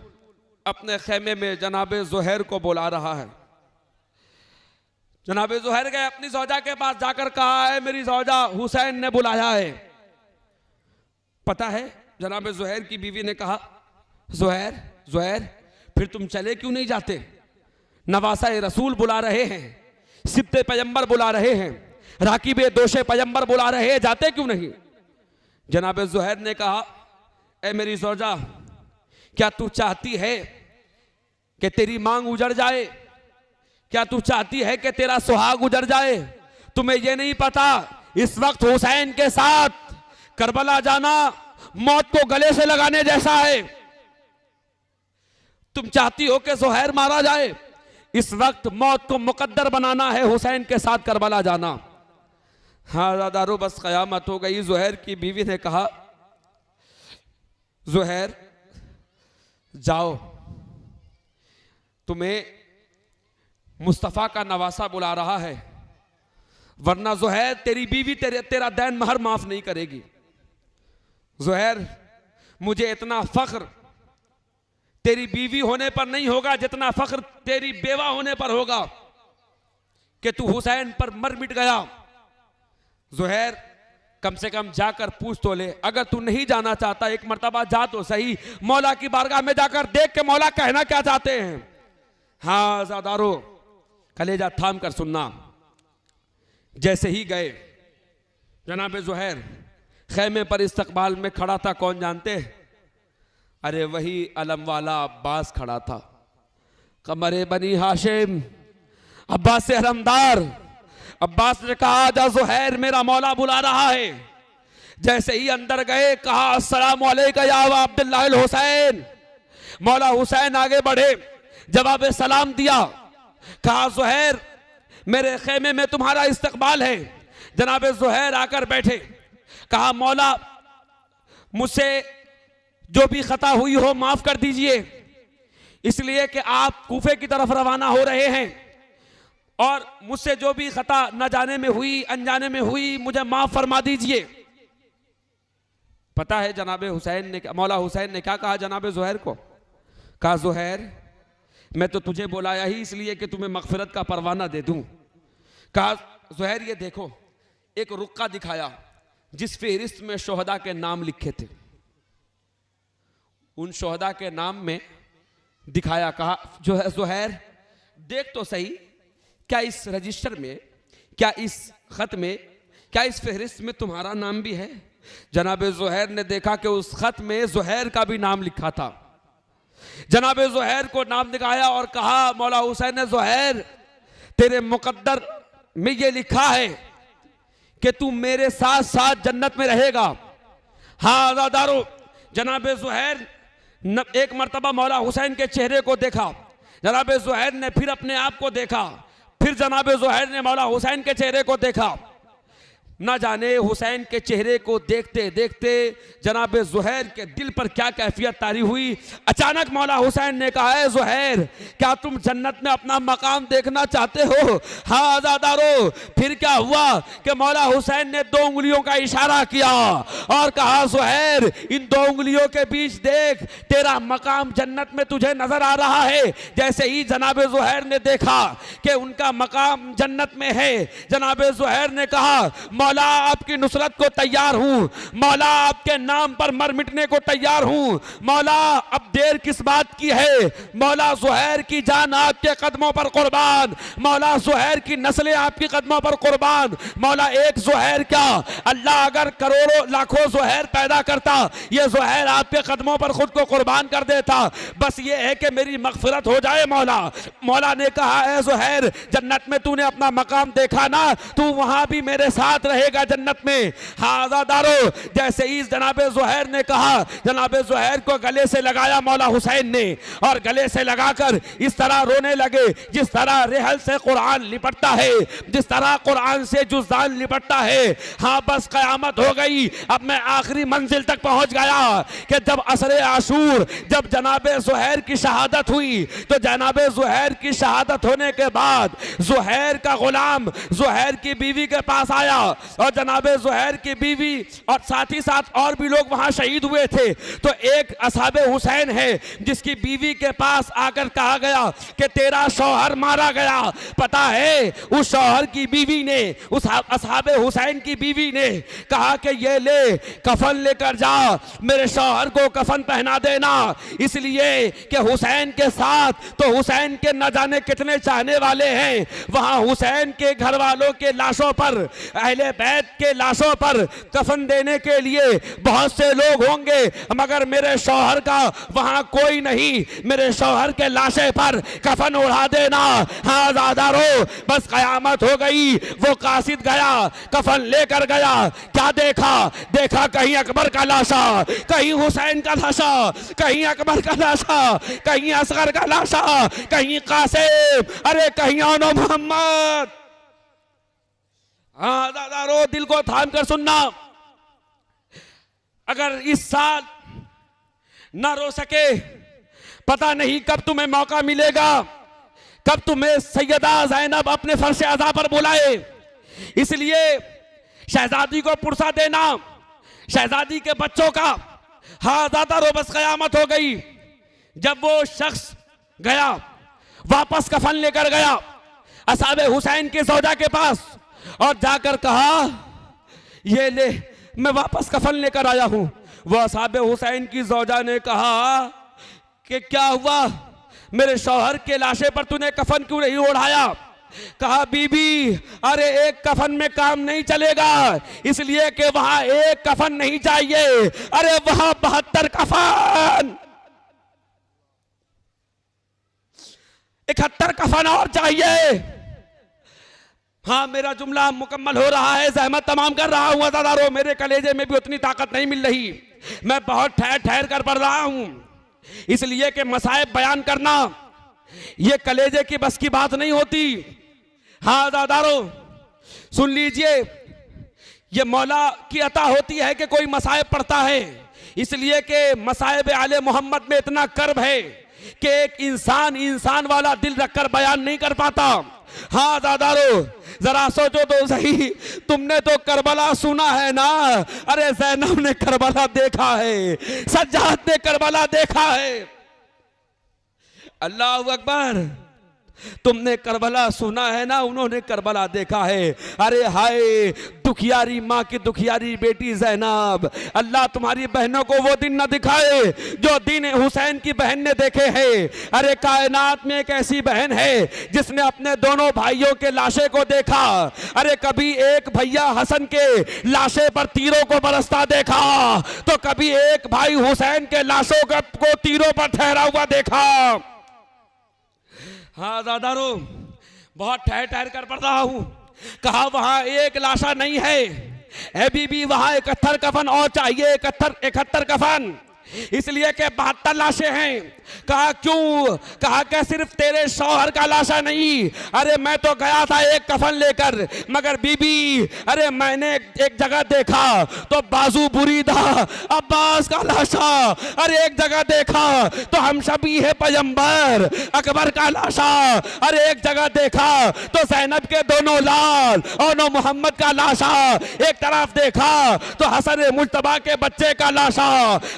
अपने खेमे में जनाबे ज़ुहैर को बुला रहा है। जनाबे ज़ुहैर गए अपनी ज़ौजा के पास, जाकर कहा है मेरी ज़ौजा हुसैन ने बुलाया है। पता है जनाबे ज़ुहैर की बीवी ने कहा ज़ुहैर ज़ुहैर फिर तुम चले क्यों नहीं जाते? नवासा रसूल बुला रहे हैं, सिब्ते पैगंबर बुला रहे हैं, राकिबे दोशे पैगंबर बुला रहे हैं, जाते क्यों नहीं? जनाबे ज़ुहैर ने कहा ए मेरी ज़ौजा, क्या तू चाहती है कि तेरी मांग उजड़ जाए? क्या तू चाहती है कि तेरा सुहाग उजड़ जाए? तुम्हें यह नहीं पता इस वक्त हुसैन के साथ करबला जाना मौत को गले से लगाने जैसा है। तुम चाहती हो कि ज़ुहैर मारा जाए, इस वक्त मौत को मुकद्दर बनाना है हुसैन के साथ करबला जाना। हाँ दादारो बस क़यामत हो गई। ज़ुहैर की बीवी ने कहा ज़ुहैर जाओ, तुम्हें मुस्तफ़ा का नवासा बुला रहा है, वरना ज़ुहैर तेरी बीवी तेरा दैन महर माफ नहीं करेगी। ज़ुहैर मुझे इतना फ़ख्र तेरी बीवी होने पर नहीं होगा जितना फ़ख्र तेरी बेवा होने पर होगा कि तू हुसैन पर मर मिट गया। ज़ुहैर कम से कम जाकर पूछ तो ले, अगर तू नहीं जाना चाहता एक मर्तबा जा तो सही, मौला की बारगाह में जाकर देख के मौला कहना क्या चाहते हैं। हाँ ज़ादारो कलेजा थाम कर सुनना। जैसे ही गए जनाबे ज़ुहैर खैमे पर इस्तकबाल में खड़ा था, कौन जानते? अरे वही अलम वाला अब्बास खड़ा था, कमरे बनी हाशिम, अब्बास से हरमदार। अब्बास ने कहा जा ज़ुहैर मेरा मौला बुला रहा है। जैसे ही अंदर गए कहा अस्सलामु अलैका या अबा अब्दुल्लाह अल हुसैन। मौला हुसैन आगे बढ़े, जवाब सलाम दिया, कहा ज़ुहैर मेरे खेमे में तुम्हारा इस्तकबाल है। जनाब ज़ुहैर आकर बैठे, कहा मौला मुझसे जो भी खता हुई हो माफ कर दीजिए, इसलिए कि आप कूफे की तरफ रवाना हो रहे हैं और मुझसे जो भी खता न जाने में हुई अनजाने में हुई मुझे माफ फरमा दीजिए। पता है जनाब हुसैन ने, मौला हुसैन ने क्या कहा जनाब ज़ुहैर को? कहा ज़ुहैर मैं तो तुझे बुलाया ही इसलिए कि तुम्हें मगफिरत का परवाना दे दूं। कहा ज़ुहैर ये देखो, एक रुक्का दिखाया जिस फहरिस्त में शोहदा के नाम लिखे थे, उन शोहदा के नाम में दिखाया। कहा जो है ज़ुहैर देख तो सही, क्या इस रजिस्टर में, क्या इस खत में, क्या इस फहरिस्त में तुम्हारा नाम भी है? जनाब ज़ुहैर ने देखा कि उस खत में ज़ुहैर का भी नाम लिखा था। जनाब ज़ुहैर को नाम दिखाया और कहा मौला हुसैन ने ज़ुहैर तेरे मुकद्दर में ये लिखा है कि तू मेरे साथ साथ जन्नत में रहेगा। हाँ आज़ादारो जनाब ज़ुहैर एक मर्तबा मौला हुसैन के चेहरे को देखा, जनाब ज़ुहैर ने फिर अपने आप को देखा, फिर जनाब ज़ुहैर ने मौला हुसैन के चेहरे को देखा। न जाने हुसैन के चेहरे को देखते देखते जनाब ज़ुहैर के दिल पर क्या कैफियत तारी हुई। अचानक मौला हुसैन ने कहा है ज़ुहैर क्या तुम जन्नत में अपना मकाम देखना चाहते हो? हाँ आज़ादारो फिर क्या हुआ कि मौला हुसैन ने 2 उंगलियों का इशारा किया और कहा ज़ुहैर इन 2 उंगलियों के बीच देख, तेरा मकाम जन्नत में तुझे नजर आ रहा है। जैसे ही जनाब ज़ुहैर ने देखा कि उनका मकाम जन्नत में है, जनाब ज़ुहैर ने कहा मौला आपकी नुसरत को तैयार हूँ, मौला आपके नाम पर मर मिटने को तैयार हूँ। मौला अब देर किस बात की है, मौला ज़ुहैर की जान आपके कदमों पर कुर्बान, मौला ज़ुहैर की नस्लें आपकी कदमों पर कुर्बान। मौला एक ज़ुहैर क्या, अल्लाह अगर करोड़ों लाखों ज़ुहैर पैदा करता, ये ज़ुहैर आपके कदमों पर खुद को कुर्बान कर देता। बस ये है कि मेरी मगफिरत हो जाए मौला। मौला ने कहा, ऐ ज़ुहैर, जन्नत में तूने अपना मकाम देखा ना, तू वहां भी मेरे साथ रहेगा जन्नत में। हाज़ादारो, जैसे ही जनाबे ज़ुहैर ने कहा, जनाबे ज़ुहैर को गले से लगाया मौला हुसैन ने, और गले से लगाकर इस तरह रोने लगे जिस तरह रेहल से कुरान लिपटता है, जिस तरह कुरान से जुज़ान लिपटता है। हाँ, बस क़यामत हो गई। अब मैं आखिरी मंजिल तक पहुंच गया कि जब असरे आशूर, जब जनाबे ज़ुहैर की शहादत हुई, तो जनाबे ज़ुहैर की शहादत होने के बाद ज़ुहैर का गुलाम ज़ुहैर की बीवी के पास आया, और जनाबे ज़ुहैर की बीवी और साथ ही साथ और भी लोग वहां शहीद हुए थे। तो एक असहाबे हुसैन है जिसकी बीवी के पास आकर कहा गया कि तेरा शौहर मारा गया। पता है, उस शौहर की बीवी ने, उस असहाबे हुसैन की बीवी ने कहा कि ये ले कफन लेकर जा, मेरे शौहर को कफन पहना देना, इसलिए कि हुसैन के साथ तो हुसैन के न जाने कितने चाहने वाले हैं। वहां हुसैन के घर वालों के लाशों पर, अहले बैत के लाशों पर कफन देने के लिए बहुत से लोग होंगे, मगर मेरे शौहर का वहां कोई नहीं। मेरे शौहर के लाशे पर कफन उड़ा देना। हाँ ज़ादारो, बस क़यामत हो गई। वो कासिद गया, कफन लेकर गया, क्या देखा? देखा कहीं अकबर का लाशा, कहीं हुसैन का लाशा, कहीं अकबर का लाशा, कहीं असगर का लाशा, कहीं कासिम, अरे कहीं औनो मोहम्मद। हाँ ज़ादारो, दिल को थाम कर सुनना। अगर इस साल ना रो सके, पता नहीं कब तुम्हें मौका मिलेगा, कब तुम्हें सैयदा ज़ैनब अपने फर्श अज़ा पर बुलाए। इसलिए शहजादी को पुरसा देना, शहजादी के बच्चों का। हाँ ज़ादारो, बस क़यामत हो गई। जब वो शख्स गया, वापस कफन लेकर गया असहाबे हुसैन के ज़ौजा के पास, और जाकर कहा, ये ले, मैं वापस कफन लेकर आया हूं। वो असहाबे हुसैन की ज़ौजा ने कहा कि क्या हुआ, मेरे शौहर के लाशे पर तूने कफन क्यों नहीं ओढ़ाया? कहा, बीबी, अरे एक कफन में काम नहीं चलेगा, इसलिए कि वहां एक कफन नहीं चाहिए, अरे वहां 72 कफन, 71 कफन और चाहिए। हाँ, मेरा जुमला मुकम्मल हो रहा है, ज़हमत तमाम कर रहा हूँ ज़ादारो, मेरे कलेजे में भी उतनी ताकत नहीं मिल रही, मैं बहुत ठहर ठहर कर पढ़ रहा हूँ, इसलिए कि मसाइब बयान करना ये कलेजे की बस की बात नहीं होती। हाँ ज़ादारो, सुन लीजिए, ये मौला की अता होती है कि कोई मसाइब पढ़ता है, इसलिए कि मसाइब आले मोहम्मद में इतना कर्ब है कि एक इंसान वाला दिल रखकर बयान नहीं कर पाता। हाँ ज़ादारो, जरा सोचो तो सही, तुमने तो करबला सुना है ना, अरे ज़ैनब ने करबला देखा है, सज्जाद ने करबला देखा है। अल्लाह अकबर, तुमने करबला सुना है ना, उन्होंने करबला देखा है। अरे हाय, दुखियारी माँ की दुखियारी बेटी ज़ैनब, अल्लाह तुम्हारी बहनों को वो दिन न दिखाए जो दिन हुसैन की बहन ने देखे हैं। अरे कायनात में एक ऐसी बहन है जिसने अपने दोनों भाइयों के लाशे को देखा। अरे कभी एक भैया हसन के लाशे पर तीरों को बरसता देखा, तो कभी एक भाई हुसैन के लाशों को तीरों पर ठहरा हुआ देखा। हाँ ज़ादारो, बहुत ठहर ठहर कर पढ़ रहा हूं। कहा, वहां एक लाशा नहीं है, ए बीबी, वहां 71 कफन और चाहिए, 71 कफन, इसलिए कि 72 लाशें हैं। कहा, क्यों? कहा कि सिर्फ तेरे शौहर का लाशा नहीं, अरे मैं तो गया था एक कफन लेकर, मगर बीबी, अरे मैंने एक जगह देखा तो बाजू बुरीदा अब्बास का लाशा, अरे एक जगह देखा तो हम शबी है पैगंबर अकबर का लाशा, अरे एक जगह देखा तो ज़ैनब के दोनों लाल और नो मोहम्मद का लाशा, एक तरफ देखा तो हसन मुज्तबा के बच्चे का लाशा,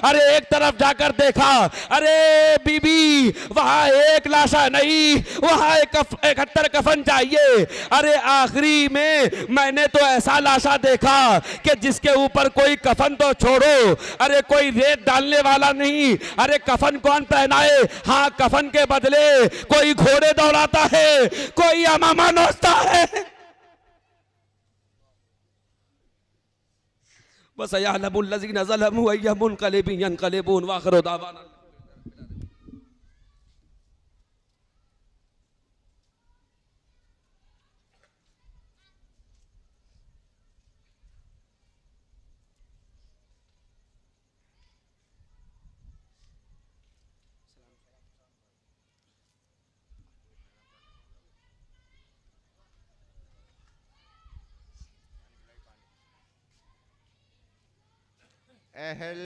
अरे एक तरफ जाकर देखा, अरे बीबी वहां एक लाशा नहीं, वहां 71 कफन चाहिए। अरे आखिरी में मैंने तो ऐसा लाशा देखा कि जिसके ऊपर कोई कफन तो छोड़ो, अरे कोई रेत डालने वाला नहीं। अरे कफन कौन पहनाए? हाँ, कफन के बदले कोई घोड़े दौड़ाता है, कोई अमामा नोचता है। बस यअलमुल्लज़ीना ज़लमू अय्य मुनक़लिबिन यनक़लिबून व आख़िरु दावाना। अहल